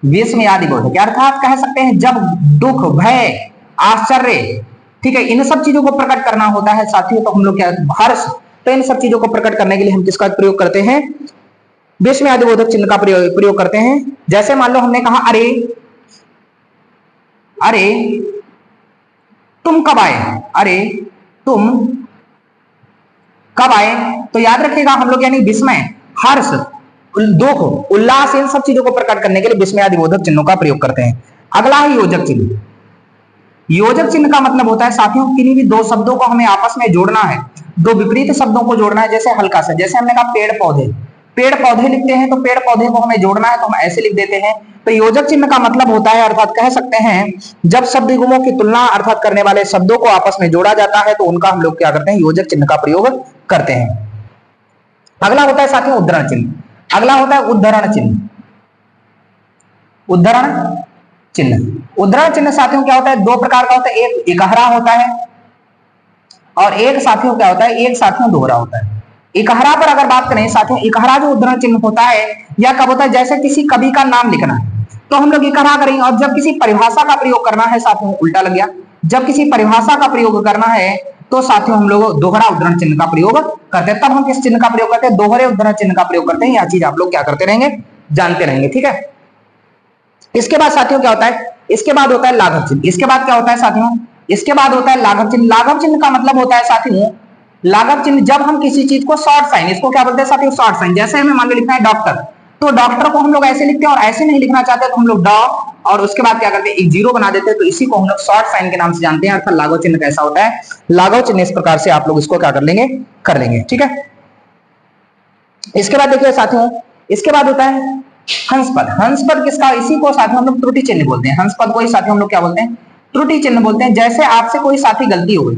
विस्मयादिबोधक अर्थात कह सकते हैं जब दुख, भय, आश्चर्य, ठीक है, इन सब चीजों को प्रकट करना होता है साथियों, तो हम लोग क्या? हर्ष, तो इन सब चीजों को प्रकट करने के लिए हम किसका प्रयोग करते हैं? विस्मयादिबोधक चिन्ह का प्रयोग करते हैं। जैसे मान लो हमने कहा अरे, अरे तुम कब आए? अरे तुम कब आए? तो याद रखिएगा हम लोग यानी विस्मय, हर्ष, दुख, उल्लास, इन सब चीजों को प्रकट करने के लिए विस्मयादिबोधक चिन्हों का प्रयोग करते हैं। अगला है योजक चिन्ह। योजक चिन्ह का मतलब होता है साथियों किन्हीं भी दो शब्दों को हमें आपस में जोड़ना है, दो विपरीत शब्दों को जोड़ना है। जैसे हल्का सा, जैसे हमने कहा पेड़ पौधे, पेड़ पौधे लिखते हैं तो पेड़ पौधे को हमें जोड़ना है तो हम ऐसे लिख देते हैं। तो योजक चिन्ह का मतलब होता है, अर्थात कह सकते हैं जब शब्द युग्मों की तुलना अर्थात करने वाले शब्दों को आपस में जोड़ा जाता है तो उनका हम लोग क्या करते हैं? योजक चिन्ह का प्रयोग करते हैं। अगला होता है साथियों उद्धरण चिन्ह। अगला होता है उद्धरण चिन्ह। उद्धरण चिन्ह, उद्धरण चिन्ह साथियों क्या होता है? दो प्रकार का होता है, एक इकहरा होता है और एक साथियों क्या होता है? एक साथियों दोहरा होता है। इकहरा पर अगर बात करें साथियों, इकहरा जो उद्धरण चिन्ह होता है या कब होता है? जैसे किसी कवि का नाम लिखना है तो हम लोग इकहरा करेंगे, और जब किसी परिभाषा का प्रयोग करना है साथियों, उल्टा लग गया, जब किसी परिभाषा का प्रयोग करना है तो साथियों हम लोग दोहरा उद्धरण चिन्ह का प्रयोग करते हैं। तब हम किस चिन्ह का प्रयोग करते हैं? दोहरे उद्धरण चिन्ह का प्रयोग करते हैं। यह चीज आप लोग क्या करते रहेंगे? जानते रहेंगे, ठीक है। इसके बाद साथियों क्या होता है? इसके बाद होता है लाघव चिन्ह। इसके बाद क्या होता है साथियों? इसके बाद होता है लाघव चिन्ह। लाघव चिन्ह का मतलब होता है साथियों, लाघव चिन्ह जब हम किसी चीज को शॉर्ट साइन, इसको क्या बोलते हैं साथियों, शॉर्ट साइन। जैसे हमें मान लो लिखना है डॉक्टर, तो डॉक्टर को हम लोग ऐसे लिखते हैं, और ऐसे नहीं लिखना चाहते तो हम लोग डॉ और उसके बाद क्या करते हैं, एक जीरो बना देते हैं। तो इसी को हम लोग शॉर्ट साइन के नाम से जानते हैं, अर्थात लाघव चिन्ह कैसा होता है। लाघव चिन्ह इस प्रकार से आप लोग इसको क्या कर लेंगे, कर लेंगे, ठीक है। इसके बाद देखिए साथियों, इसके बाद होता है हंसपद। हंसपद किसका, इसी को साथियों हम लोग त्रुटि चिन्ह बोलते हैं। हंसपद को ही साथियों हम लोग क्या बोलते हैं, त्रुटि चिन्ह बोलते हैं। जैसे आपसे कोई साथी गलती हो गई,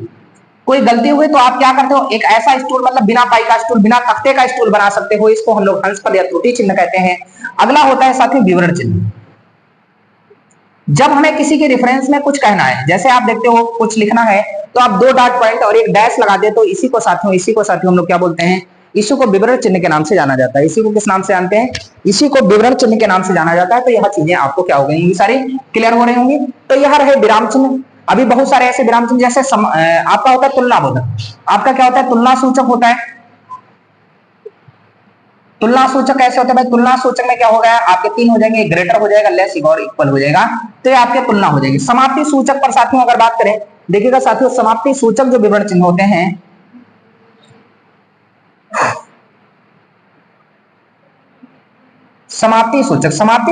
कोई गलती हुई तो आप क्या करते हो, एक ऐसा स्टूल, मतलब बिना पाई का स्टूल, बिना तख्ते का स्टूल बना सकते हो, इसको हम लोग हंसपद या त्रुटि चिन्ह कहते हैं। अगला होता है साथियों विवरण चिन्ह। जब हमें किसी के रेफरेंस में कुछ कहना है, जैसे आप देखते हो कुछ लिखना है तो आप 2 डॉट पॉइंट और एक डैश लगा दे, तो इसी को साथियों हम लोग क्या बोलते हैं, इसी को विवरण चिन्ह के नाम से जाना जाता है। इसी को किस नाम से जानते हैं, इसी को विवरण चिन्ह के नाम से जाना जाता है। तो यह चीजें आपको क्या हो गई होंगी, सारी क्लियर हो रही होंगी। तो यह रहे विराम चिन्ह। अभी बहुत सारे ऐसे विराम चिन्ह, जैसे आपका होता है तुलना बोधक। आपका क्या होता है, तुलना सूचक होता है। तुलना सूचक कैसे होता है भाई, तुलना सूचक में क्या हो गया, आपके 3 हो जाएंगे, ग्रेटर हो जाएगा, लेस और इक्वल हो जाएगा, तो ये आपके तुलना हो जाएगी। समाप्ति सूचक पर साथियों अगर बात करें, देखिएगा साथियों, समाप्ति सूचक जो विवरण चिन्ह होते हैं, समाप्ति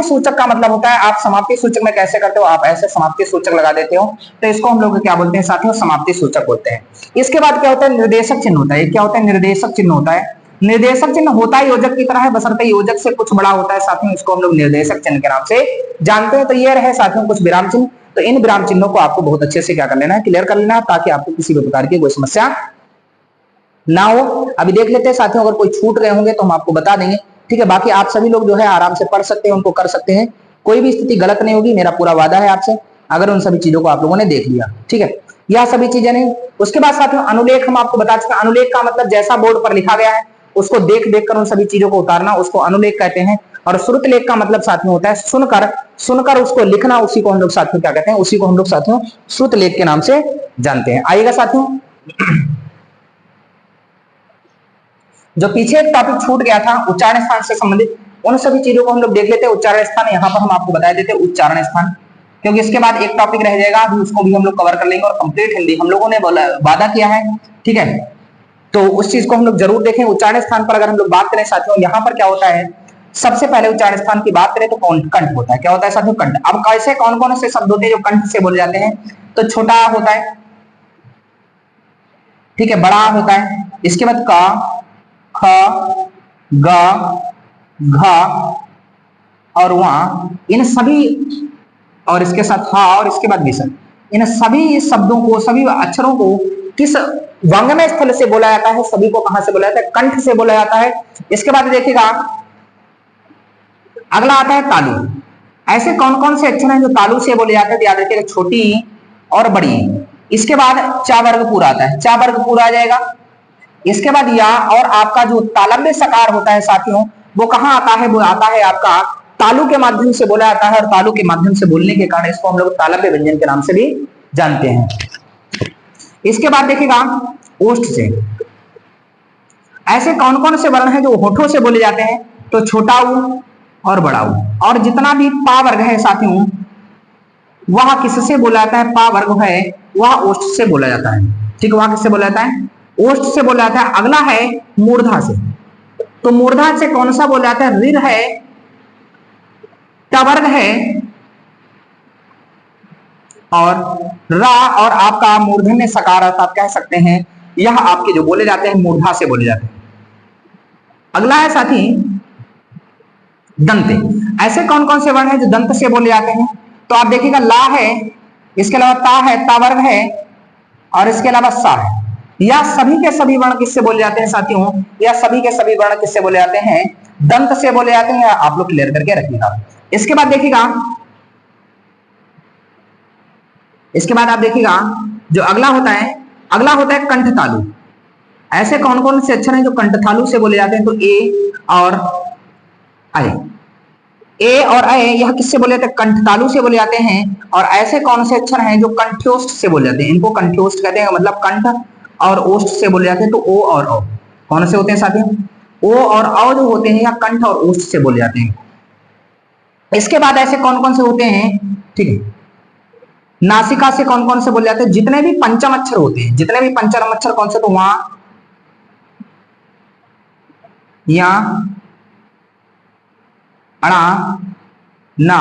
सूचक का मतलब होता है, आप समाप्ति सूचक में कैसे करते हो, आप ऐसे समाप्ति सूचक लगा देते हो, तो इसको हम लोग क्या बोलते हैं साथियों, समाप्ति सूचक बोलते हैं। इसके बाद क्या होता है, निर्देशक चिन्ह होता है। क्या होता है, निर्देशक चिन्ह होता है। निर्देशक चिन्ह होता है योजक की तरह है, बशर्ते योजक से कुछ बड़ा होता है साथियों, इसको हम लोग निर्देशक चिन्ह के नाम से जानते हैं। तो ये रहे साथियों कुछ विराम चिन्ह। तो इन विराम चिन्हों को आपको बहुत अच्छे से क्या कर लेना है, क्लियर कर लेना है, ताकि आपको किसी भी प्रकार की कोई समस्या ना हो। अभी देख लेते हैं साथियों, अगर कोई छूट गए होंगे तो हम आपको बता देंगे, ठीक है। बाकी आप सभी लोग जो है आराम से पढ़ सकते हैं, उनको कर सकते हैं, कोई भी स्थिति गलत नहीं होगी, मेरा पूरा वादा है आपसे, अगर उन सभी चीजों को आप लोगों ने देख लिया, ठीक है। यह सभी चीजें नहीं। उसके बाद साथियों अनुलेख हम आपको बता चुके हैं। अनुलेख का मतलब जैसा बोर्ड पर लिखा गया है उसको देख देख कर उन सभी चीजों को उतारना, उसको अनुलेख कहते हैं। और श्रुत लेख का मतलब साथियों होता है सुनकर उसको लिखना, उसी को हम लोग साथियों क्या कहते हैं, उसी को हम लोग साथियों श्रुत लेख के नाम से जानते हैं। आइएगा साथियों, जो पीछे एक टॉपिक छूट गया था उच्चारण स्थान से संबंधित, उन सभी चीजों को हम लोग देख लेते हैं। उच्चारण स्थान यहाँ पर हम आपको बता देते हैं, उच्चारण स्थान, क्योंकि इसके बाद एक टॉपिक रह जाएगा, अभी उसको भी हम लोग कवर कर लेंगे। और कंप्लीट हिंदी हम लोगों ने वादा किया है, ठीक है, तो उस चीज को हम लोग जरूर देखें। उच्चारण स्थान पर अगर हम लोग बात करें साथियों, यहाँ पर क्या होता है, सबसे पहले उच्चारण स्थान की बात करें तो कंठ होता है। क्या होता है साथियों, कंठ। अब कैसे कौन कौन से शब्द होते हैं जो कंठ से बोले जाते हैं, तो छोटा होता है, ठीक है, बड़ा होता है, इसके बाद का, ख, ग, घ और वहां, इन सभी, और इसके साथ हा और इसके बाद विसर्ग, इन सभी शब्दों को, सभी अक्षरों को किस वांग्मय स्थल से बोला जाता है, सभी को कहां से बोला जाता है, कंठ से बोला जाता है। इसके बाद देखिएगा अगला आता है तालु। ऐसे कौन कौन से अक्षर हैं जो तालु से बोले जाते हैं, तो याद रखिएगा छोटी और बड़ी। इसके बाद चा वर्ग पूरा आता है, चा वर्ग पूरा आ जाएगा। इसके बाद या, और आपका जो तालव्य सकार होता है साथियों, वो कहां आता है, वो आता है आपका तालु के माध्यम से बोला जाता है, और तालु के माध्यम से बोलने के कारण इसको हम लोग तालव्य व्यंजन के नाम से भी जानते हैं। इसके बाद देखिएगा ओष्ठ से। ऐसे कौन कौन से वर्ण हैं जो होठों से बोले जाते हैं, तो छोटा ऊ और बड़ा ऊ। और जितना भी पा वर्ग है साथियों, वह किससे बोला जाता है, पा वर्ग है वह ओष्ठ से बोला जाता है, ठीक है, वह किससे बोला जाता है, ओष्ठ से बोला जाता है। अगला है मूर्धा से, तो मूर्धा से कौन सा बोला जाता है, ऋ है, टवर्ग है और रा, और आपका मूर्धन्य सकार आप कह सकते हैं, यह आपके जो बोले जाते हैं मूर्धा से बोले जाते हैं। अगला है साथी दंते। ऐसे कौन कौन से वर्ण हैं जो दंत से बोले जाते हैं, तो आप देखिएगा ला है, इसके अलावा ता है, तावर्ग है, और इसके अलावा सा है। या सभी के सभी वर्ण किससे बोले जाते हैं साथियों, या सभी के सभी वर्ण किससे बोले जाते हैं, दंत से बोले जाते हैं। आप लोग क्लियर करके रखिएगा। इसके बाद देखिएगा, इसके बाद आप देखिएगा जो अगला होता है कंठ तालु। ऐसे कौन कौन से अक्षर हैं जो कंठ तालु से बोले जाते हैं, तो ए और अय, ए और अय यह किससे बोले जाते हैं, कंठ तालु से बोले जाते हैं। और ऐसे कौन से अक्षर हैं जो कंठ्योष्ठ से बोले जाते हैं, इनको कंठ्योष्ठ कहते हैं, मतलब कंठ और ओष्ठ से बोले जाते हैं। तो ओ और औ कौन से होते हैं साथियों, ओ और औ जो होते हैं या कंठ और ओष्ठ से बोले जाते हैं। इसके बाद ऐसे कौन कौन से होते हैं, ठीक है, नासिका से कौन कौन से बोले जाते हैं? जितने भी पंचम अक्षर होते हैं, जितने भी पंचम अक्षर कौन से, तो वहां, या, अणा, ना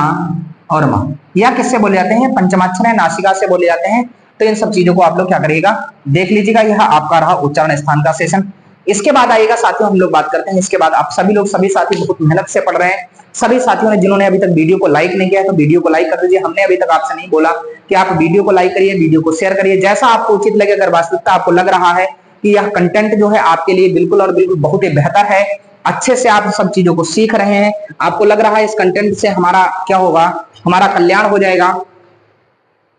और मा, या किससे बोले जाते हैं? पंचमाक्षर है, नासिका से बोले जाते हैं। तो इन सब चीजों को आप लोग क्या करिएगा, देख लीजिएगा। यह आपका रहा उच्चारण स्थान का सेशन। इसके बाद आएगा साथियों, हम लोग बात करते हैं, इसके बाद आप सभी लोग, सभी साथी बहुत मेहनत से पढ़ रहे हैं। सभी साथियों ने जिन्होंने अभी तक वीडियो को लाइक नहीं किया है तो वीडियो को लाइक कर दीजिए। हमने अभी तक आपसे नहीं बोला कि आप वीडियो को लाइक करिए, वीडियो को शेयर करिए, जैसा आपको उचित लगे। अगर वास्तविकता आपको लग रहा है कि यह कंटेंट जो है आपके लिए बिल्कुल और बिल्कुल बहुत ही बेहतर है, अच्छे से आप सब चीजों को सीख रहे हैं, आपको लग रहा है इस कंटेंट से हमारा क्या होगा, हमारा कल्याण हो जाएगा,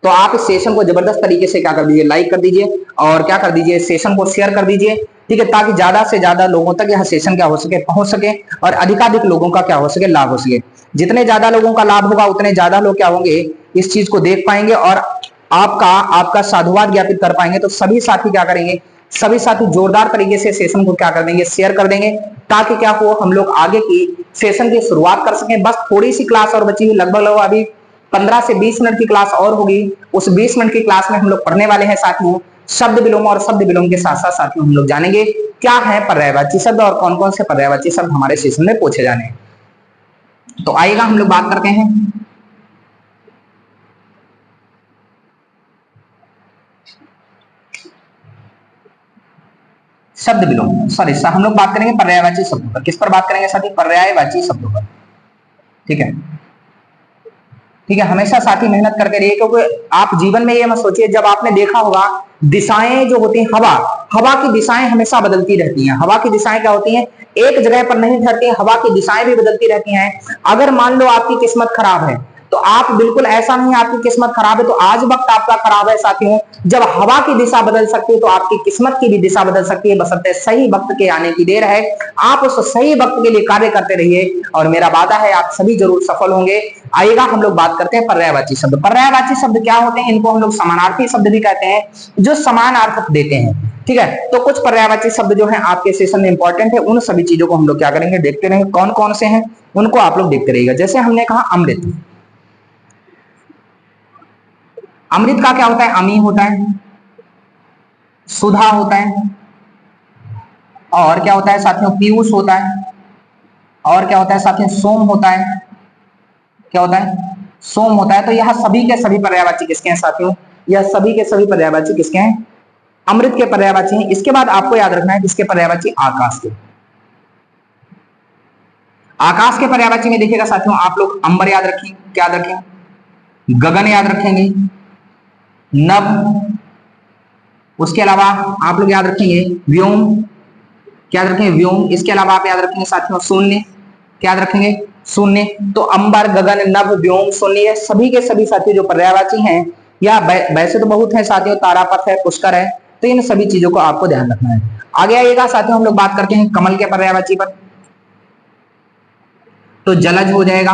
तो आप इस सेशन को जबरदस्त तरीके से क्या कर दीजिए, लाइक कर दीजिए और क्या कर दीजिए, सेशन को शेयर कर दीजिए, ठीक है, ताकि ज्यादा से ज्यादा लोगों तक यह सेशन क्या हो सके, पहुंच सके और अधिकाधिक लोगों का क्या हो सके, लाभ हो सके। जितने ज्यादा लोगों का लाभ होगा उतने ज्यादा लोग क्या होंगे, इस चीज को देख पाएंगे और आपका साधुवाद ज्ञापित कर पाएंगे। तो सभी साथी क्या करेंगे, सभी साथी जोरदार तरीके से सेशन को क्या कर देंगे, शेयर कर देंगे, ताकि क्या हो, हम लोग आगे की सेशन की शुरुआत कर सकें। बस थोड़ी सी क्लास और बची हुई, लगभग अभी 15 से 20 मिनट की क्लास और होगी। उस 20 मिनट की क्लास में हम लोग पढ़ने वाले हैं साथियों शब्द विलोम, और शब्द विलोम के साथ साथ साथियों हम लोग जानेंगे क्या है पर्यायवाची शब्द और कौन कौन से पर्यायवाची शब्द हमारे सेशन में पूछे जाने हैं। तो आइएगा हम लोग बात करते हैं शब्द विलोम, सॉरी हम लोग बात करेंगे पर्यायवाची शब्दों पर। किस पर बात करेंगे साथी? पर्यायवाची शब्दों पर, ठीक है, ठीक है। हमेशा साथी मेहनत करते रहिए, क्योंकि आप जीवन में ये मत सोचिए, जब आपने देखा होगा दिशाएं जो होती हैं, हवा की दिशाएं हमेशा बदलती रहती हैं। हवा की दिशाएं क्या होती हैं, एक जगह पर नहीं ठहरती, हवा की दिशाएं भी बदलती रहती हैं। अगर मान लो आपकी किस्मत खराब है तो आप बिल्कुल ऐसा नहीं आपकी किस्मत खराब है तो आज वक्त आपका खराब है साथियों, जब हवा की दिशा बदल सकती है तो आपकी किस्मत की भी दिशा बदल सकती है, बशर्ते सही वक्त के आने की देर है। आप उस सही वक्त के लिए कार्य करते रहिए और मेरा वादा है आप सभी जरूर सफल होंगे। आइएगा हम लोग बात करते हैं पर्यायवाची शब्द। पर्यायवाची शब्द क्या होते हैं? इनको हम लोग समानार्थी शब्द भी कहते हैं, जो समान अर्थ देते हैं, ठीक है। तो कुछ पर्यायवाची शब्द जो है आपके सेशन में इंपॉर्टेंट है, उन सभी चीजों को हम लोग क्या करेंगे, देखते रहेंगे कौन कौन से हैं, उनको आप लोग देखते रहिएगा। जैसे हमने कहा अमृत, अमृत का क्या होता है, अमी होता है, सुधा होता है, और क्या होता है साथियों, पीयूष होता है, और क्या होता है साथियों, सोम होता है, क्या होता है, सोम होता है। तो यह सभी के सभी पर्यायवाची किसके हैं साथियों, यह सभी के सभी पर्यायवाची किसके हैं, अमृत के पर्यायवाची हैं। इसके बाद आपको याद रखना है किसके पर्यायवाची, आकाश के। आकाश के पर्यायवाची में देखिएगा साथियों, आप लोग अंबर याद रखेंगे, क्या याद रखेंगे, गगन याद रखेंगे, नभ, उसके अलावा आप लोग याद रखेंगे व्योम, क्या याद रखेंगे, व्योम। इसके अलावा आप याद रखेंगे साथियों शून्य, क्या याद रखेंगे, शून्य। तो अंबर, गगन, नभ, व्योम, शून्य, सभी के सभी साथियों जो पर्यायवाची हैं, या वैसे तो बहुत है साथियों, तारापथ है, पुष्कर है, तो इन सभी चीजों को आपको ध्यान रखना है। आगे आइएगा साथियों, हम लोग बात करते हैं कमल के पर्यायवाची पर। तो जलज हो जाएगा,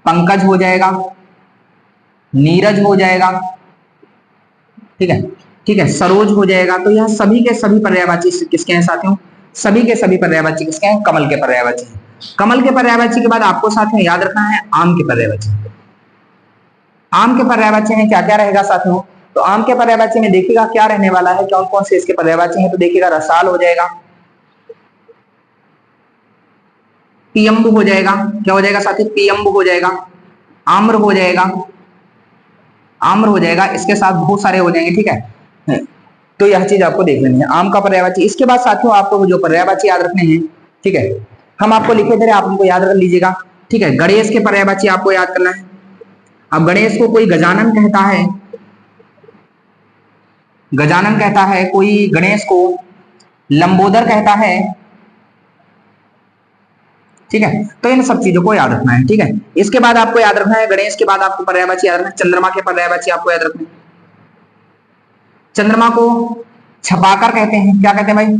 पंकज हो जाएगा, नीरज हो जाएगा, ठीक है, ठीक है, सरोज हो जाएगा। तो यह सभी के सभी पर्यायवाची किसके हैं साथियों, सभी के सभी पर्यायवाची किसके हैं, कमल के पर्यायवाची। कमल के पर्यायवाची के बाद आपको साथियों याद रखना है आम के पर्यायवाची। आम के पर्यायवाची में क्या क्या रहेगा साथियों, तो आम के पर्यायवाची में देखिएगा क्या रहने वाला है, कौन कौन से इसके पर्यायवाची हैं। तो देखिएगा रसाल हो जाएगा, पियम्ब हो जाएगा, क्या हो जाएगा साथी, पियम्ब हो जाएगा, आम्र हो जाएगा, आम्र हो जाएगा, इसके साथ बहुत सारे हो जाएंगे, ठीक है। तो यह चीज आपको देख लेनी है, आम का पर्यायवाची। इसके बाद साथियों आपको जो पर्यायवाची याद रखने हैं, ठीक है, हम आपको लिखे दे रहे हैं, आप उनको याद रख लीजिएगा, ठीक है। गणेश के पर्यायवाची आपको याद करना है। अब गणेश को कोई गजानन कहता है, गजानन कहता है, कोई गणेश को लंबोदर कहता है, ठीक है। तो इन सब चीजों को याद रखना है, ठीक है। इसके बाद आपको याद रखना है, गणेश के बाद आपको पर्यायवाची याद रखना है, चंद्रमा के पर्यायवाची आपको याद रखना है। चंद्रमा को छपाकर कहते हैं, क्या कहते हैं भाई,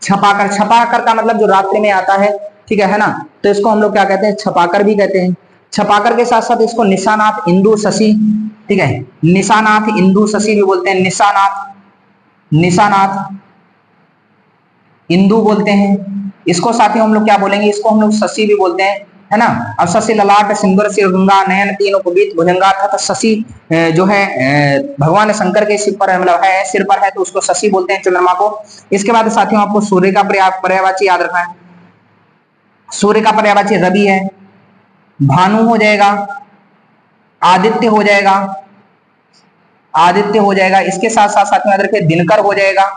छपाकर। छपाकर का मतलब जो रात्रि में आता है, ठीक है ना, तो इसको हम लोग क्या कहते हैं, छपाकर भी कहते हैं। छपाकर के साथ साथ इसको निशानाथ, इंदु, शशि, ठीक है, निशानाथ, इंदु, शशि भी बोलते हैं, निशानाथ, निशानाथ, इंदु बोलते हैं। इसको साथियों हम लोग क्या बोलेंगे, इसको हम लोग शशि भी बोलते हैं, है ना। अब शशि ललाट सिंदूर सिर गंगा नयन तीन उपगीत भुजंगा था, शशि जो है भगवान शंकर के सिर पर मतलब है, सिर पर है तो उसको शशि बोलते हैं, चंद्रमा को। इसके बाद साथियों आपको सूर्य का पर्यायवाची याद रखना है। सूर्य का पर्यायवाची रवि है, भानु हो जाएगा, आदित्य हो जाएगा, आदित्य हो जाएगा। इसके साथ साथ साथियों याद रखिए दिनकर हो जाएगा,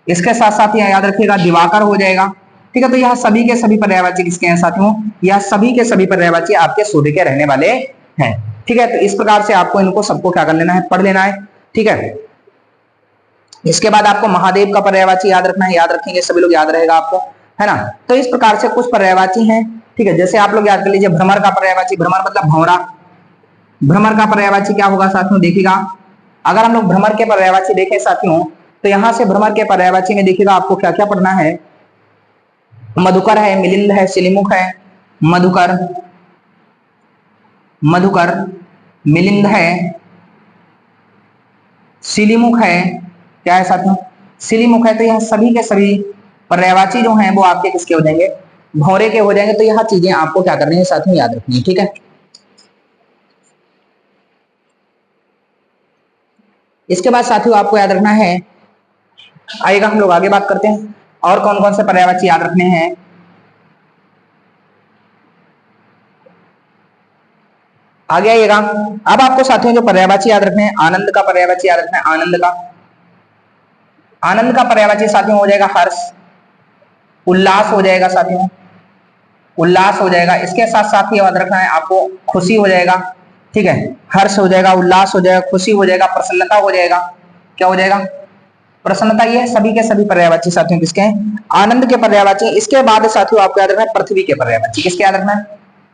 इसके साथ साथ याद रखिएगा दिवाकर हो जाएगा। ठीक है, तो यह सभी के सभी पर्यायवाची किसके हैं साथियों, यह सभी के सभी पर्यायवाची आपके सूर्य के रहने वाले हैं। ठीक है, तो इस प्रकार से आपको इनको सबको क्या कर लेना है, पढ़ लेना है। ठीक है, इसके बाद आपको महादेव का पर्यायवाची याद रखना है, याद रखेंगे सभी लोग, याद रहेगा आपको, है ना। तो इस प्रकार से कुछ पर्यायवाची हैं। ठीक है, जैसे आप लोग याद कर लीजिए भ्रमर का पर्यायवाची, भ्रमर मतलब भंवरा, भ्रमर का पर्यायवाची क्या होगा साथियों, देखिएगा अगर हम लोग भ्रमर के पर्यायवाची देखें साथियों, तो यहां से भ्रमर के पर्यायवाची में देखिएगा आपको क्या क्या पढ़ना है। मधुकर है, मिलिंद है, सिलिमुख है, मधुकर, मधुकर, मिलिंद है, सिलिमुख है, क्या है साथियों, सिलिमुख है। तो यह सभी के सभी पर्यायवाची जो हैं वो आपके किसके हो जाएंगे, भौरे के हो जाएंगे। तो यह चीजें आपको क्या करनी है साथियों, याद रखनी है। ठीक है, इसके बाद साथियों आपको याद रखना है, आइएगा हम लोग आगे बात करते हैं और कौन कौन से पर्यायवाची याद रखने हैं। आगे आइएगा, अब आपको साथियों जो पर्यायवाची याद रखने हैं, आनंद का पर्यायवाची याद रखना है, आनंद का, आनंद का पर्यायवाची साथियों हो जाएगा हर्ष, उल्लास हो जाएगा साथियों, उल्लास हो जाएगा। इसके साथ साथ याद रखना है आपको खुशी हो जाएगा। ठीक है, हर्ष हो जाएगा, उल्लास हो जाएगा, खुशी हो जाएगा, प्रसन्नता हो जाएगा, क्या हो जाएगा, प्रसन्नता। ये सभी के सभी पर्यायवाची साथियों किसके हैं, आनंद के पर्यायवाची। इसके बाद साथियों आपको याद रखना है पृथ्वी के पर्यायवाची, किसके याद रखना है,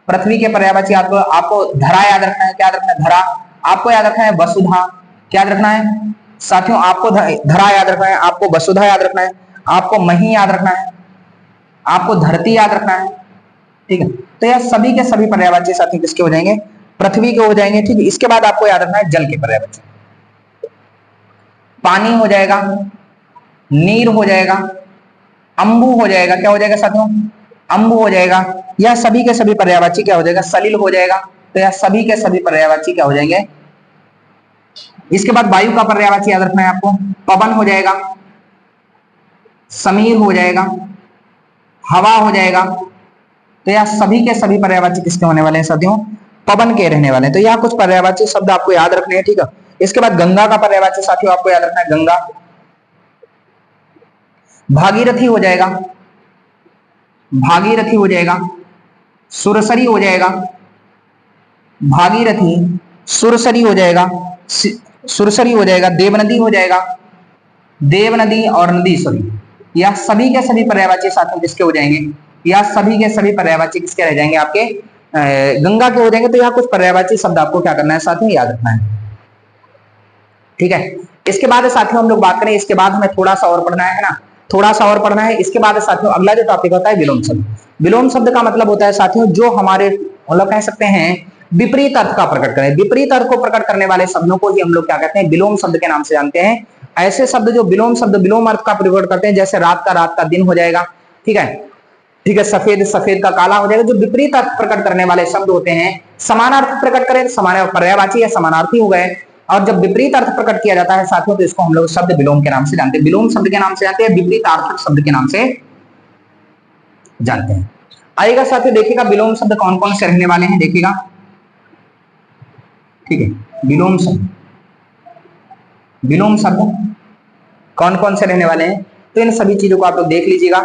पृथ्वी के पर्यायवाची। आपको धरा याद रखना है, क्या याद रखना है, धरा। आपको याद रखना है वसुधा, क्या याद रखना है साथियों, आपको धरा याद रखना है, आपको वसुधा याद रखना है, आपको मही याद रखना है, आपको धरती याद रखना है। ठीक है, तो यह सभी के सभी पर्यायवाची साथियों किसके हो जाएंगे, पृथ्वी के हो जाएंगे। ठीक है, इसके बाद आपको याद रखना है जल के पर्यायवाची, पानी हो जाएगा, नीर हो जाएगा, अंबु हो जाएगा, क्या हो जाएगा साथियों, अंबु हो जाएगा। यह सभी के सभी पर्यायवाची क्या हो जाएगा, सलिल हो जाएगा। तो यह सभी के सभी पर्यायवाची क्या हो जाएंगे। इसके बाद वायु का पर्यायवाची याद रखना है आपको, पवन हो जाएगा, समीर हो जाएगा, हवा हो जाएगा। तो यह सभी के सभी पर्यायवाची किसके होने वाले हैं साथियों, पवन के रहने वाले हैं। तो यह कुछ पर्यायवाची शब्द आपको याद रखने हैं। ठीक है, इसके बाद गंगा का पर्यायवाची साथियों आपको याद रखना है, गंगा, भागीरथी हो जाएगा, भागीरथी हो जाएगा, सुरसरी हो जाएगा, भागीरथी, सुरसरी हो जाएगा, सुरसरी हो जाएगा, देवनदी हो जाएगा, देवनदी और नदीश्वरी। यह सभी के सभी पर्यायवाची साथियों किसके हो जाएंगे, यह सभी के सभी पर्यायवाची किसके रह जाएंगे, आपके गंगा के हो जाएंगे। तो यह कुछ पर्यायवाची शब्द आपको क्या करना है साथियों, याद रखना है। ठीक है, इसके बाद साथियों हम लोग बात करें, इसके बाद हमें थोड़ा सा और पढ़ना है ना, थोड़ा सा और पढ़ना है। इसके बाद साथियों अगला जो टॉपिक होता है विलोम शब्द। विलोम शब्द का मतलब होता है साथियों जो हमारे मतलब कह सकते हैं विपरीत अर्थ का प्रकट करें। विपरीत अर्थ को प्रकट करने वाले शब्दों को ही हम लोग क्या कहते हैं, विलोम शब्द के नाम से जानते हैं। ऐसे शब्द जो विलोम शब्द विलोम अर्थ का प्रकट करते हैं, जैसे रात का दिन हो जाएगा। ठीक है, ठीक है, सफेद का काला हो जाएगा। जो विपरीत अर्थ प्रकट करने वाले शब्द होते हैं, समान अर्थ प्रकट करें समान पर्यायवाची या समानार्थी हो गए, और जब विपरीत अर्थ प्रकट किया जाता है साथियों तो इसको हम लोग शब्द विलोम के नाम से जानते हैं। विलोम शब्द के नाम से जानते हैं, विपरीत अर्थक शब्द के नाम से जानते हैं। आइएगा साथियों देखिएगा विलोम शब्द कौन कौन से रहने वाले हैं, देखिएगा। ठीक है, विलोम शब्द, विलोम शब्द कौन कौन से रहने वाले हैं, तो इन सभी चीजों को आप लोग देख लीजिएगा।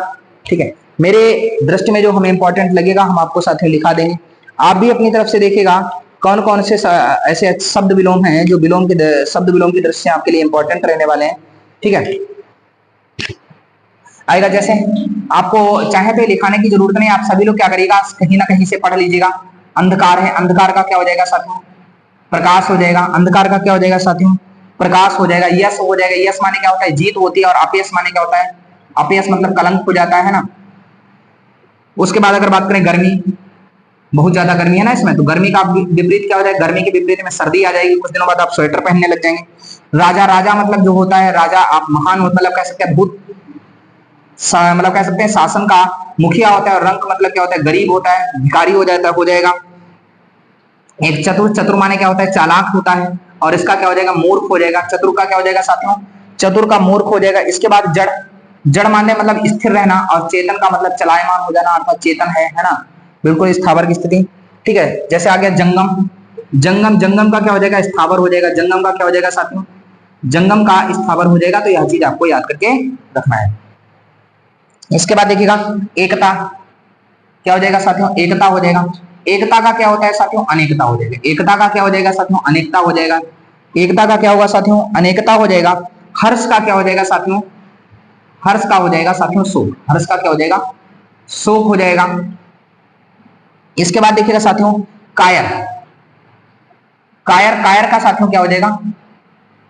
ठीक है, मेरे दृष्टि में जो हमें इंपॉर्टेंट लगेगा हम आपको साथियों लिखा देंगे। आप भी अपनी तरफ से देखिएगा कौन कौन से ऐसे शब्द विलोम हैं जो विलोम के शब्द विलोम की दृष्टि से आपके लिए इंपॉर्टेंट रहने वाले हैं। ठीक है, आएगा जैसे आपको चाहे तो लिखाने की जरूरत नहीं, आप सभी लोग क्या करिएगा कहीं ना कहीं से पढ़ लीजिएगा। अंधकार है, अंधकार का क्या हो जाएगा साथियों, प्रकाश हो जाएगा। अंधकार का क्या हो जाएगा साथियों, प्रकाश हो जाएगा। यश हो जाएगा, यश माने क्या होता है, जीत होती है, और अपयश माने क्या होता है, अपयश मतलब कलंक हो जाता है ना। उसके बाद अगर बात करें गर्मी, बहुत ज्यादा गर्मी है ना इसमें, तो गर्मी का विपरीत क्या हो जाएगा, गर्मी के विपरीत में सर्दी आ जाएगी। कुछ दिनों बाद आप स्वेटर पहनने लग जाएंगे। राजा, राजा मतलब जो होता है राजा, आप महान होता मतलब कह सकते हैं भूत मतलब कह सकते हैं शासन का मुखिया होता है, और रंक मतलब क्या होता है, गरीब होता है, भिखारी हो जाता है, हो जाएगा। एक चतुर, चतुर माने क्या होता है, चालाक होता है, और इसका क्या हो जाएगा, मूर्ख हो जाएगा। चतुर का क्या हो जाएगा साथियों, चतुर का मूर्ख हो जाएगा। इसके बाद जड़, जड़ माने मतलब स्थिर रहना, और चेतन का मतलब चलायमान हो जाना, अर्थात चेतन है ना, बिल्कुल स्थावर की स्थिति। ठीक है, जैसे आ गया जंगम। जंगम, जंगम का क्या हो जाएगा, स्थावर हो जाएगा। जंगम का क्या हो जाएगा साथियों, जंगम का स्थावर हो जाएगा। तो यह चीज आपको याद करके रखना है। इसके बाद देखिएगा एकता, क्या हो जाएगा साथियों, एकता हो जाएगा। एकता का क्या होता है साथियों, अनेकता हो जाएगा। एकता का क्या हो जाएगा साथियों, अनेकता हो जाएगा। एकता का क्या होगा साथियों, अनेकता हो जाएगा। हर्ष का क्या हो जाएगा साथियों, हर्ष का हो जाएगा साथियों शोक। हर्ष का क्या हो जाएगा, शोक हो जाएगा। इसके बाद देखिएगा साथियों कायर। कायर, कायर का साथियों क्या हो जाएगा,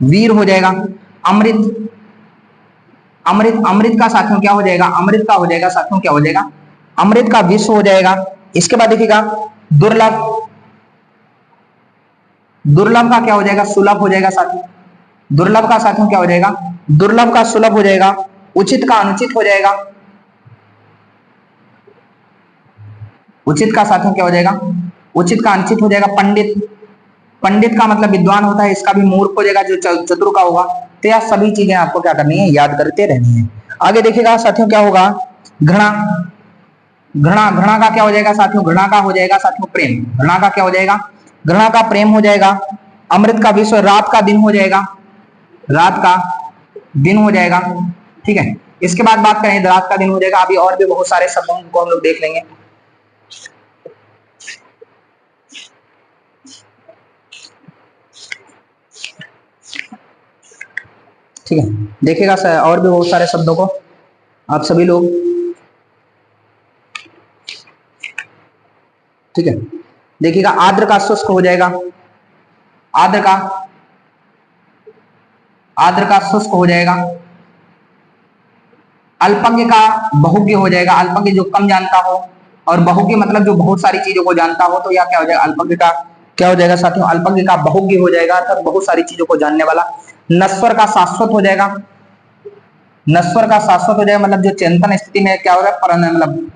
वीर हो जाएगा। अमृत, अमृत, अमृत का साथियों क्या हो जाएगा, अमृत का हो जाएगा साथियों क्या हो जाएगा, अमृत का विश्व हो जाएगा। इसके बाद देखिएगा दुर्लभ, दुर्लभ का क्या हो जाएगा, सुलभ हो जाएगा साथियों। दुर्लभ का साथियों क्या हो जाएगा, दुर्लभ का सुलभ हो जाएगा। उचित का अनुचित हो जाएगा। उचित का साथियों क्या हो जाएगा, उचित का अनुचित हो जाएगा। पंडित, पंडित का मतलब विद्वान होता है, इसका भी मूर्ख हो जाएगा जो चतुर का होगा। तो यह सभी चीजें आपको क्या करनी है, याद करते रहनी है। आगे देखिएगा साथियों क्या होगा, घृणा। घृणा, घृणा का क्या हो जाएगा साथियों, घृणा का हो जाएगा साथियों प्रेम। घृणा का क्या हो जाएगा, घृणा का प्रेम हो जाएगा। अमृत का विश्व, रात का दिन हो जाएगा, रात का दिन हो जाएगा। ठीक है, इसके बाद बात करें रात का दिन हो जाएगा। अभी और भी बहुत सारे शब्दों को हम लोग देख लेंगे। ठीक है, देखिएगा और भी बहुत सारे शब्दों को आप सभी लोग। ठीक है, देखिएगा आर्द्र का शुष्क हो जाएगा। आर्द्र का, आर्द्र का शुष्क हो जाएगा। अल्पज्ञ का बहुज्ञ हो जाएगा। अल्पज्ञ जो कम जानता हो, और बहुज्ञ मतलब जो बहुत सारी चीजों को जानता हो। तो यह क्या हो जाएगा, अल्पज्ञ का क्या हो जाएगा साथियों, अल्पज्ञ का बहुज्ञ हो जाएगा, अर्थात बहुत सारी चीजों को जानने वाला। नश्वर का शाश्वत हो जाएगा। नश्वर का शाश्वत हो जाएगा मतलब जो चिंतन स्थिति में क्या हो रहा है, पर मतलब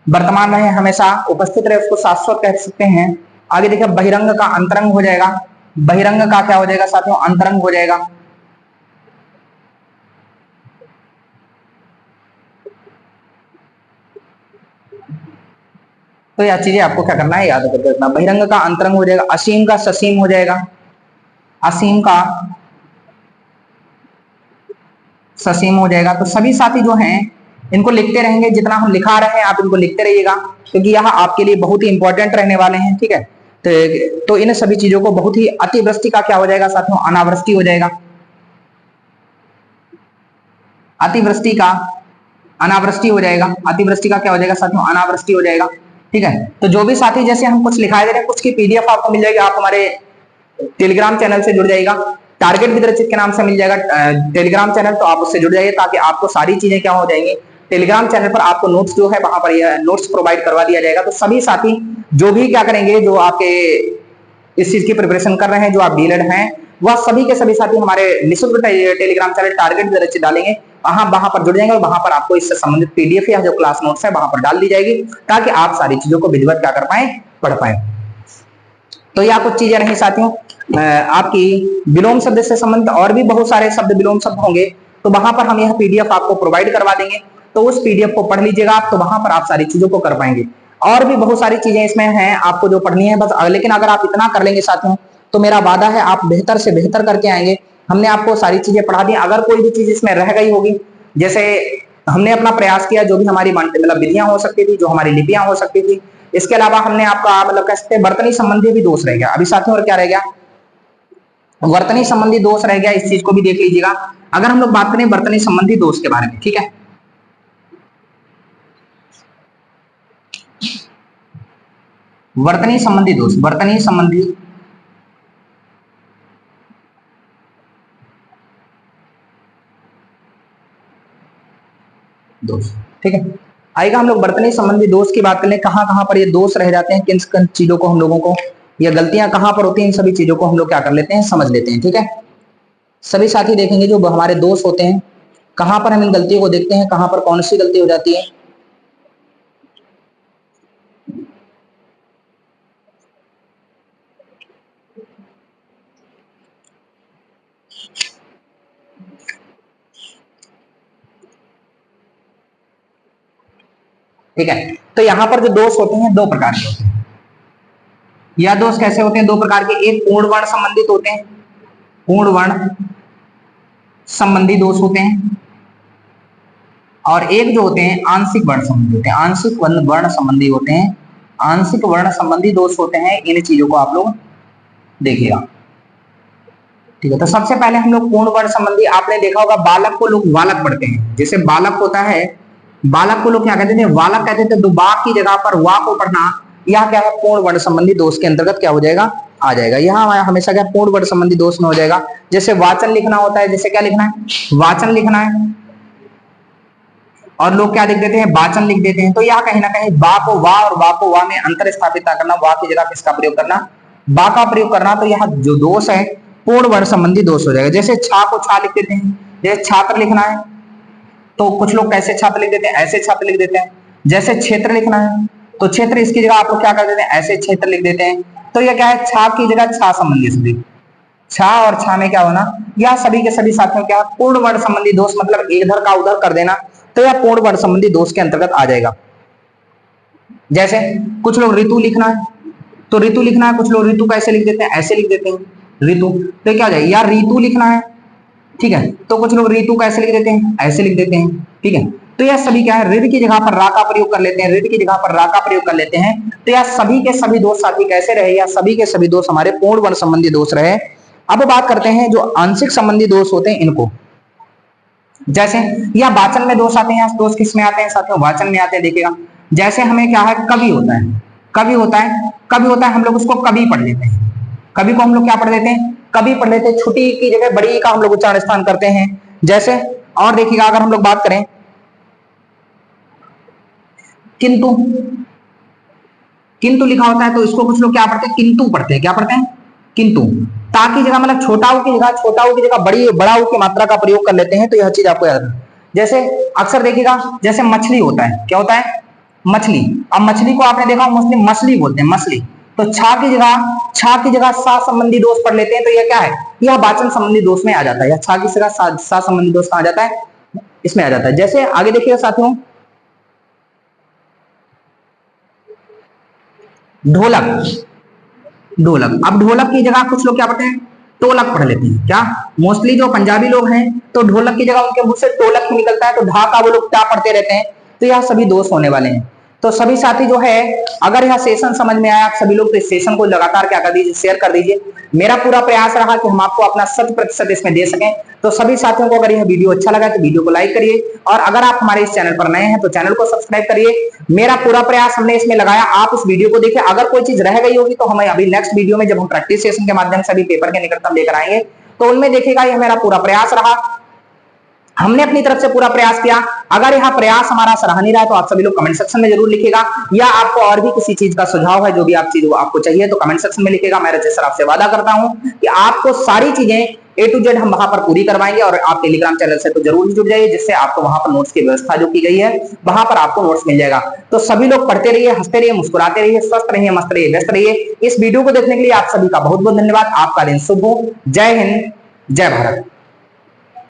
वर्तमान रहे, हमेशा उपस्थित रहे, उसको शाश्वत कह सकते हैं। आगे देखिए बहिरंग का अंतरंग हो जाएगा। बहिरंग का क्या हो जाएगा साथियों, अंतरंग हो जाएगा। तो यह चीजें आपको क्या करना है, याद करके रखना। बहिरंग का अंतरंग हो जाएगा। असीम का ससीम हो जाएगा। असीम का ससीम हो जाएगा। तो सभी साथी जो हैं इनको लिखते रहेंगे, जितना हम लिखा रहे हैं आप इनको लिखते रहिएगा, क्योंकि यह आपके लिए बहुत ही इंपॉर्टेंट रहने वाले हैं। ठीक है, तो इन सभी चीजों को, बहुत ही अतिवृष्टि का क्या हो जाएगा साथियों, अनावृष्टि हो जाएगा। अतिवृष्टि का अनावृष्टि हो जाएगा। अतिवृष्टि का क्या हो जाएगा साथियों, अनावृष्टि हो जाएगा। ठीक है, तो जो भी साथी जैसे हम कुछ लिखाई दे रहे हैं, कुछ की पीडीएफ आपको मिल जाएगी। आप हमारे टेलीग्राम चैनल से जुड़ जाएगा, टारगेट विद्रचित के नाम से मिल जाएगा टेलीग्राम चैनल। तो आप उससे जुड़ जाइए ताकि आपको सारी चीजें क्या हो जाएंगी, टेलीग्राम चैनल पर आपको नोट्स जो है वहां पर यह नोट्स प्रोवाइड करवा दिया जाएगा। तो सभी साथी जो भी क्या करेंगे, जो आपके इस चीज की प्रिपरेशन कर रहे हैं, जो आप डीएलएड हैं, वह सभी के सभी साथी हमारे निःशुल्क टेलीग्राम चैनल टारगेट विद्रचित डालेंगे, वहां पर जुड़ जाएंगे, और वहां पर आपको इससे संबंधित पीडीएफ या जो क्लास नोट्स है वहां पर डाल दी जाएगी, ताकि आप सारी चीजों को विधिवत क्या कर पाए, पढ़ पाए। तो यह कुछ चीजें रही साथियों आपकी विलोम शब्द से संबंधित। और भी बहुत सारे शब्द विलोम शब्द होंगे, तो वहां पर हम यह पीडीएफ आपको प्रोवाइड करवा देंगे। तो उस पीडीएफ को पढ़ लीजिएगा आप, तो वहां पर आप सारी चीजों को कर पाएंगे। और भी बहुत सारी चीजें इसमें हैं आपको जो पढ़नी है बस। लेकिन अगर आप इतना कर लेंगे साथियों, तो मेरा वादा है आप बेहतर से बेहतर करके आएंगे। हमने आपको सारी चीजें पढ़ा दी। अगर कोई भी चीज इसमें रह गई होगी, जैसे हमने अपना प्रयास किया, जो भी हमारी मतलब विधियां हो सकती थी, जो हमारी लिपियां हो सकती थी, इसके अलावा हमने आपका मतलब कह सकते हैं वर्तनी संबंधी भी दोष रह गया। अभी साथियों और क्या रह गया, वर्तनी संबंधी दोष रह गया। इस चीज को भी देख लीजिएगा अगर हम लोग बात करें वर्तनी संबंधी दोष के बारे में। ठीक है, वर्तनी संबंधी दोष, वर्तनी संबंधी दोष। ठीक है, आएगा हम लोग वर्तनी संबंधी दोष की बात कर लें, कहां कहां पर ये दोष रह जाते हैं, किन किन चीजों को हम लोगों को, ये गलतियां कहां पर होती हैं, इन सभी चीजों को हम लोग क्या कर लेते हैं, समझ लेते हैं। ठीक है, सभी साथी देखेंगे जो हमारे दोष होते हैं कहां पर हम इन गलतियों को देखते हैं, कहां पर कौन सी गलती हो जाती है। ठीक है, तो यहां पर जो दोष होते हैं दो प्रकार के होते हैं। यह दोष कैसे होते हैं, दो प्रकार के, एक पूर्ण वर्ण संबंधित होते हैं, पूर्ण वर्ण संबंधी दोष होते हैं, और एक जो होते हैं आंशिक वर्ण संबंधी होते हैं, आंशिक वर्ण संबंधी होते हैं, आंशिक वर्ण संबंधी दोष होते हैं। इन चीजों को आप लोग देखिएगा। ठीक है, तो सबसे पहले हम लोग पूर्ण वर्ण संबंधी, आपने देखा होगा बालक को लोग वालक पढ़ते हैं, जैसे बालक होता है, बालक को लोग क्या कहते थे, वालक कहते थे, तो बा की जगह पर वा को पढ़ना, यह क्या है, पूर्ण वर्ण संबंधी दोष के अंतर्गत क्या हो जाएगा, आ जाएगा। यहाँ हमेशा क्या पूर्ण वर्ण संबंधी दोष में हो जाएगा। जैसे वाचन लिखना होता है, जैसे क्या लिखना है, वाचन लिखना है, और लोग क्या लिख देते हैं, वाचन लिख देते हैं। तो यह कहीं ना कहीं बा को वा और वा को वा में अंतर स्थापित करना, वा की जगह किसका प्रयोग करना, बा का प्रयोग करना। तो यह जो दोष है पूर्ण वर्ण संबंधी दोष हो जाएगा। जैसे छा को छा लिख देते हैं, जैसे छात्र लिखना है तो कुछ लोग कैसे छात्र लिख देते हैं, ऐसे छात्र लिख देते हैं। जैसे क्षेत्र लिखना है तो क्षेत्र, इसकी जगह आप लोग क्या कर देते हैं, ऐसे क्षेत्र लिख देते हैं। तो यह क्या है, छा की जगह छा संबंधी सभी, छा और छा में क्या होना, यह सभी के सभी साथियों क्या पूर्ण वर्ण संबंधी दोष, मतलब इधर का उधर कर देना, तो यह पूर्ण वर्ण संबंधी दोष के अंतर्गत आ जाएगा। जैसे कुछ लोग ऋतु लिखना है तो ऋतु लिखना है, कुछ लोग ऋतु कैसे लिख देते हैं, ऐसे लिख देते हैं ऋतु, तो क्या हो जाएगा, या ऋतु लिखना है, ठीक है, तो कुछ लोग ऋतु कैसे लिख देते हैं, ऐसे लिख देते हैं। ठीक है, तो यह सभी क्या है, ऋद की जगह पर रा का प्रयोग कर लेते हैं, ऋद की जगह पर रा का प्रयोग कर लेते हैं। तो यह सभी के सभी दोष साथी कैसे रहे, या सभी के सभी दोष हमारे पूर्ण वर्ण संबंधी दोष रहे। अब बात करते हैं जो आंशिक संबंधी दोष होते हैं इनको। जैसे या वाचन में दोष आते हैं, दोष किस में आते हैं साथियों, वाचन में आते हैं। देखिएगा, जैसे हमें क्या है, कवि होता है, कवि होता है, कवि होता है, हम लोग उसको कवि पढ़ लेते हैं, कवि को हम लोग क्या पढ़ लेते हैं, कवि पढ़ लेते हैं। छुट्टी की जगह बड़ी का हम लोग उच्चारण स्थान करते हैं। जैसे और देखिएगा, अगर हम लोग बात करें किंतु, किंतु लिखा होता है तो इसको कुछ लोग क्या पढ़ते हैं, किंतु पढ़ते हैं, क्या पढ़ते हैं, किंतु। ता की जगह मतलब छोटा ऊ की जगह, छोटा ऊ की जगह बड़ा ऊ की मात्रा का प्रयोग कर लेते हैं। तो यह चीज आपको याद रखना। जैसे अक्सर देखिएगा, जैसे मछली होता है, क्या होता है, मछली। अब मछली को आपने देखा मुस्लिम मछली बोलते हैं, मछली। तो छा की जगह सा संबंधी दोष पढ़ लेते हैं। तो यह क्या है, यह वाचन संबंधी दोष में आ जाता है। यह छा की जगह सा संबंधी दोष में आ जाता है, इसमें आ जाता है। जैसे आगे देखिएगा साथियों, ढोलक, ढोलक। अब ढोलक की जगह कुछ लोग क्या पढ़ते हैं, टोलक पढ़ लेते हैं। क्या, मोस्टली जो पंजाबी लोग हैं तो ढोलक की जगह उनके मुंह से टोलक ही निकलता है, तो ढा का वो लोग क्या पढ़ते रहते हैं। तो यह सभी दोष होने वाले हैं। तो सभी साथी जो है, अगर यह सेशन समझ में आया आप सभी लोग, तो इस सेशन को लगातार क्या कर दीजिए, शेयर कर दीजिए। मेरा पूरा प्रयास रहा कि हम आपको अपना 100% इसमें दे सकें। तो सभी साथियों को अगर यह वीडियो अच्छा लगा तो वीडियो को लाइक करिए, और अगर आप हमारे इस चैनल पर नए हैं तो चैनल को सब्सक्राइब करिए। मेरा पूरा प्रयास हमने इसमें लगाया, आप इस वीडियो को देखिए। अगर कोई चीज रह गई होगी तो हमें अभी नेक्स्ट वीडियो में जब हम प्रैक्टिस सेशन के माध्यम से अभी पेपर के निकटतम लेकर आएंगे तो उनमें देखिएगा। यह मेरा पूरा प्रयास रहा, हमने अपनी तरफ से पूरा प्रयास किया। अगर यह प्रयास हमारा सराहनीय रहा तो आप सभी लोग कमेंट सेक्शन में जरूर लिखिएगा, या आपको और भी किसी चीज का सुझाव है, जो भी आप चीज आपको चाहिए तो कमेंट सेक्शन में लिखिएगा। मैं रजिस्टर आपसे वादा करता हूं कि आपको सारी चीजें A to Z हम वहां पर पूरी करवाएंगे। और आप टेलीग्राम चैनल से तो जरूर जुड़ जाइए, जिससे आपको वहां पर नोट्स की व्यवस्था जो की गई है वहां पर आपको नोट्स मिल जाएगा। तो सभी लोग पढ़ते रहिए, हंसते रहिए, मुस्कुराते रहिए, स्वस्थ रहिए, मस्त रहिए, व्यस्त रहिए। इस वीडियो को देखने के लिए आप सभी का बहुत बहुत धन्यवाद। आपका दिन शुभ हो। जय हिंद, जय भारत।